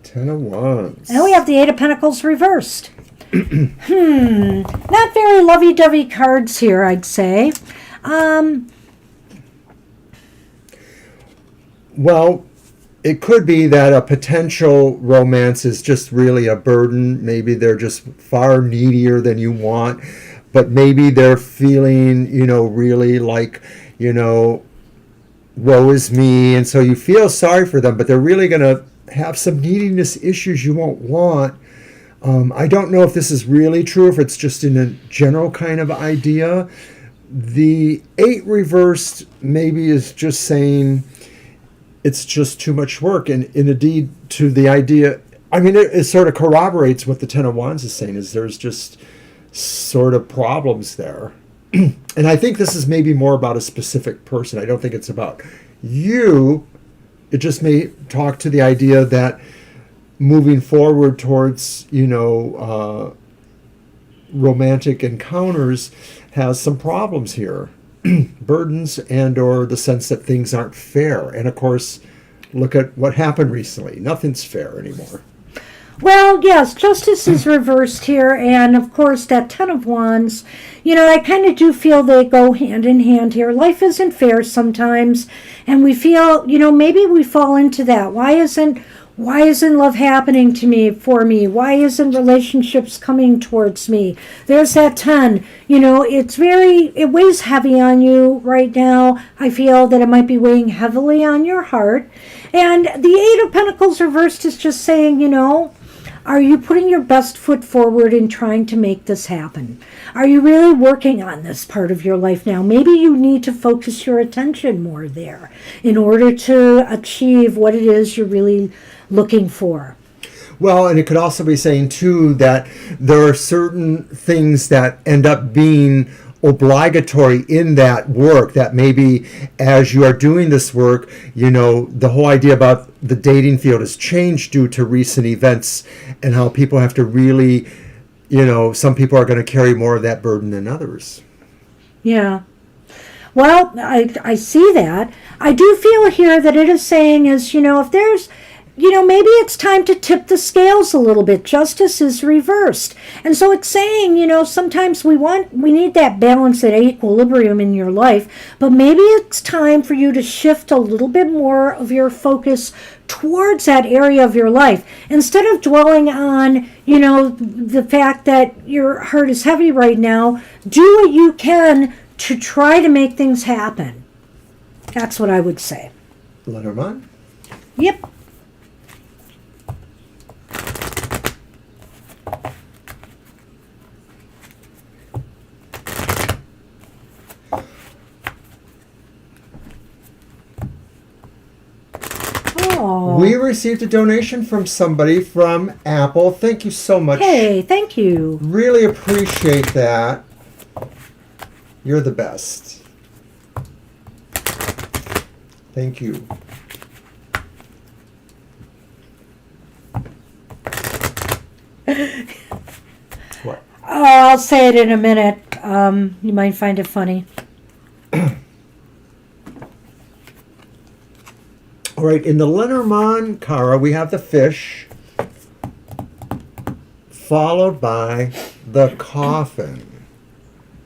Ten of Wands. And then we have the Eight of Pentacles reversed. Not very lovey-dovey cards here, I'd say. Well, it could be that a potential romance is just really a burden. Maybe they're just far needier than you want, but maybe they're feeling, really like, woe is me. And so you feel sorry for them, but they're really going to have some neediness issues you won't want. I don't know if this is really true, if it's just in a general kind of idea. The 8 reversed maybe is just saying it's just too much work. And indeed, to the idea, it sort of corroborates what the Ten of Wands is saying, is there's just sort of problems there. And I think this is maybe more about a specific person. I don't think it's about you. It just may talk to the idea that moving forward towards, romantic encounters has some problems here. Burdens and or the sense that things aren't fair. And of course, look at what happened recently. Nothing's fair anymore. Well, yes, justice is reversed here, and of course that Ten of Wands, I kind of do feel they go hand in hand here. Life isn't fair sometimes, and we feel, maybe we fall into that. Why isn't Why isn't love happening to me, for me? Why isn't relationships coming towards me? There's that 10. It weighs heavy on you right now. I feel that it might be weighing heavily on your heart. And the Eight of Pentacles reversed is just saying, are you putting your best foot forward in trying to make this happen? Are you really working on this part of your life now? Maybe you need to focus your attention more there in order to achieve what it is you're really looking for. Well, and it could also be saying, too, that there are certain things that end up being obligatory in that work, that maybe as you are doing this work, the whole idea about the dating field has changed due to recent events and how people have to really, some people are going to carry more of that burden than others. Yeah. Well, I see that. I do feel here that it is saying is, if there's, maybe it's time to tip the scales a little bit. Justice is reversed. And so it's saying, sometimes we need that balance, that equilibrium in your life, but maybe it's time for you to shift a little bit more of your focus towards that area of your life. Instead of dwelling on, the fact that your heart is heavy right now, do what you can to try to make things happen. That's what I would say. Lenormand? Yep. We received a donation from somebody from Apple. Thank you so much. Hey, thank you. Really appreciate that. You're the best. Thank you. What? Oh, I'll say it in a minute. You might find it funny. All right, in the Lenormand, Cara, we have the fish, followed by the coffin,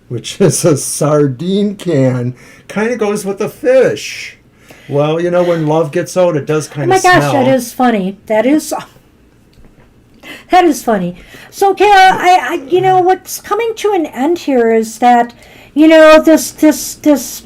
which is a sardine can. Kind of goes with the fish. Well, when love gets out, it does kind of smell. Oh my gosh, that is funny. That is funny. So, Kara, I what's coming to an end here is that, this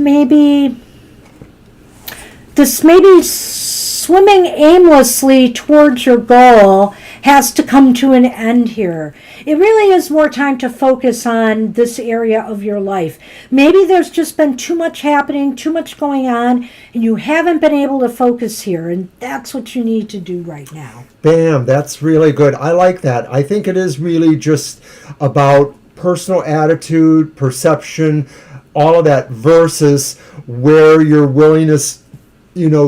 maybe swimming aimlessly towards your goal has to come to an end here. It really is more time to focus on this area of your life. Maybe there's just been too much happening, too much going on, and you haven't been able to focus here, and that's what you need to do right now. Bam, that's really good. I like that. I think it is really just about personal attitude, perception, all of that versus where your willingness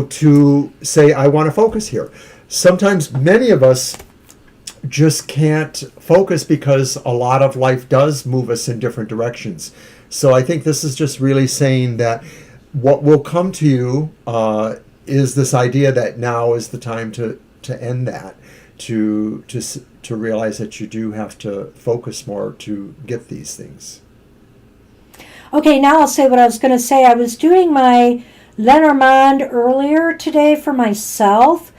to say, I want to focus here. Sometimes many of us just can't focus because a lot of life does move us in different directions. So I think this is just really saying that what will come to you is this idea that now is the time to end that, to realize that you do have to focus more to get these things. Okay, now I'll say what I was going to say. I was doing my Lenormand earlier today for myself.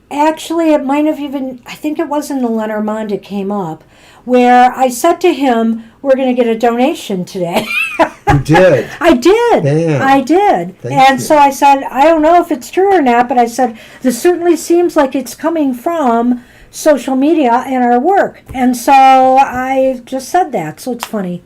Actually, it might have even, I think it was in the Lenormand it came up, where I said to him, we're going to get a donation today. You did? I did. Damn. I did. Thank you. So I said, I don't know if it's true or not, but I said, this certainly seems like it's coming from social media and our work. And so I just said that, so it's funny.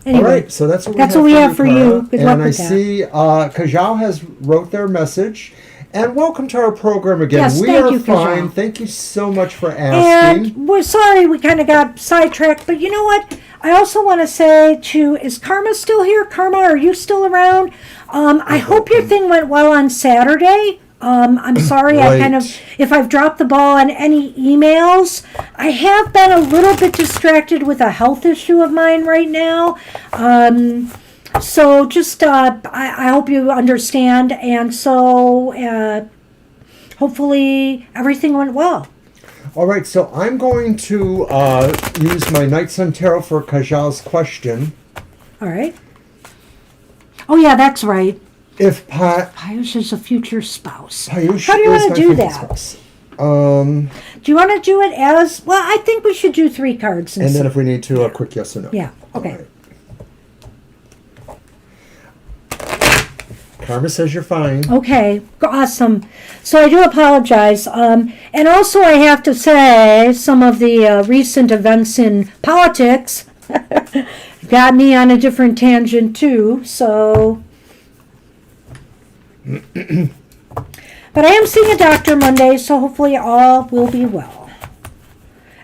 Anyway, all right, so that's what we have for Cara. you. Good luck with that. And I see Kajal has wrote their message. And welcome to our program again. Yes, we thank are you, fine. Kajal. Thank you so much for asking. And we're sorry we kind of got sidetracked, but you know what? I also want to say is Karma still here? Karma, are you still around? I hope your thing went well on Saturday. I'm sorry, Right. if I've dropped the ball on any emails, I have been a little bit distracted with a health issue of mine right now. So just, I hope you understand. And so, hopefully everything went well. All right, so I'm going to use my Night Sun Tarot for Kajal's question. All right. Oh, yeah, that's right. If Payush is a future spouse. Payush How do you is want my to do future that? spouse. Um, Do you want to do it as, well, I think we should do 3 cards. and then if we need to, a quick yes or no. Yeah, okay. All right. Karma says you're fine. Okay, awesome. So I do apologize. And also I have to say some of the recent events in politics got me on a different tangent too. So, but I am seeing a doctor Monday, so hopefully all will be well.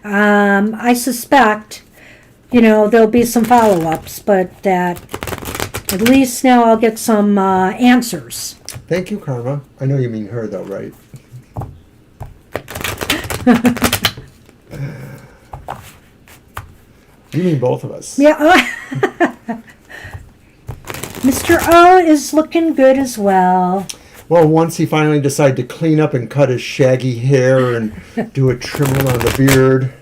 I suspect, there'll be some follow-ups, but that at least now I'll get some answers. Thank you, Karma. I know you mean her, though, right? You mean both of us. Yeah. Mr. O is looking good as well. Well, once he finally decided to clean up and cut his shaggy hair and do a trim on the beard.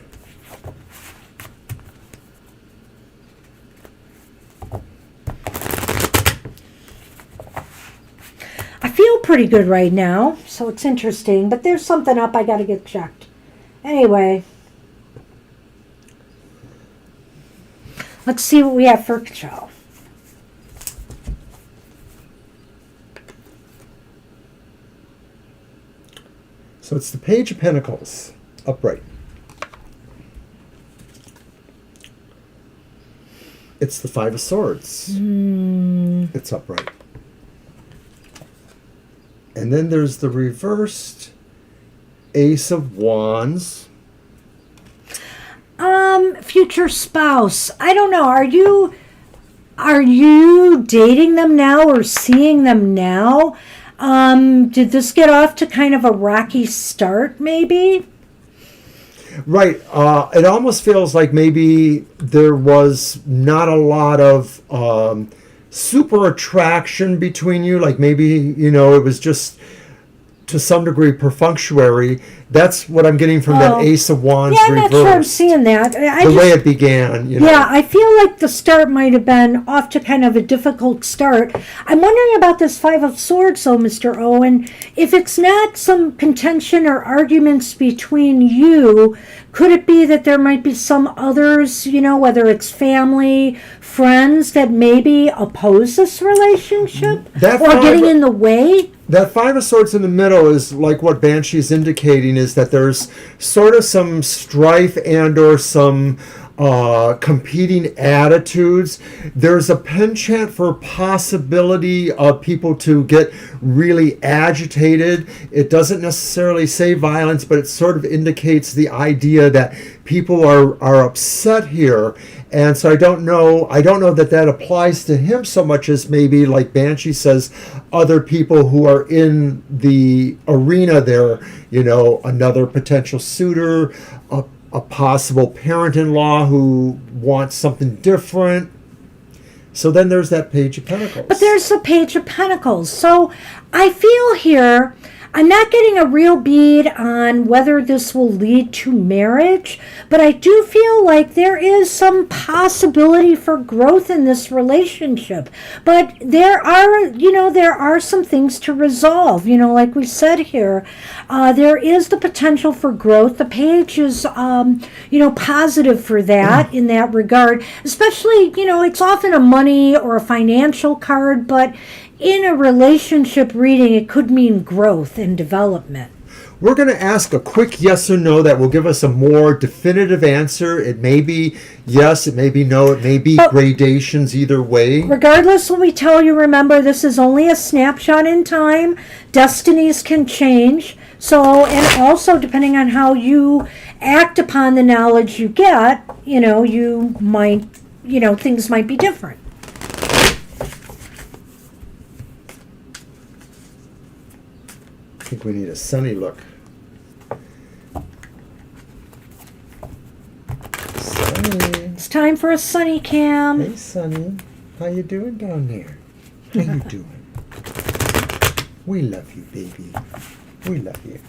I feel pretty good right now, so it's interesting. But there's something up I got to get checked. Anyway. Let's see what we have for control. So it's the Page of Pentacles, upright. It's the Five of Swords. It's upright. And then there's the reversed Ace of Wands. Future spouse. I don't know. Are you dating them now or seeing them now? Did this get off to kind of a rocky start, maybe? Right. It almost feels like maybe there was not a lot of super attraction between you. Like maybe, it was just to some degree perfunctory. That's what I'm getting from that Ace of Wands yeah, I'm reversed. not sure I'm seeing that. The way it began, Yeah, I feel like the start might have been off to kind of a difficult start. I'm wondering about this Five of Swords, though, Mr. Owen. If it's not some contention or arguments between you, could it be that there might be some others, whether it's family, friends, that maybe oppose this relationship? Or getting in the way? That Five of Swords in the middle is like what Banshee is indicating, is that there's sort of some strife and or some competing attitudes. There's a penchant for possibility of people to get really agitated. It doesn't necessarily say violence, but it sort of indicates the idea that people are upset here. And so I don't know that applies to him so much as maybe, like Banshee says, other people who are in the arena there, another potential suitor, a possible parent-in-law who wants something different. So then there's that Page of Pentacles. But there's the Page of Pentacles. So I feel here, I'm not getting a real bead on whether this will lead to marriage, but I do feel like there is some possibility for growth in this relationship. But there are some things to resolve. Like we said here, there is the potential for growth. The page is, positive for that in that regard. Especially, it's often a money or a financial card, but in a relationship reading, it could mean growth and development. We're going to ask a quick yes or no that will give us a more definitive answer. It may be yes, it may be no, it may be gradations either way. Regardless what we tell you, remember, this is only a snapshot in time. Destinies can change. So, and also depending on how you act upon the knowledge you get, you might, things might be different. I think we need a sunny look. Sunny. It's time for a sunny cam. Hey, Sunny. How you doing down there? How you doing? We love you, baby. We love you.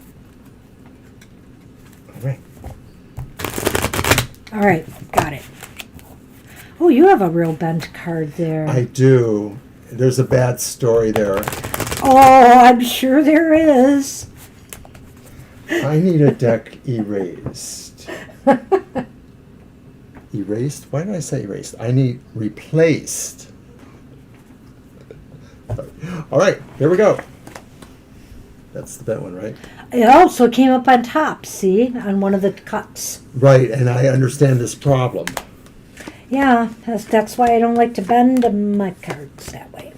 All right. All right, got it. Oh, you have a real bent card there. I do. There's a bad story there. Oh, I'm sure there is. I need a deck erased. Erased? Why did I say erased? I need replaced. All right, here we go. That's the bent one, right? It also came up on top, see, on one of the cuts. Right, and I understand this problem. Yeah, that's why I don't like to bend my cards that way.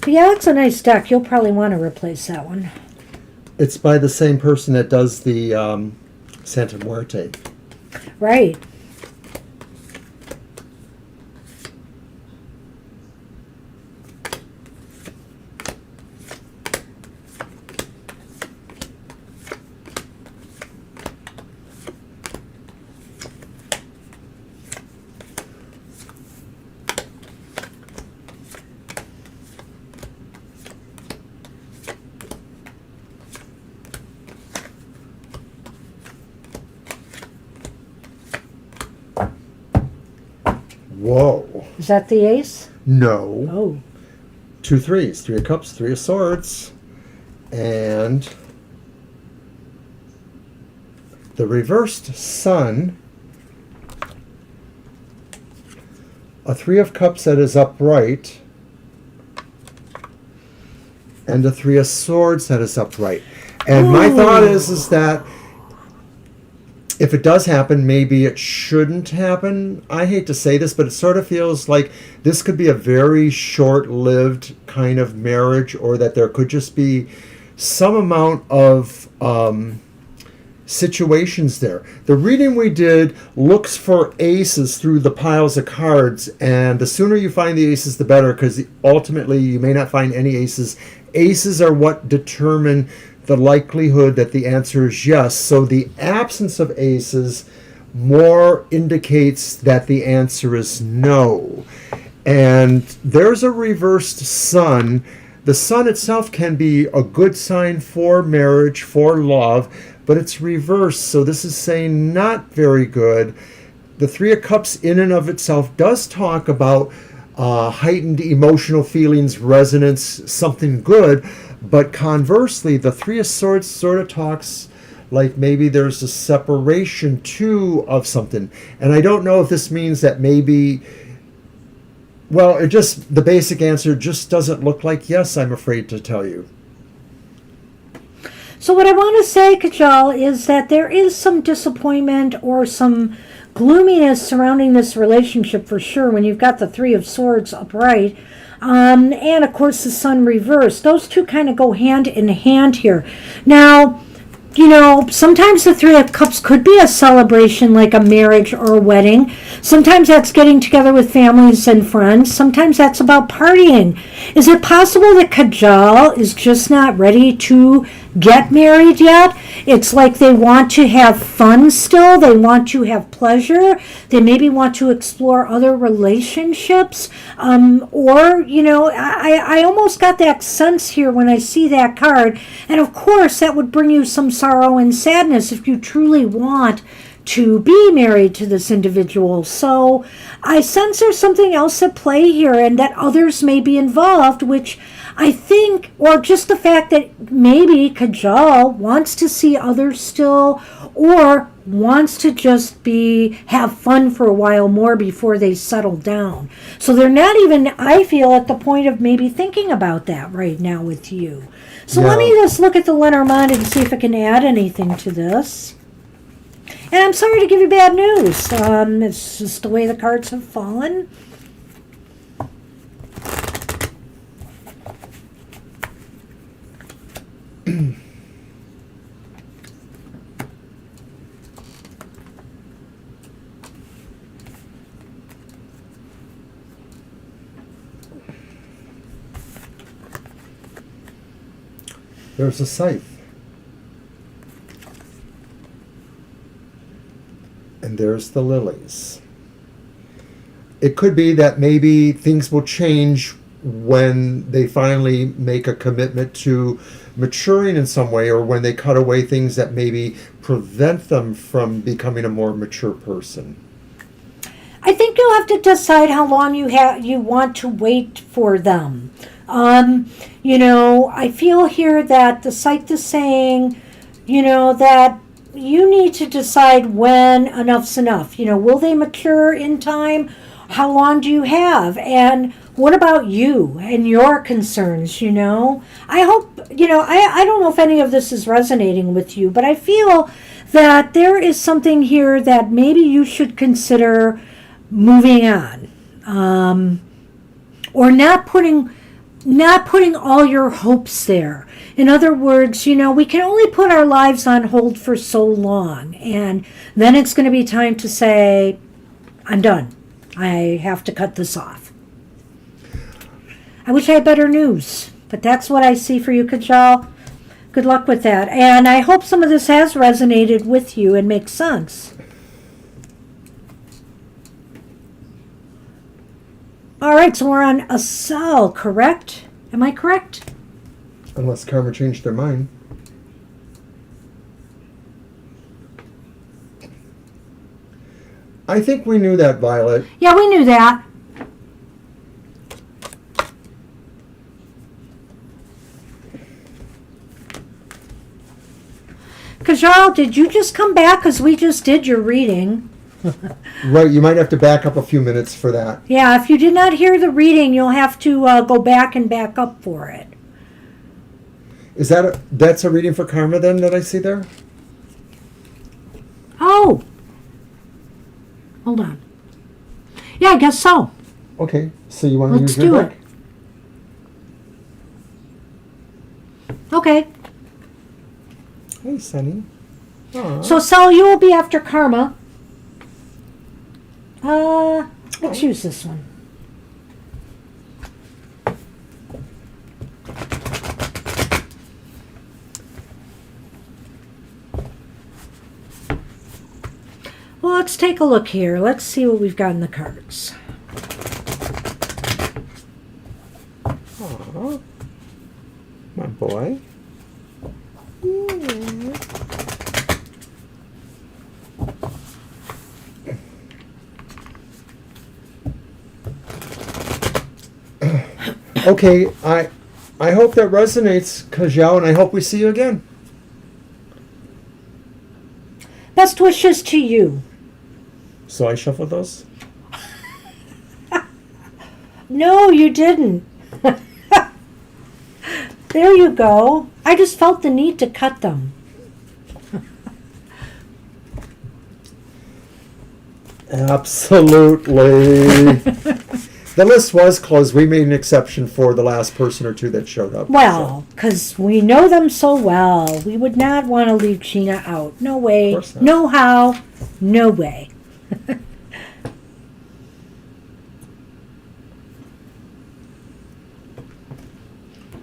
But yeah, it's a nice deck. You'll probably want to replace that one. It's by the same person that does the Santa Muerte. Right. Whoa. Is that the ace? No. Oh. 2 threes. 3 of cups, 3 of swords. And the reversed sun. A 3 of cups that is upright. And a 3 of swords that is upright. And my thought is that if it does happen, maybe it shouldn't happen. I hate to say this, but it sort of feels like this could be a very short-lived kind of marriage, or that there could just be some amount of situations there. The reading we did looks for aces through the piles of cards, and the sooner you find the aces, the better, because ultimately you may not find any aces. Aces are what determine the likelihood that the answer is yes. So the absence of aces more indicates that the answer is no. And there's a reversed sun. The sun itself can be a good sign for marriage, for love, but it's reversed. So this is saying not very good. The 3 of Cups in and of itself does talk about heightened emotional feelings, resonance, something good. But conversely, the 3 of Swords sort of talks like maybe there's a separation too of something. And I don't know if this means that maybe, well, it just, the basic answer just doesn't look like yes, I'm afraid to tell you. So what I want to say, Kajal, is that there is some disappointment or some gloominess surrounding this relationship for sure when you've got the 3 of Swords upright. And of course the sun reversed. Those two kind of go hand in hand here. Now, you know, sometimes the 3 of Cups could be a celebration like a marriage or a wedding. Sometimes that's getting together with families and friends. Sometimes that's about partying. Is it possible that Kajal is just not ready to get married yet? It's like they want to have fun still. They want to have pleasure. They maybe want to explore other relationships. Or, you know, I almost got that sense here when I see that card. And of course, that would bring you some sorrow and sadness if you truly want to be married to this individual. So I sense there's something else at play here, and that others may be involved, which I think, or just the fact that maybe Kajal wants to see others still, or wants to just have fun for a while more before they settle down. So they're not even, I feel, at the point of maybe thinking about that right now with you. So let me just look at the Lenormand and see if I can add anything to this. And I'm sorry to give you bad news. It's just the way the cards have fallen. There's a scythe. And there's the lilies. It could be that maybe things will change when they finally make a commitment to maturing in some way, or when they cut away things that maybe prevent them from becoming a more mature person. I think you'll have to decide how long you want to wait for them. I feel here that the site is saying, that you need to decide when enough's enough. Will they mature in time? How long do you have? And what about you and your concerns? I hope, I don't know if any of this is resonating with you, but I feel that there is something here that maybe you should consider moving on, or not putting all your hopes there. In other words, we can only put our lives on hold for so long, and then it's going to be time to say, I'm done. I have to cut this off. I wish I had better news, but that's what I see for you, Kajal. Good luck with that. And I hope some of this has resonated with you and makes sense. All right, so we're on a cell, correct? Am I correct? Unless Karma changed their mind. I think we knew that, Violet. Yeah, we knew that. Kajal, did you just come back? Because we just did your reading. Right, you might have to back up a few minutes for that. Yeah, if you did not hear the reading, you'll have to go back and back up for it. Is that's a reading for Karma then that I see there? Oh. Hold on. Yeah, I guess so. Okay, so you want to Let's use your do deck? Okay. Hey, Sunny. Aw. So, Sal, you will be after Karma. Let's use this one. Well, let's take a look here. Let's see what we've got in the cards. Aw. My boy. Yeah. Okay, I hope that resonates, Kajal, and I hope we see you again. Best wishes to you. So I shuffle those? No, you didn't. There you go. I just felt the need to cut them. Absolutely. The list was closed. We made an exception for the last person or two that showed up. Well, because we know them so well. We would not want to leave Sheena out. No way. Of course not. No how. No way.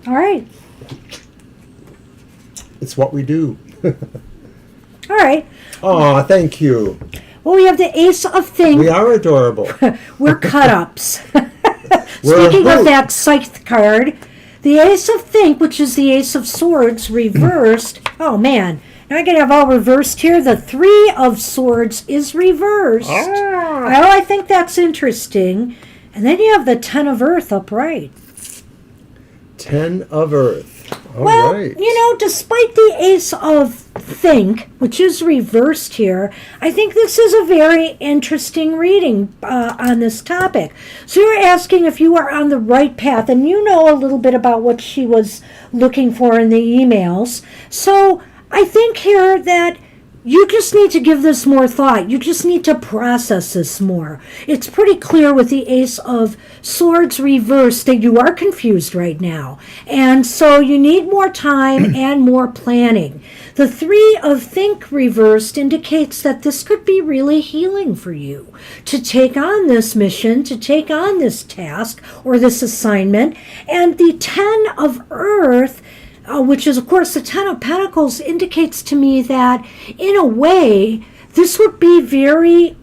All right. It's what we do. All right. Aw, thank you. Well, we have the Ace of Things. We are adorable. We're cut-ups. We're Speaking a of hoot. that Scythe card, the Ace of Think, which is the Ace of Swords reversed. Oh, man. Now I got to have all reversed here. The Three of Swords is reversed. Ah. Oh, I think that's interesting. And then you have the Ten of Earth upright. 10 of Earth. All Well, right. despite the Ace of Think, which is reversed here, I think this is a very interesting reading on this topic. So you're asking if you are on the right path, and you know a little bit about what she was looking for in the emails. So I think here that you just need to give this more thought. You just need to process this more. It's pretty clear with the Ace of Swords reversed that you are confused right now. And so you need more time and more planning. The Three of Think reversed indicates that this could be really healing for you to take on this mission, to take on this task or this assignment. And the Ten of Earth, which is, of course, the Ten of Pentacles, indicates to me that, in a way, this would be very,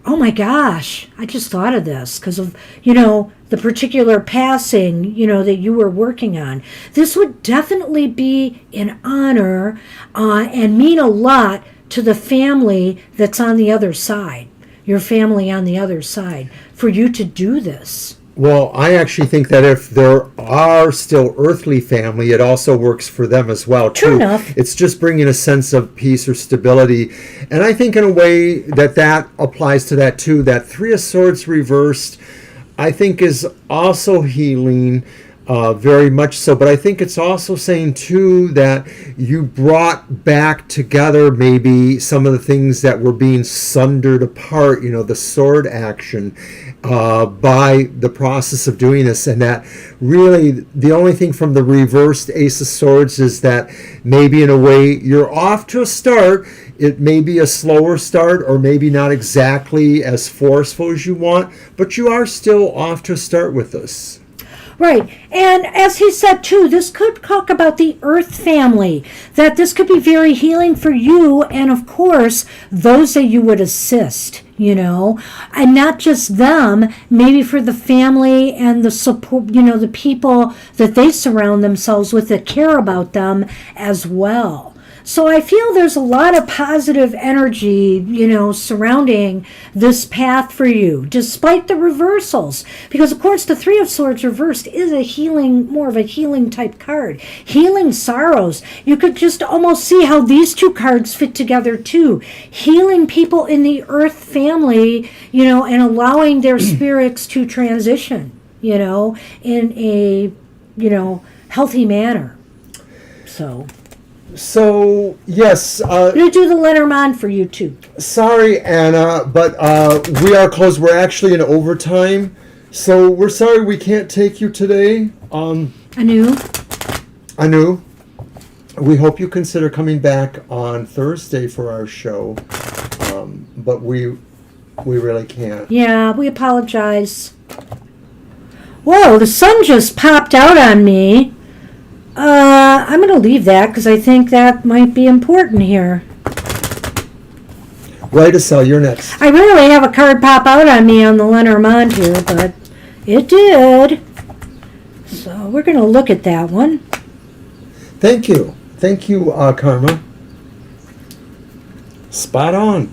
oh my gosh, I just thought of this because of, the particular passing, that you were working on. This would definitely be an honor and mean a lot to the family that's on the other side, your family on the other side, for you to do this. Well, I actually think that if there are still earthly family, it also works for them as well, too. True enough. It's just bringing a sense of peace or stability. And I think in a way that applies to that, too. That Three of Swords reversed, I think, is also healing, very much so. But I think it's also saying, too, that you brought back together maybe some of the things that were being sundered apart, the sword action, by the process of doing this. And that really the only thing from the reversed Ace of Swords is that maybe in a way you're off to a start. It may be a slower start or maybe not exactly as forceful as you want, but you are still off to a start with this. Right. And as he said, too, this could talk about the Earth family, that this could be very healing for you and, of course, those that you would assist, and not just them, maybe for the family and the support, the people that they surround themselves with that care about them as well. So I feel there's a lot of positive energy, surrounding this path for you, despite the reversals. Because, of course, the Three of Swords reversed is more of a healing type card. Healing sorrows. You could just almost see how these two cards fit together, too. Healing people in the Earth family, and allowing their spirits to transition, in a, healthy manner. So, yes. I'm going to do the Lenormand for you, too. Sorry, Anna, but we are closed. We're actually in overtime. So we're sorry we can't take you today. Anu. We hope you consider coming back on Thursday for our show. But we really can't. Yeah, we apologize. Whoa, the sun just popped out on me. I'm going to leave that because I think that might be important here. Rydicel, you're next. I rarely have a card pop out on me on the Lenormand here, but it did. So we're going to look at that one. Thank you. Thank you, Karma. Spot on.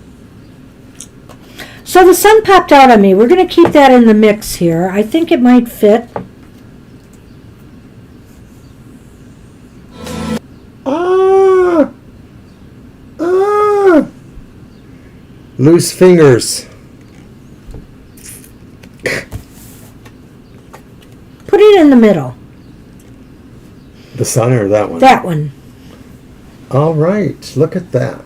So the sun popped out on me. We're going to keep that in the mix here. I think it might fit. Loose fingers. Put it in the middle. The sun or that one? That one. All right. Look at that.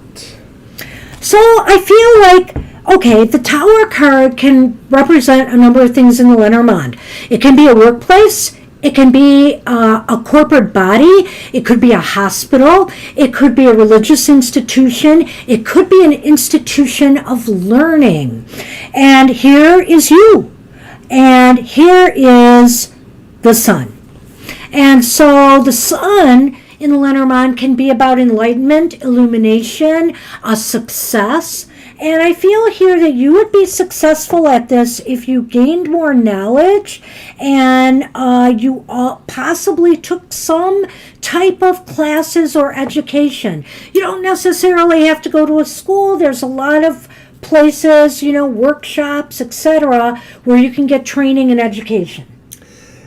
So I feel like, okay, the Tower card can represent a number of things in the Lenormand. It can be a workplace. It can be a corporate body. It could be a hospital. It could be a religious institution. It could be an institution of learning. And here is you. And here is the sun. And so the sun in the Lenormand can be about enlightenment, illumination, a success. And I feel here that you would be successful at this if you gained more knowledge and you possibly took some type of classes or education. You don't necessarily have to go to a school. There's a lot of places, workshops, etc., where you can get training and education.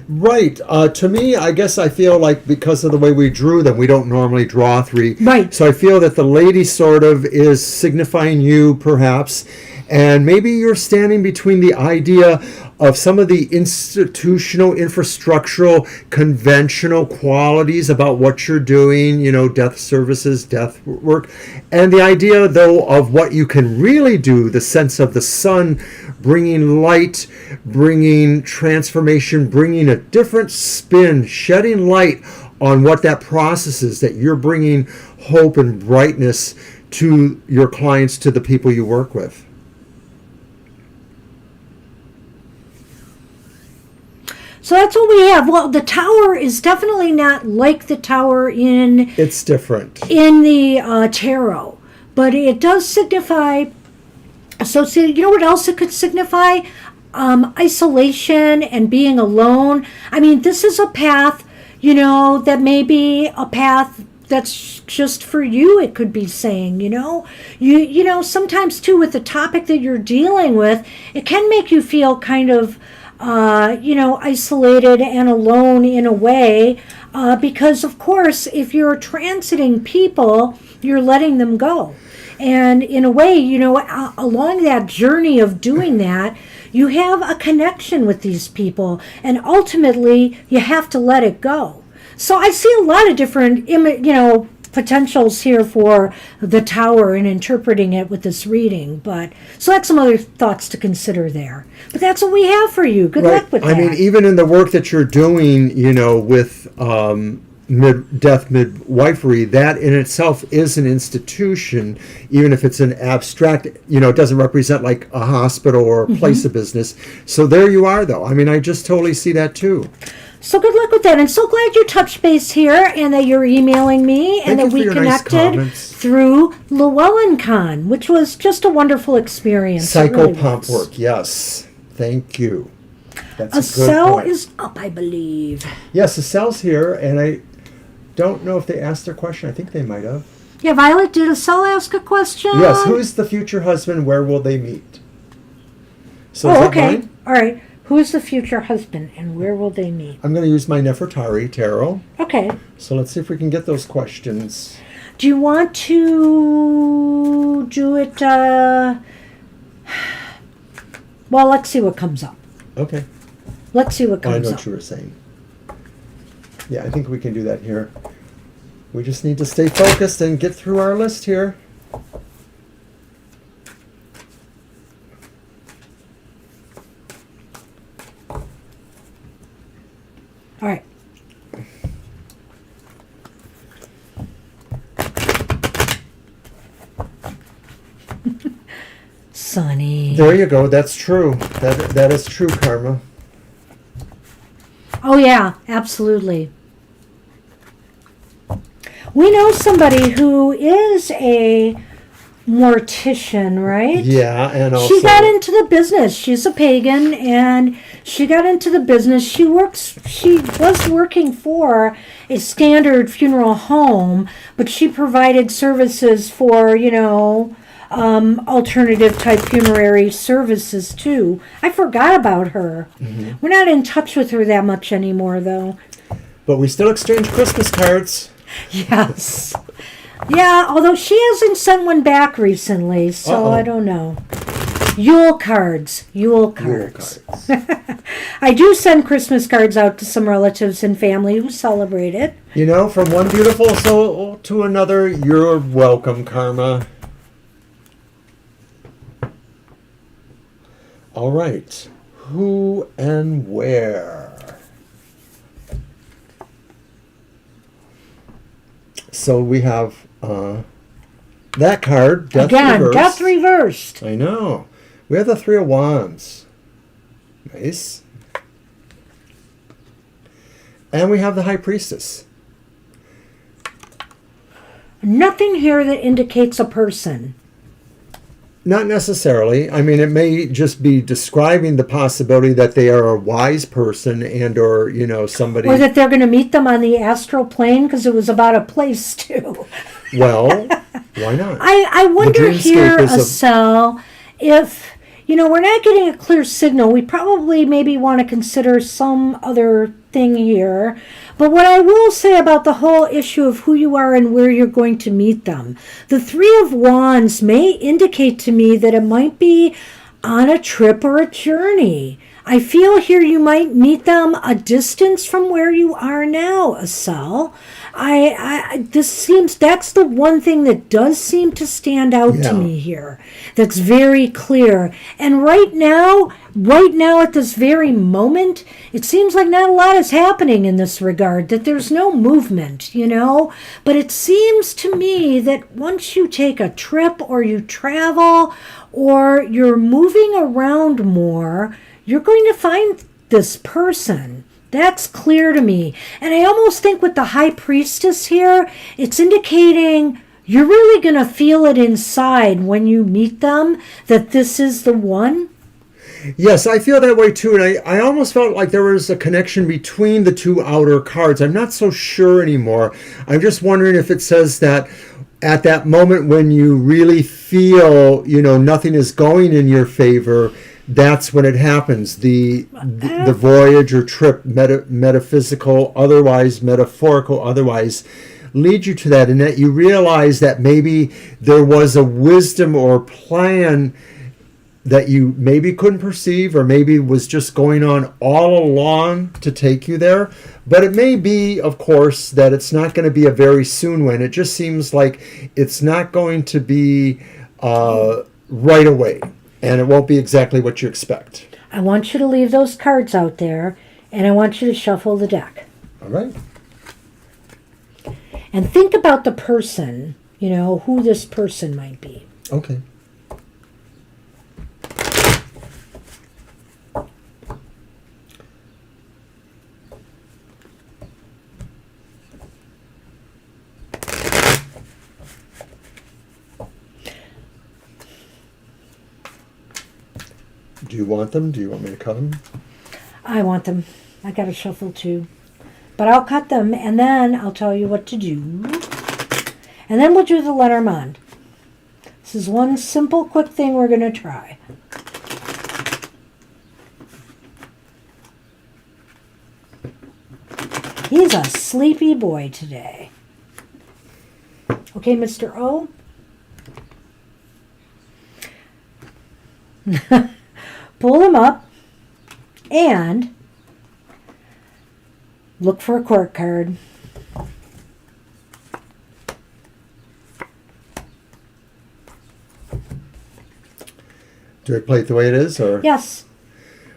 Right. To me, I guess I feel like because of the way we drew them, we don't normally draw three. Right. So I feel that the lady sort of is signifying you, perhaps, and maybe you're standing between the idea of some of the institutional, infrastructural, conventional qualities about what you're doing, death services, death work, and the idea, though, of what you can really do, the sense of the sun bringing light, bringing transformation, bringing a different spin, shedding light on what that process is, that you're bringing hope and brightness to your clients, to the people you work with. So that's what we have. Well, the Tower is definitely not like the Tower in... It's different. In the tarot. But it does signify... associated. You know what else it could signify? Isolation and being alone. I mean, this is a path, that may be a path that's just for you, it could be saying, sometimes too with the topic that you're dealing with, it can make you feel kind of isolated and alone in a way, because of course, if you're transiting people, you're letting them go. And in a way, along that journey of doing that, you have a connection with these people, and ultimately, you have to let it go. So I see a lot of different, potentials here for the Tower and interpreting it with this reading. But so that's some other thoughts to consider there. But that's what we have for you. Good luck with that. I mean, even in the work that you're doing, with death midwifery, that in itself is an institution, even if it's an abstract, it doesn't represent like a hospital or a place of business. So there you are, though. I mean, I just totally see that too. So good luck with that. And so glad you touched base here and that you're emailing me and that we connected through LlewelynCon, which was just a wonderful experience. Psychopomp work, yes. Thank you. That's a cell is up, I believe. Yes, the cell's here, and I don't know if they asked their question. I think they might have. Yeah, Violet, did a cell ask a question? Yes, who's the future husband? Where will they meet? So okay. Mine? All right. Who is the future husband, and where will they meet? I'm going to use my Nefertari tarot. Okay. So let's see if we can get those questions. Do you want to do it? Well, let's see what comes up. Okay. Let's see what comes up. I know what you were saying. Yeah, I think we can do that here. We just need to stay focused and get through our list here. All right. Sunny. There you go. That's true. That is true, Karma. Oh, yeah, absolutely. We know somebody who is a mortician, right? Yeah, and also she got into the business. She's a pagan, and she got into the business. She was working for a standard funeral home, but she provided services for, alternative type funerary services too. I forgot about her. Mm-hmm. We're not in touch with her that much anymore, though. But we still exchange Christmas cards. Yes. Yeah, although she hasn't sent one back recently, so I don't know. Yule cards. I do send Christmas cards out to some relatives and family who celebrate it. From one beautiful soul to another, you're welcome, Karma. All right. Who and where? So we have that card, Death Reversed. Death Reversed. I know. We have the Three of Wands. Nice. And we have the High Priestess. Nothing here that indicates a person. Not necessarily. I mean, it may just be describing the possibility that they are a wise person and or, somebody. Or that they're going to meet them on the astral plane, because it was about a place, too. Well, why not? I wonder here, Acel, if, we're not getting a clear signal. We probably maybe want to consider some other thing here. But what I will say about the whole issue of who you are and where you're going to meet them, the Three of Wands may indicate to me that it might be on a trip or a journey. I feel here you might meet them a distance from where you are now, Acel. That's the one thing that does seem to stand out to me here. That's very clear. And right now at this very moment, it seems like not a lot is happening in this regard, that there's no movement, But it seems to me that once you take a trip or you travel or you're moving around more, you're going to find this person. That's clear to me. And I almost think with the High Priestess here, it's indicating you're really going to feel it inside when you meet them, that this is the one. Yes, I feel that way too. And I almost felt like there was a connection between the two outer cards. I'm not so sure anymore. I'm just wondering if it says that at that moment when you really feel, nothing is going in your favor, that's when it happens. The voyage or trip, metaphysical, otherwise metaphorical, otherwise, lead you to that, and that you realize that maybe there was a wisdom or plan that you maybe couldn't perceive, or maybe was just going on all along to take you there. But it may be, of course, that it's not going to be a very soon when. It just seems like it's not going to be right away, and it won't be exactly what you expect. I want you to leave those cards out there, and I want you to shuffle the deck. All right. And think about the person, who this person might be. Okay. Do you want them? Do you want me to cut them? I want them. I got to shuffle too. But I'll cut them, and then I'll tell you what to do. And then we'll do the Lenormand. This is one simple, quick thing we're going to try. He's a sleepy boy today. Okay, Mr. O? Pull him up and look for a court card. Do I play it the way it is, or? Yes.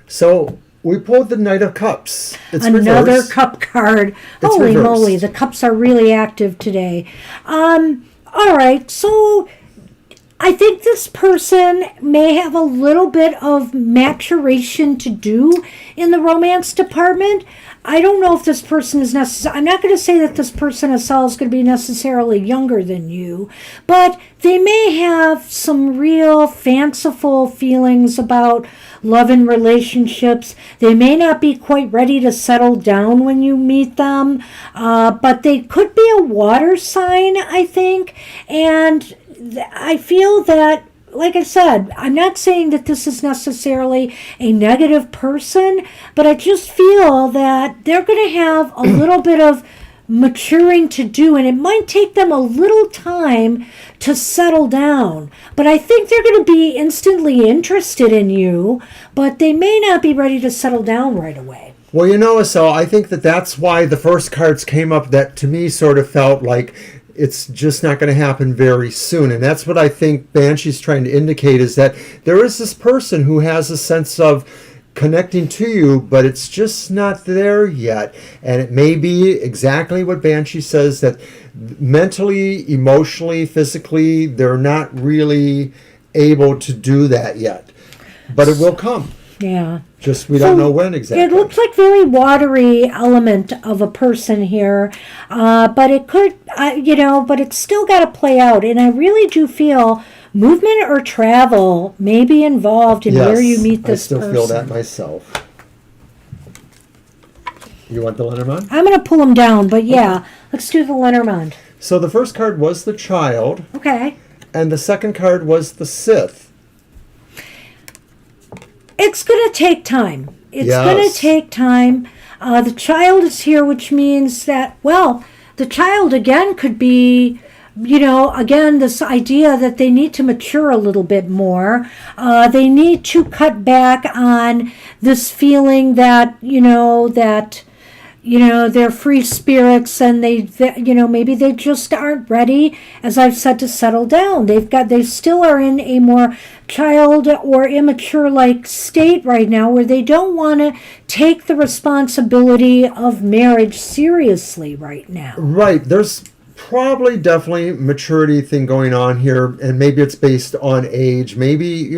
So we pulled the Knight of Cups. It's another reversed. cup card. It's Holy reversed. moly, the cups are really active today. All right, so I think this person may have a little bit of maturation to do in the romance department. I don't know if this person is necessary. I'm not going to say that this person is going to be necessarily younger than you, but they may have some real fanciful feelings about love and relationships. They may not be quite ready to settle down when you meet them, but they could be a water sign, I think, and I feel that, like I said, I'm not saying that this is necessarily a negative person, but I just feel that they're going to have a little bit of maturing to do, and it might take them a little time to settle down. But I think they're going to be instantly interested in you, but they may not be ready to settle down right away. Well, Estelle, I think that's why the first cards came up that to me sort of felt like it's just not going to happen very soon. And that's what I think Banshee's trying to indicate, is that there is this person who has a sense of connecting to you, but it's just not there yet. And it may be exactly what Banshee says, that mentally, emotionally, physically, they're not really able to do that yet. But it will come. Yeah. Just we don't know when exactly. It looks like very watery element of a person here, but it could, but it's still got to play out. And I really do feel movement or travel may be involved in where you meet this person. I still feel that myself. You want the Lenormand? I'm going to pull them down, but yeah, let's do the Lenormand. So the first card was the Child. Okay. And the second card was the Sith. It's going to take time. It's going to take time. The Child is here, which means that, the Child again could be, again, this idea that they need to mature a little bit more. They need to cut back on this feeling that, they're free spirits, and maybe they just aren't ready, as I've said, to settle down. They still are in a more child or immature like state right now, where they don't want to take the responsibility of marriage seriously right now. Right. There's probably definitely maturity thing going on here, and maybe it's based on age. Maybe,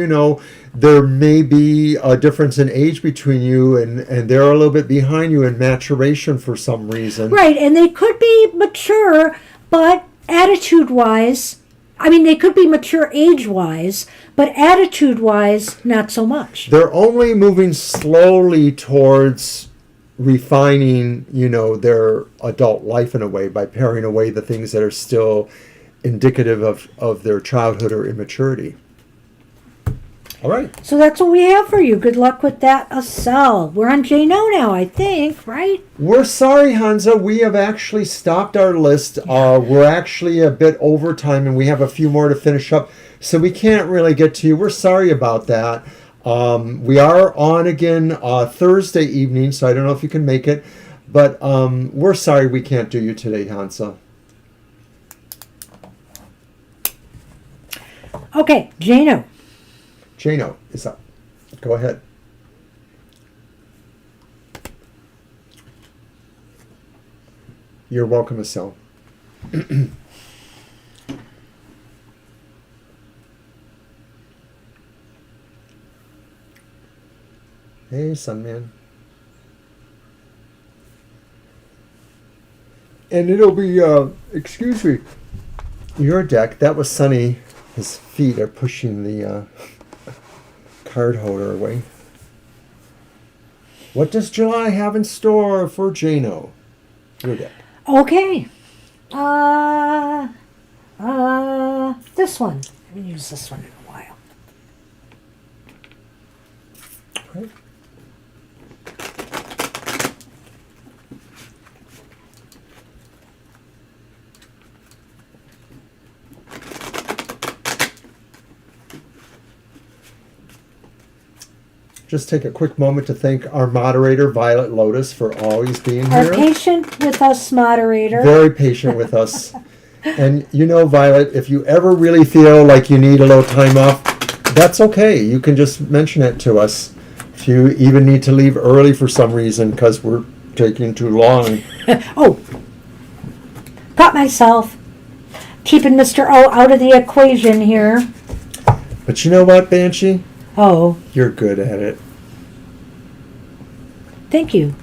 there may be a difference in age between you, and they're a little bit behind you in maturation for some reason. Right, and they could be mature, but attitude-wise, they could be mature age-wise, but attitude-wise, not so much. They're only moving slowly towards refining, their adult life in a way, by paring away the things that are still indicative of their childhood or immaturity. All right. So that's what we have for you. Good luck with that, Acel. We're on J-No now, I think, right? We're sorry, Hansa. We have actually stopped our list. We're actually a bit over time, and we have a few more to finish up, so we can't really get to you. We're sorry about that. We are on again Thursday evening, so I don't know if you can make it, but we're sorry we can't do you today, Hansa. Okay, J-No. Jano is up. Go ahead. You're welcome, Acel. Hey, Sunman. And it'll be, excuse me, your deck. That was Sunny. His feet are pushing the card holder away. What does July have in store for Jano? Your deck. Okay. This one. I haven't used this one in a while. Right. Just take a quick moment to thank our moderator, Violet Lotus, for always being Our here. patient with us moderator. Very patient with us. And you know, Violet, if you ever really feel like you need a little time off, that's okay. You can just mention it to us. If you even need to leave early for some reason because we're taking too long. Oh, got myself. Keeping Mr. O out of the equation here. But you know what, Banshee? Oh, You're good at it. thank you.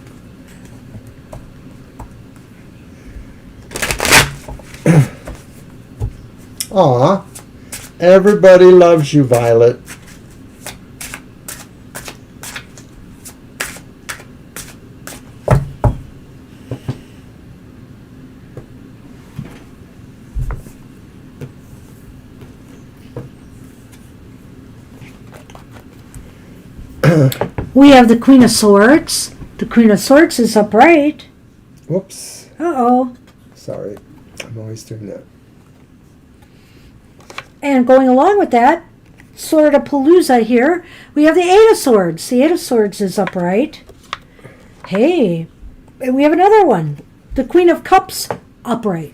Aw, everybody loves you, Violet. We have the Queen of Swords. The Queen of Swords is upright. Whoops. Uh-oh. Sorry. I'm always doing that. And going along with that, Sword of Palooza here, we have the Eight of Swords. The Eight of Swords is upright. Hey, and we have another one. The Queen of Cups, upright.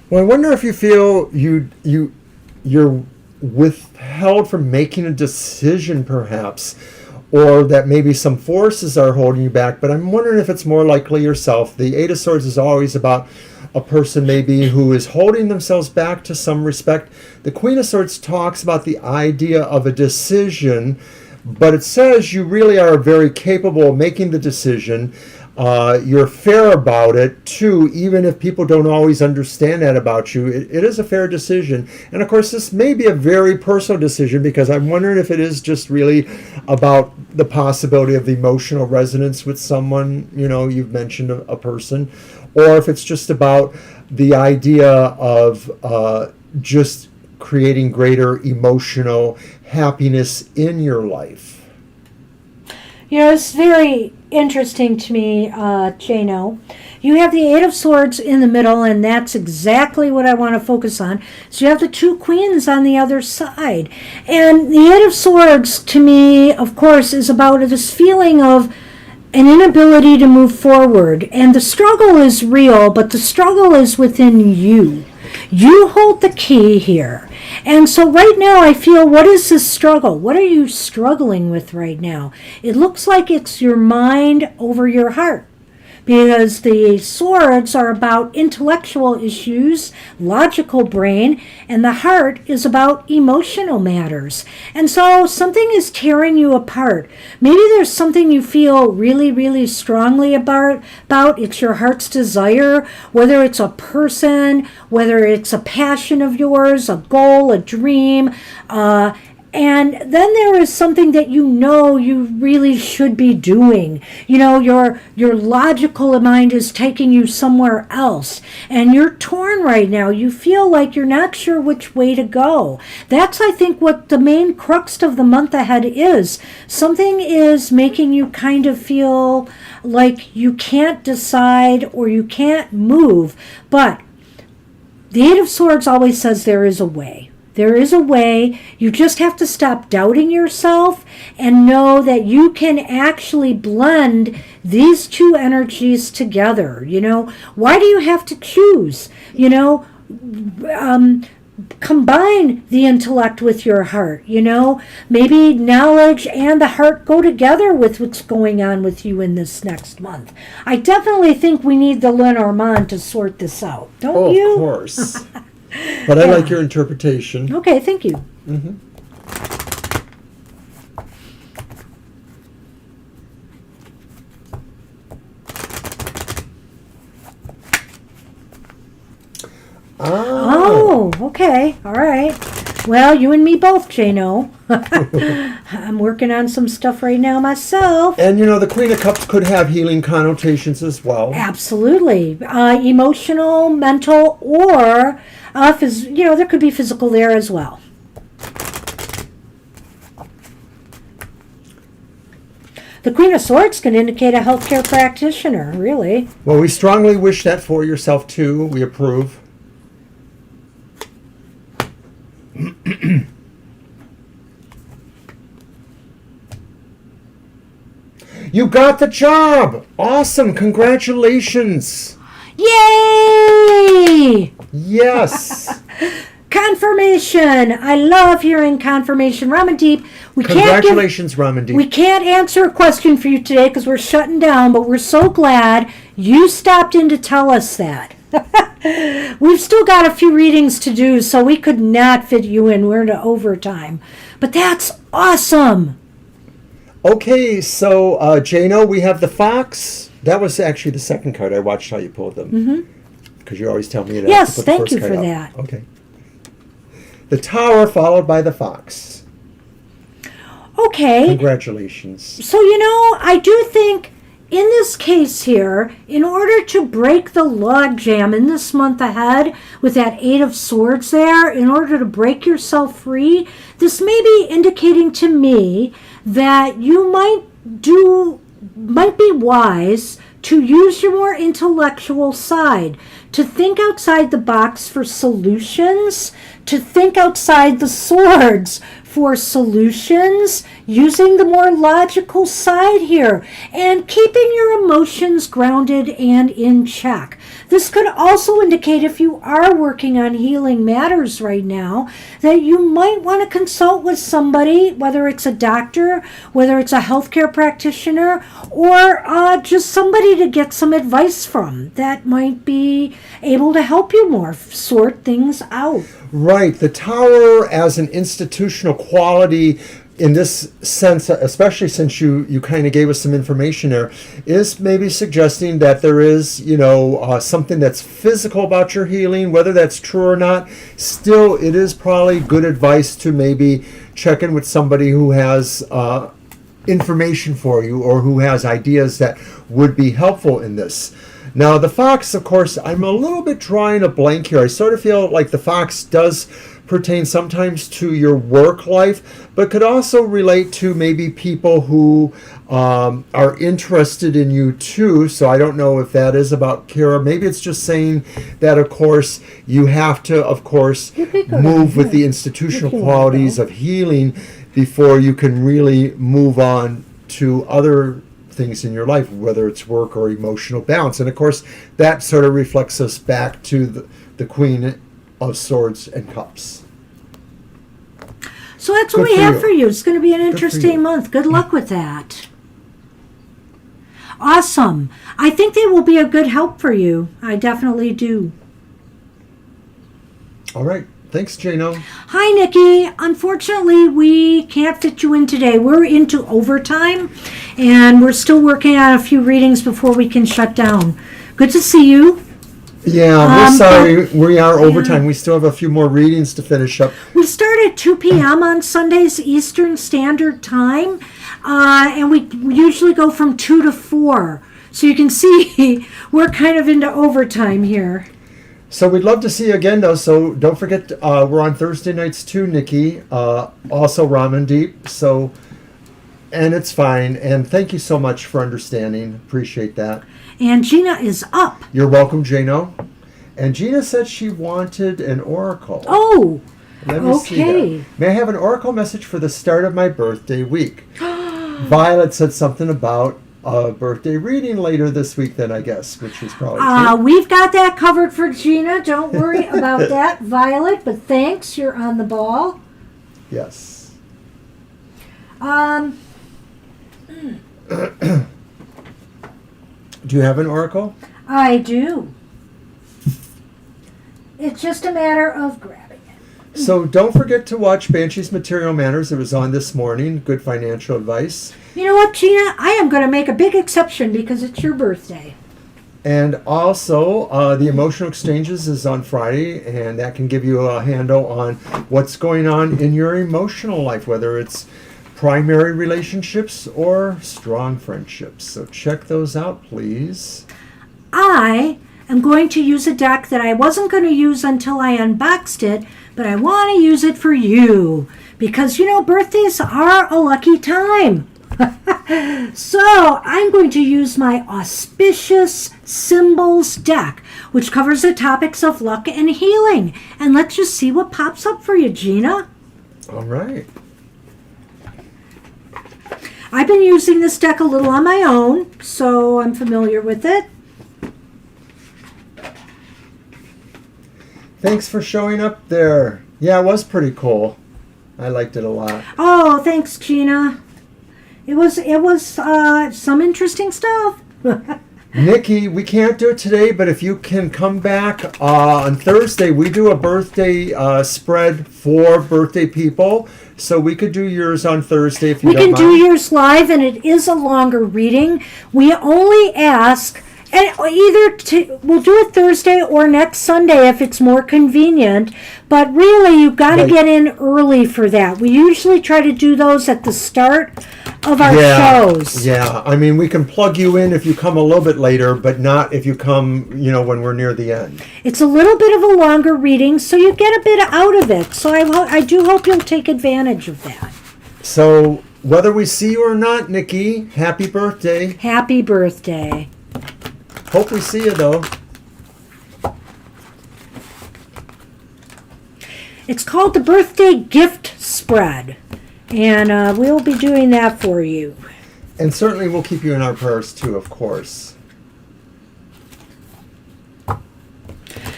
Well, I wonder if you feel you're withheld from making a decision, perhaps, or that maybe some forces are holding you back. But I'm wondering if it's more likely yourself. The Eight of Swords is always about a person maybe who is holding themselves back to some respect. The Queen of Swords talks about the idea of a decision, but it says you really are very capable of making the decision. You're fair about it too, even if people don't always understand that about you. It is a fair decision. And of course, this may be a very personal decision, because I'm wondering if it is just really about the possibility of emotional resonance with someone. You know, you've mentioned a person, or if it's just about the idea of just creating greater emotional happiness in your life. You know, it's very interesting to me, Jano. You have the Eight of Swords in the middle, and that's exactly what I want to focus on. So you have the two queens on the other side. And the Eight of Swords, to me, of course, is about this feeling of an inability to move forward. And the struggle is real, but the struggle is within you. You hold the key here. And so right now I feel, what is this struggle? What are you struggling with right now? It looks like it's your mind over your heart, because the swords are about intellectual issues, logical brain, and the heart is about emotional matters. And so something is tearing you apart. Maybe there's something you feel really, really strongly about. It's your heart's desire, whether it's a person, whether it's a passion of yours, a goal, a dream, And then there is something that you really should be doing. Your logical mind is taking you somewhere else, and you're torn right now. You feel like you're not sure which way to go. That's, I think, what the main crux of the month ahead is. Something is making you kind of feel like you can't decide or you can't move. But the Eight of Swords always says there is a way. There is a way. You just have to stop doubting yourself and know that you can actually blend these two energies together. Why do you have to choose? Combine the intellect with your heart. Maybe knowledge and the heart go together with what's going on with you in this next month. I definitely think we need the Lenormand to sort this out. Don't you? Of course. But I like your interpretation. Okay, thank you. Mm-hmm. Oh, okay. All right. Well, you and me both, Jano. I'm working on some stuff right now myself. And the Queen of Cups could have healing connotations as well. Absolutely. Emotional, mental, or there could be physical there as well. The Queen of Swords can indicate a healthcare practitioner, really. Well, we strongly wish that for yourself, too. We approve. You got the job! Awesome! Congratulations! Yay! Yes! Confirmation! I love hearing confirmation. Ramandeep, Congratulations, Ramandeep. We can't answer a question for you today because we're shutting down, but we're so glad you stopped in to tell us that. We've still got a few readings to do, so we could not fit you in. We're into overtime. But that's awesome! Okay, so, Jano, we have the Fox. That was actually the second card. I watched how you pulled them. Mm-hmm. Because you always tell me that. Yes, thank you for that. Okay. The Tower followed by the Fox. Okay. Congratulations. So, I do think in this case here, in order to break the logjam in this month ahead with that Eight of Swords there, in order to break yourself free, this may be indicating to me that you might be wise to use your more intellectual side, to think outside the box for solutions, to think outside the swords for solutions, using the more logical side here, and keeping your emotions grounded and in check. This could also indicate, if you are working on healing matters right now, that you might want to consult with somebody, whether it's a doctor, whether it's a healthcare practitioner, or just somebody to get some advice from that might be able to help you more sort things out. Right. The Tower as an institutional quality in this sense, especially since you kind of gave us some information there, is maybe suggesting that there is, something that's physical about your healing, whether that's true or not. Still, it is probably good advice to maybe check in with somebody who has information for you or who has ideas that would be helpful in this. Now, the Fox, of course, I'm a little bit drawing a blank here. I sort of feel like the Fox does pertain sometimes to your work life, but could also relate to maybe people who are interested in you too. So I don't know if that is about Kira. Maybe it's just saying that, of course, you have to, of course, move with the institutional qualities of healing before you can really move on to other things in your life, whether it's work or emotional balance. And of course, that sort of reflects us back to the Queen of Swords and Cups. So that's what we have for you. It's going to be an interesting month. Good luck with that. Awesome. I think they will be a good help for you. I definitely do. All right. Thanks, Jano. Hi, Nikki. Unfortunately, we can't fit you in today. We're into overtime, and we're still working on a few readings before we can shut down. Good to see you. Yeah, we're sorry. We are overtime. We still have a few more readings to finish up. We start at 2 p.m. on Sundays Eastern Standard Time, and we usually go from 2 to 4. So you can see we're kind of into overtime here. So we'd love to see you again, though. So don't forget, we're on Thursday nights too, Nikki. Also Ramandeep. So, and it's fine. And thank you so much for understanding. Appreciate that. And Gina is up. You're welcome, Jano. And Gina said she wanted an oracle. Oh, Let me see that. May I have an oracle message for the start of my birthday week? Violet said something about a birthday reading later this week then, I guess, which is probably true. We've got that covered for Gina. Don't worry about that, Violet. But thanks. You're on the ball. Yes. Do you have an oracle? I do. It's just a matter of grabbing it. So don't forget to watch Banshee's Material Manners. It was on this morning. Good financial advice. You know what, Gina? I am going to make a big exception because it's your birthday. And also, the Emotional Exchanges is on Friday, and that can give you a handle on what's going on in your emotional life, whether it's primary relationships or strong friendships. So check those out, please. I am going to use a deck that I wasn't going to use until I unboxed it, but I want to use it for you because, you know, birthdays are a lucky time. So I'm going to use my Auspicious Symbols deck, which covers the topics of luck and healing. And let's just see what pops up for you, Gina. All right. I've been using this deck a little on my own, so I'm familiar with it. Thanks for showing up there. Yeah, it was pretty cool. I liked it a lot. Oh, thanks, Gina. It was some interesting stuff. Nikki, we can't do it today, but if you can come back on Thursday, we do a birthday spread for birthday people. So we could do yours on Thursday if you don't mind. We can do yours live, and it is a longer reading. We only ask, and we'll do it Thursday or next Sunday if it's more convenient. But really, you've got to get in early for that. We usually try to do those at the start of our shows. Yeah, I mean, we can plug you in if you come a little bit later, but not if you come, when we're near the end. It's a little bit of a longer reading, so you get a bit out of it. So I do hope you'll take advantage of that. So whether we see you or not, Nikki, happy birthday. Happy birthday. Hope we see you, though. It's called the Birthday Gift Spread. And we'll be doing that for you. And certainly we'll keep you in our prayers too, of course.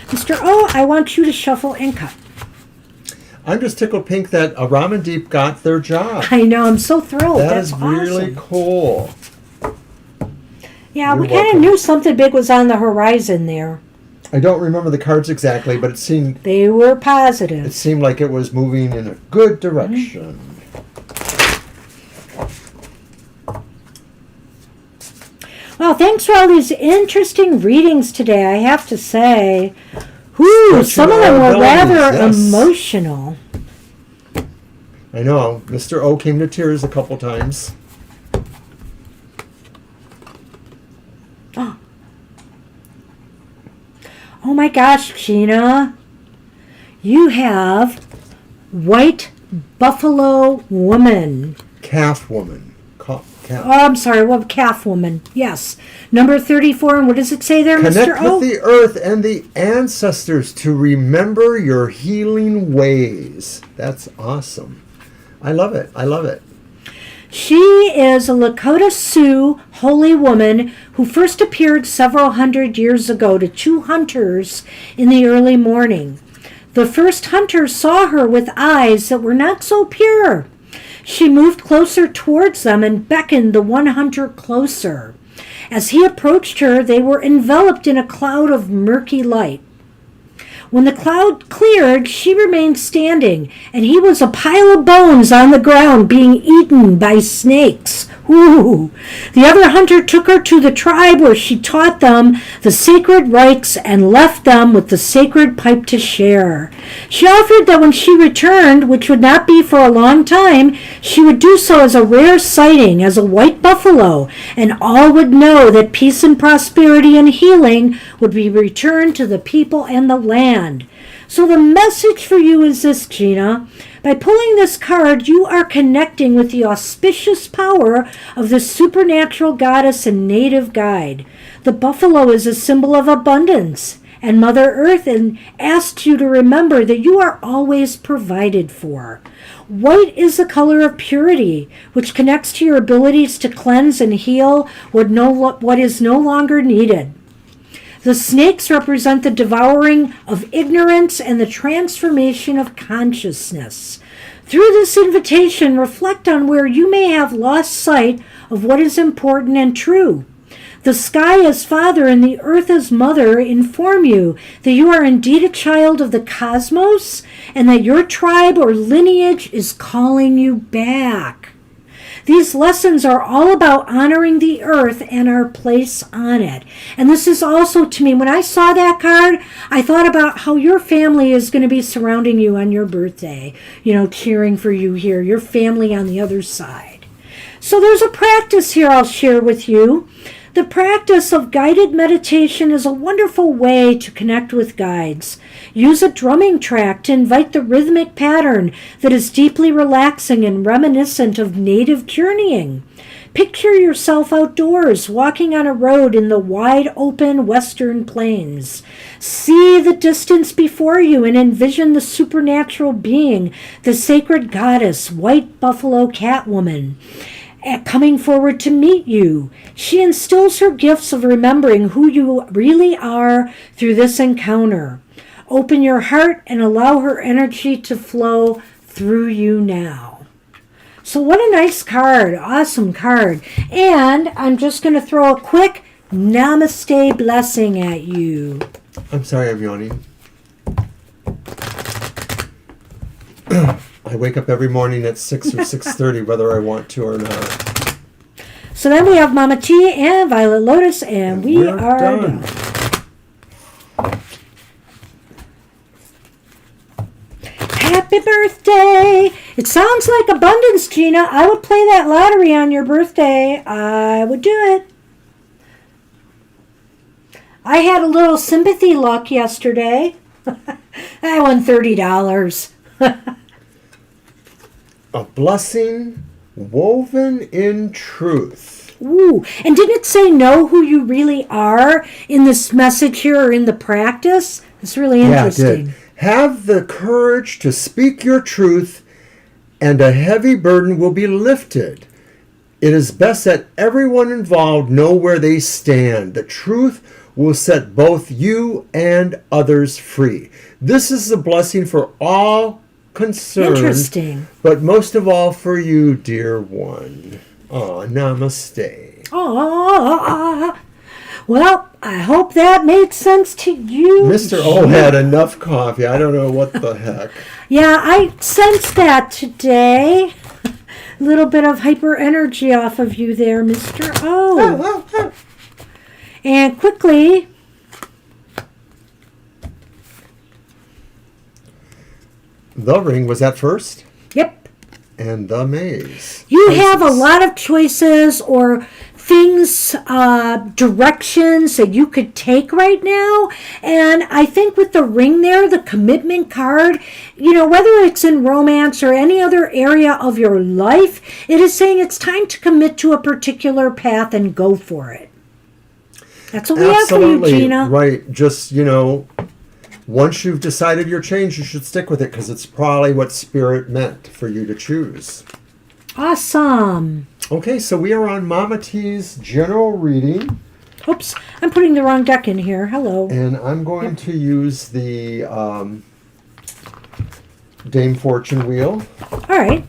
Mr. O, I want you to shuffle and cut. I'm just tickled pink that Ramandeep got their job. I know, I'm so thrilled. That's awesome. Really cool. Yeah, we kind of knew something big was on the horizon there. I don't remember the cards exactly, but it seemed... They were positive. It seemed like it was moving in a good direction. Mm-hmm. Well, thanks for all these interesting readings today, I have to say. Whew, some of them were rather emotional. I know. Mr. O came to tears a couple times. Oh my gosh, Gina. You have White Buffalo Woman. Calf Woman. Oh, I'm sorry. Well, Calf Woman. Yes. Number 34. And what does it say there, Mr. O? Connect with the earth and the ancestors to remember your healing ways. That's awesome. I love it. I love it. She is a Lakota Sioux holy woman who first appeared several hundred years ago to two hunters in the early morning. The first hunter saw her with eyes that were not so pure. She moved closer towards them and beckoned the one hunter closer. As he approached her, they were enveloped in a cloud of murky light. When the cloud cleared, she remained standing, and he was a pile of bones on the ground being eaten by snakes. Ooh. The other hunter took her to the tribe where she taught them the sacred rites and left them with the sacred pipe to share. She offered that when she returned, which would not be for a long time, she would do so as a rare sighting, as a white buffalo, and all would know that peace and prosperity and healing would be returned to the people and the land. So the message for you is this, Gina. By pulling this card, you are connecting with the auspicious power of the supernatural goddess and native guide. The buffalo is a symbol of abundance, and Mother Earth asks you to remember that you are always provided for. White is the color of purity, which connects to your abilities to cleanse and heal what is no longer needed. The snakes represent the devouring of ignorance and the transformation of consciousness. Through this invitation, reflect on where you may have lost sight of what is important and true. The sky as Father and the earth as Mother inform you that you are indeed a child of the cosmos and that your tribe or lineage is calling you back. These lessons are all about honoring the earth and our place on it. And this is also, to me, when I saw that card, I thought about how your family is going to be surrounding you on your birthday, cheering for you here, your family on the other side. So there's a practice here I'll share with you. The practice of guided meditation is a wonderful way to connect with guides. Use a drumming track to invite the rhythmic pattern that is deeply relaxing and reminiscent of native journeying. Picture yourself outdoors, walking on a road in the wide open western plains. See the distance before you and envision the supernatural being, the sacred goddess, White Buffalo Catwoman, coming forward to meet you. She instills her gifts of remembering who you really are through this encounter. Open your heart and allow her energy to flow through you now. So what a nice card. Awesome card. And I'm just going to throw a quick namaste blessing at you. I'm sorry, I'm yawning. I wake up every morning at 6 or 6:30, whether I want to or not. So then we have Mama T and Violet Lotus, and we are done. Happy birthday! It sounds like abundance, Gina. I would play that lottery on your birthday. I would do it. I had a little sympathy luck yesterday. I won $30. A blessing woven in truth. Ooh, and didn't it say know who you really are in this message here or in the practice? It's really interesting. Yeah, it did. Have the courage to speak your truth, and a heavy burden will be lifted. It is best that everyone involved know where they stand. The truth will set both you and others free. This is a blessing for all concerned. Interesting. But most of all for you, dear one. Oh, namaste. Oh, well, I hope that made sense to you. Mr. O had enough coffee. I don't know what the heck. Yeah, I sensed that today. A little bit of hyper energy off of you there, Mr. O. And quickly, the ring was at first. yep. And the maze. You have a lot of choices or things, directions that you could take right now. And I think with the ring there, the commitment card, whether it's in romance or any other area of your life, it is saying it's time to commit to a particular path and go for it. That's what we have for you, Gina. Right. Just, once you've decided your change, you should stick with it because it's probably what Spirit meant for you to choose. Awesome. Okay, so we are on Mama T's general reading. Oops, I'm putting the wrong deck in here. Hello. And I'm going to use the Dame Fortune Wheel. All right.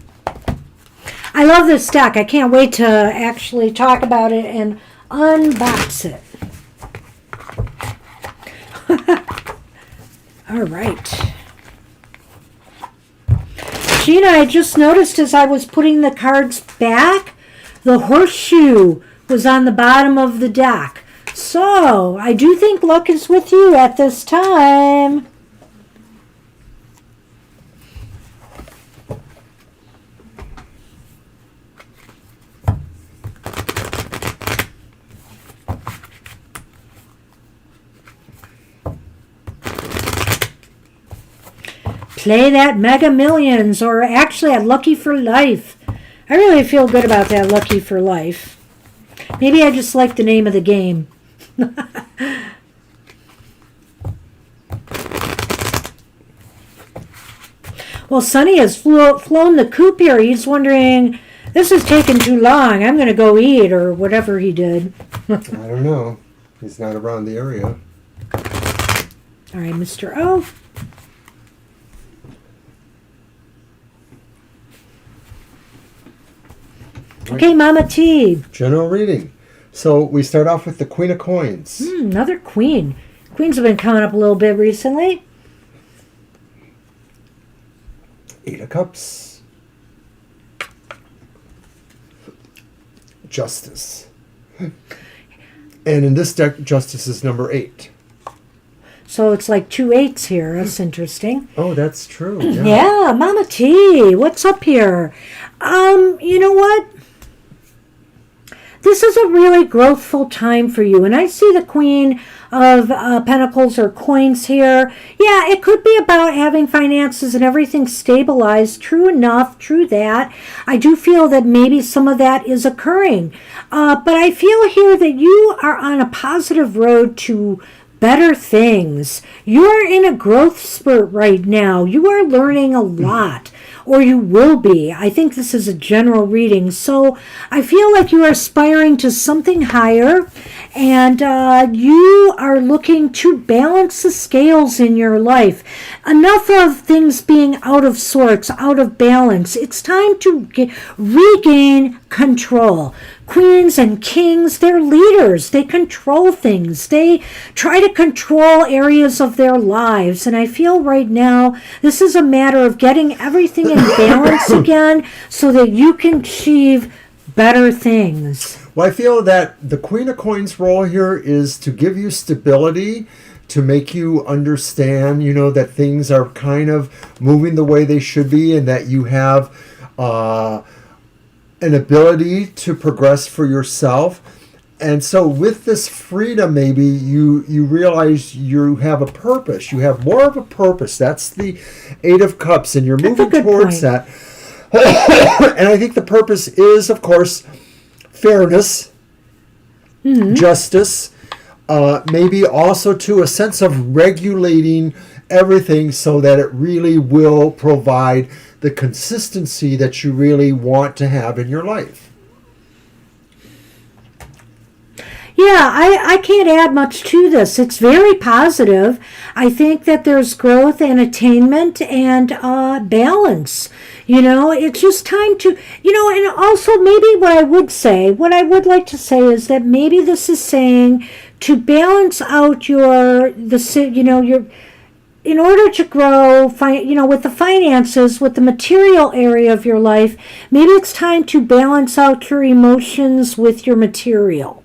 I love this deck. I can't wait to actually talk about it and unbox it. All right. Gina, I just noticed as I was putting the cards back the horseshoe was on the bottom of the deck. So, I do think luck is with you at this time. Play that Mega Millions, or actually at Lucky for Life. I really feel good about that Lucky for Life. Maybe I just like the name of the game. Well, Sonny has flown the coop here. He's wondering, this is taking too long. I'm going to go eat, or whatever he did. I don't know. He's not around the area. All right, Mr. O. Okay, Mama T. General reading. So we start off with the Queen of Coins. Another queen. Queens have been coming up a little bit recently. Eight of Cups. Justice. And in this deck, Justice is number 8. So it's like 2 8s here. That's interesting. Oh, that's true. Yeah, Mama T. What's up here? You know what? This is a really growthful time for you. And I see the Queen of Pentacles or coins here. Yeah, it could be about having finances and everything stabilized. True enough, true that. I do feel that maybe some of that is occurring. But I feel here that you are on a positive road to better things. You're in a growth spurt right now. You are learning a lot. Or you will be. I think this is a general reading. So I feel like you are aspiring to something higher, and you are looking to balance the scales in your life. Enough of things being out of sorts, out of balance. It's time to regain control. Queens and kings, they're leaders. They control things. They try to control areas of their lives. And I feel right now this is a matter of getting everything in balance again so that you can achieve better things. Well, I feel that the Queen of Coins role here is to give you stability, to make you understand, that things are kind of moving the way they should be, and that you have an ability to progress for yourself. And so with this freedom, maybe you realize you have a purpose. You have more of a purpose. That's the Eight of Cups, and you're moving towards that. And I think the purpose is, of course, fairness, justice, maybe also to a sense of regulating everything so that it really will provide the consistency that you really want to have in your life. Yeah, I can't add much to this. It's very positive. I think that there's growth and attainment and balance. It's just time to, and also maybe what I would like to say is that maybe this is saying to balance out in order to grow, with the finances, with the material area of your life, maybe it's time to balance out your emotions with your material.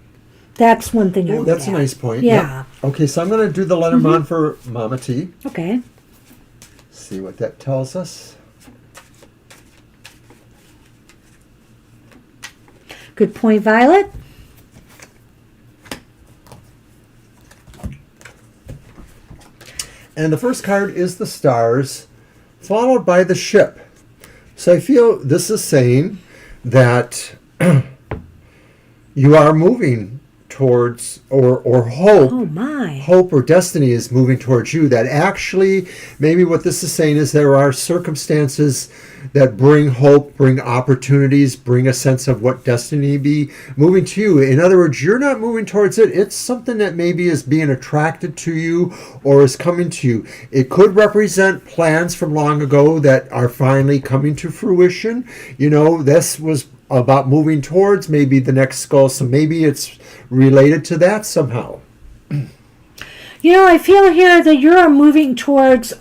That's one thing I would That's add. a nice point. Yeah. Yep. Okay, so I'm going to do the Lenormand for Mama T. Okay. See what that tells us. Good point, Violet. And the first card is the Stars, followed by the Ship. So I feel this is saying that you are moving towards, or hope. Oh my. Hope or destiny is moving towards you. That actually, maybe what this is saying is there are circumstances that bring hope, bring opportunities, bring a sense of what destiny be moving to you. In other words, you're not moving towards it. It's something that maybe is being attracted to you or is coming to you. It could represent plans from long ago that are finally coming to fruition. This was about moving towards maybe the next goal, so maybe it's related to that somehow. I feel here that you're moving towards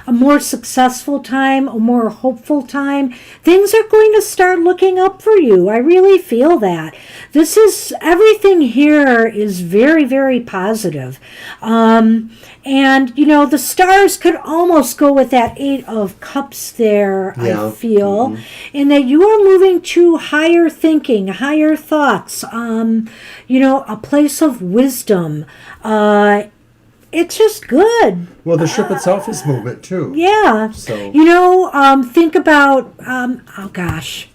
a more successful time, a more hopeful time. Things are going to start looking up for you. I really feel that. Everything here is very, very positive. And, the stars could almost go with that Eight of Cups there, I feel, in that you are moving to higher thinking, higher thoughts, a place of wisdom. It's just good. Well, the ship itself is movement, too. Yeah. So. Think about, oh gosh.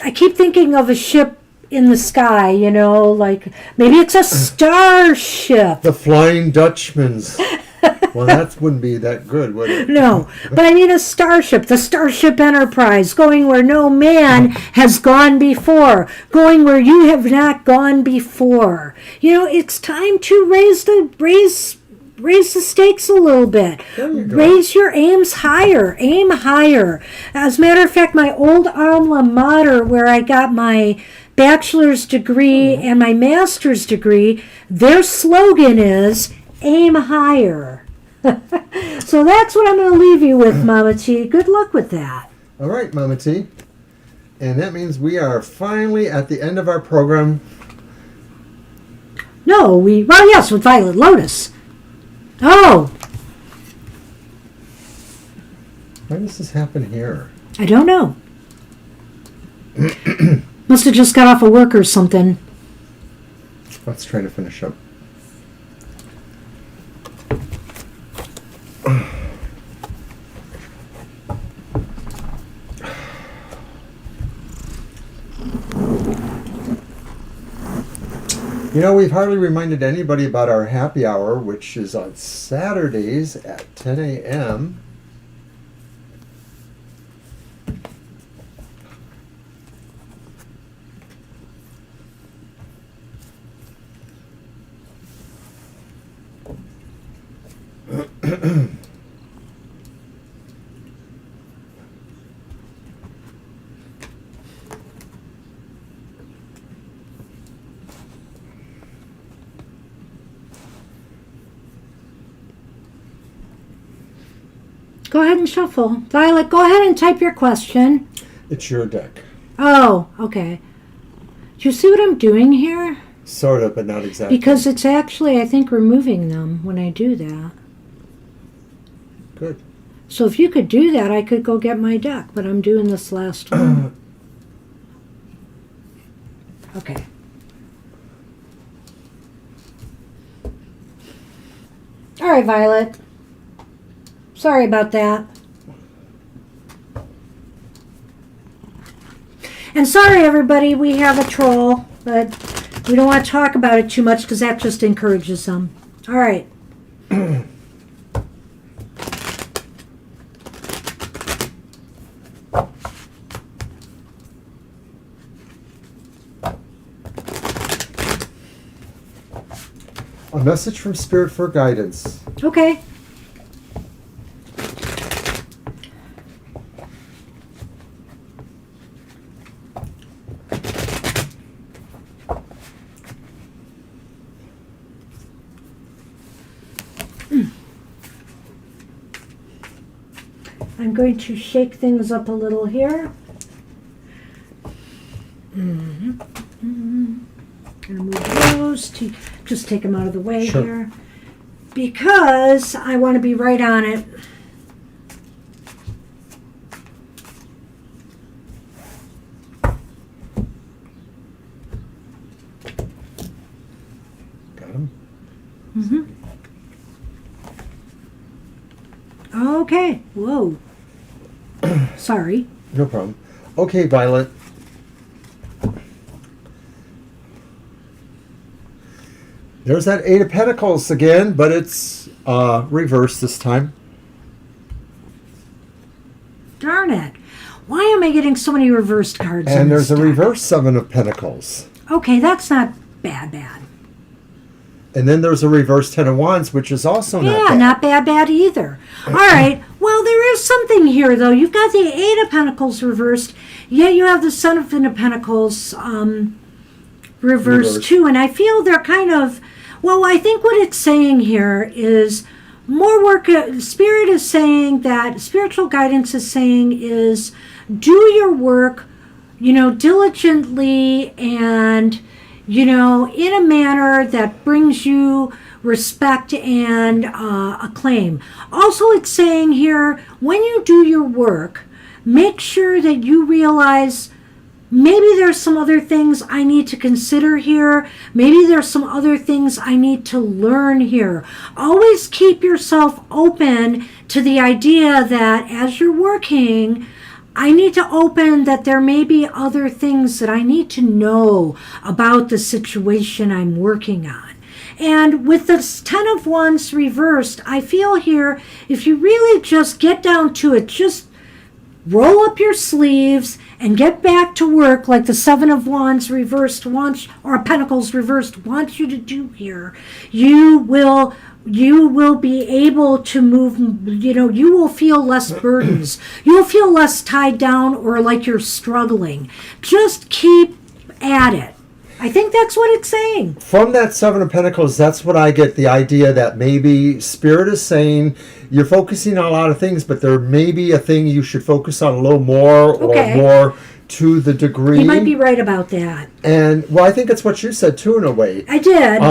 I keep thinking of a ship in the sky, like maybe it's a starship. The Flying Dutchman's. Well, that wouldn't be that good, would it? No, but I mean a starship, the Starship Enterprise, going where no man has gone before, going where you have not gone before. It's time to raise the stakes a little bit. There you go. Raise your aims higher. Aim higher. As a matter of fact, my old alma mater, where I got my bachelor's degree and my master's degree, their slogan is aim higher. So that's what I'm going to leave you with, Mama T. Good luck with that. All right, Mama T. And that means we are finally at the end of our program. No, yes, with Violet Lotus. Oh. Why does this happen here? I don't know. Must have just got off of work or something. Let's try to finish up. We've hardly reminded anybody about our happy hour, which is on Saturdays at 10 a.m. Go ahead and shuffle. Violet, go ahead and type your question. It's your deck. Oh, okay. Do you see what I'm doing here? Sort of, but not exactly. Because it's actually, I think, removing them when I do that. Good. So if you could do that, I could go get my deck, but I'm doing this last one. Okay. All right, Violet. Sorry about that. And sorry, everybody, we have a troll, but we don't want to talk about it too much because that just encourages them. All right. A message from Spirit for guidance. Okay. I'm going to shake things up a little here. Gonna move those to just take them out of the way here because I want to be right on it. Got him? Okay. Whoa. Sorry. No problem. Okay, Violet. There's that Eight of Pentacles again, but it's reversed this time. Darn it. Why am I getting so many reversed cards? And there's a deck? reverse Seven of Pentacles. Okay, that's not bad. And then there's a reverse Ten of Wands, which is also not bad. Not bad either. All right. Well, there is something here, though. You've got the Eight of Pentacles reversed, yet you have the Seven of Pentacles reversed too. And I feel they're kind of, well, I think what it's saying here is more work, Spirit is saying that, spiritual guidance is saying is do your work, diligently and, in a manner that brings you respect and acclaim. Also, it's saying here, when you do your work, make sure that you realize maybe there's some other things I need to consider here. Maybe there's some other things I need to learn here. Always keep yourself open to the idea that as you're working, I need to open that there may be other things that I need to know about the situation I'm working on. And with this 10 of Wands reversed, I feel here, if you really just get down to it, just roll up your sleeves and get back to work like the 7 of Wands reversed wants, or Pentacles reversed wants you to do here. You will be able to move, you will feel less burdens. You'll feel less tied down or like you're struggling. Just keep at it. I think that's what it's saying. From that 7 of Pentacles, that's what I get, the idea that maybe Spirit is saying you're focusing on a lot of things, but there may be a thing you should focus on a little more, or more to the degree. You might be right about that. And, well, I think it's what you said, too, in a way. I did.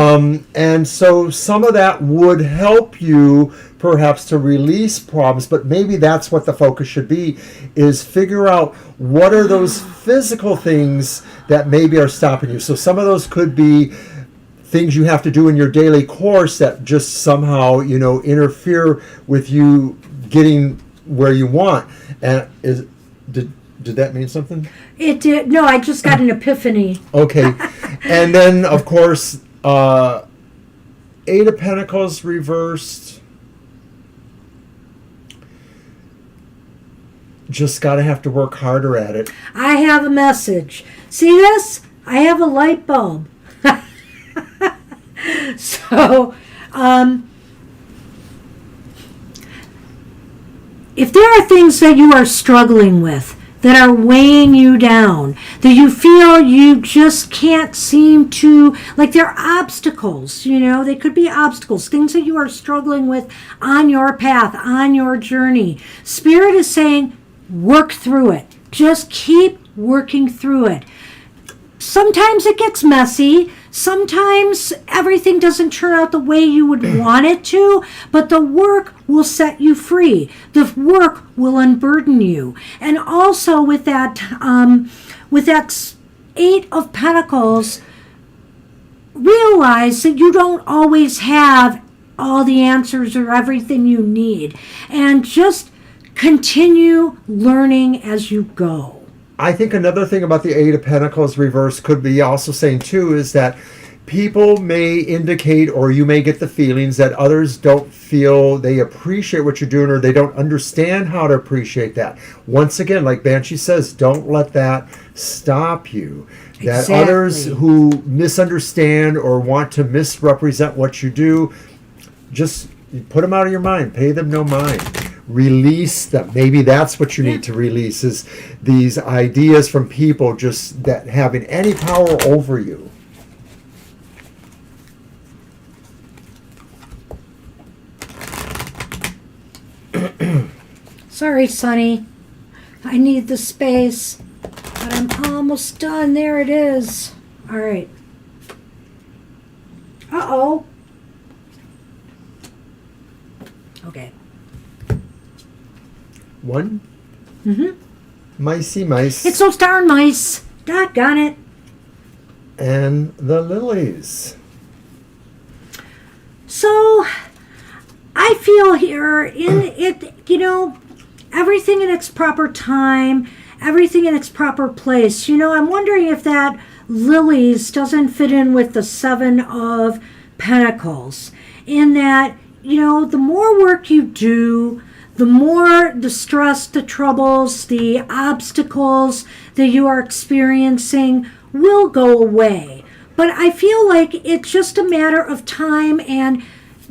And so some of that would help you perhaps to release problems, but maybe that's what the focus should be, is figure out what are those physical things that maybe are stopping you. So some of those could be things you have to do in your daily course that just somehow, interfere with you getting where you want. And did that mean something? It did. No, I just got an epiphany. Okay. And then, of course, 8 of Pentacles reversed. Just have to work harder at it. I have a message. See this? I have a light bulb. So, if there are things that you are struggling with, that are weighing you down, that you feel you just can't seem to, like they're obstacles, they could be obstacles, things that you are struggling with on your path, on your journey. Spirit is saying, work through it. Just keep working through it. Sometimes it gets messy. Sometimes everything doesn't turn out the way you would want it to, but the work will set you free. The work will unburden you. And also with that 8 of Pentacles, realize that you don't always have all the answers or everything you need. And just continue learning as you go. I think another thing about the 8 of Pentacles reverse could be also saying too is that people may indicate, or you may get the feelings that others don't feel they appreciate what you're doing, or they don't understand how to appreciate that. Once again, like Banshee says, don't let that stop you. That others who misunderstand or want to misrepresent what you do, just put them out of your mind. Pay them no mind. Release them. Maybe that's what you need to release, is these ideas from people just that having any power over you. Sorry, Sonny. I need the space, but I'm almost done. There it is. All right. Uh-oh. Okay. 1? Mm-hmm. Micey mice. It's those darn mice. Doggone it. And the lilies. So, I feel here in it, everything in its proper time, everything in its proper place. I'm wondering if that lilies doesn't fit in with the 7 of Pentacles. In that, the more work you do, the more the stress, the troubles, the obstacles that you are experiencing will go away. But I feel like it's just a matter of time, and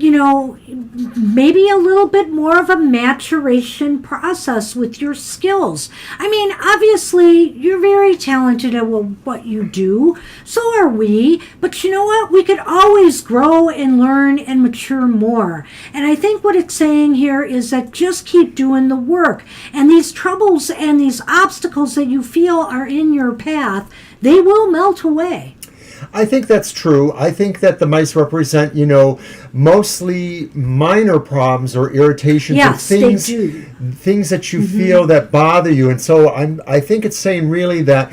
maybe a little bit more of a maturation process with your skills. I mean, obviously, you're very talented at what you do. So are we. But you know what? We could always grow and learn and mature more. And I think what it's saying here is that just keep doing the work. And these troubles and these obstacles that you feel are in your path, they will melt away. I think that's true. I think that the mice represent, mostly minor problems or irritations or things that you feel that bother you. And so I think it's saying really that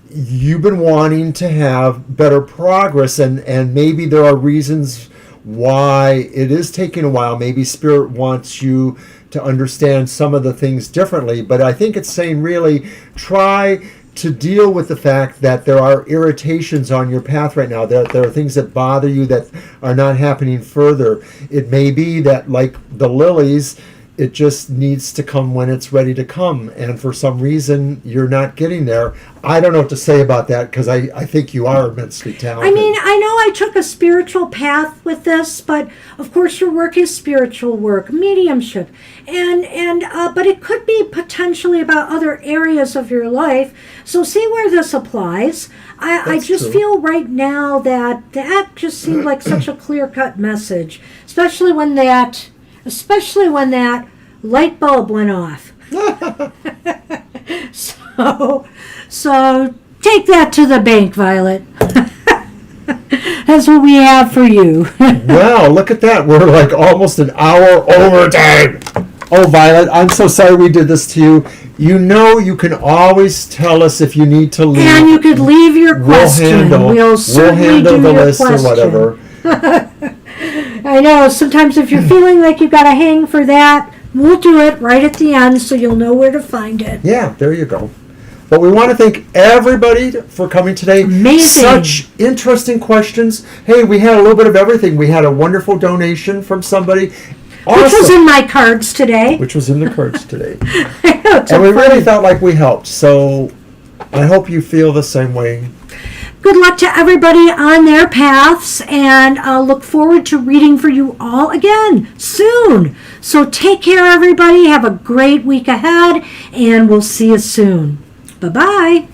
you've been wanting to have better progress, and maybe there are reasons why it is taking a while. Maybe Spirit wants you to understand some of the things differently. But I think it's saying really try to deal with the fact that there are irritations on your path right now. There are things that bother you that are not happening further. It may be that, like the lilies, it just needs to come when it's ready to come. And for some reason, you're not getting there. I don't know what to say about that, because I think you are immensely talented. I mean, I know I took a spiritual path with this, but of course your work is spiritual work, mediumship. But it could be potentially about other areas of your life. So see where this applies. I just feel right now that just seemed like such a clear-cut message, especially when that light bulb went off. So take that to the bank, Violet. That's what we have for you. Wow, look at that. We're like almost an hour overtime. Oh, Violet, I'm so sorry we did this to you. You can always tell us if you need to leave. And you could leave your question. We'll handle the your list question. Or whatever. I know, sometimes if you're feeling like you've got to hang for that, we'll do it right at the end so you'll know where to find it. Yeah, there you go. But we want to thank everybody for coming today. Amazing. Such interesting questions. Hey, we had a little bit of everything. We had a wonderful donation from somebody. Awesome. Which was in my cards today. Which was in the cards today. I know, and we really felt like we helped. So I hope you feel the same way. Good luck to everybody on their paths, and I'll look forward to reading for you all again soon. So take care, everybody. Have a great week ahead, and we'll see you soon. Bye-bye.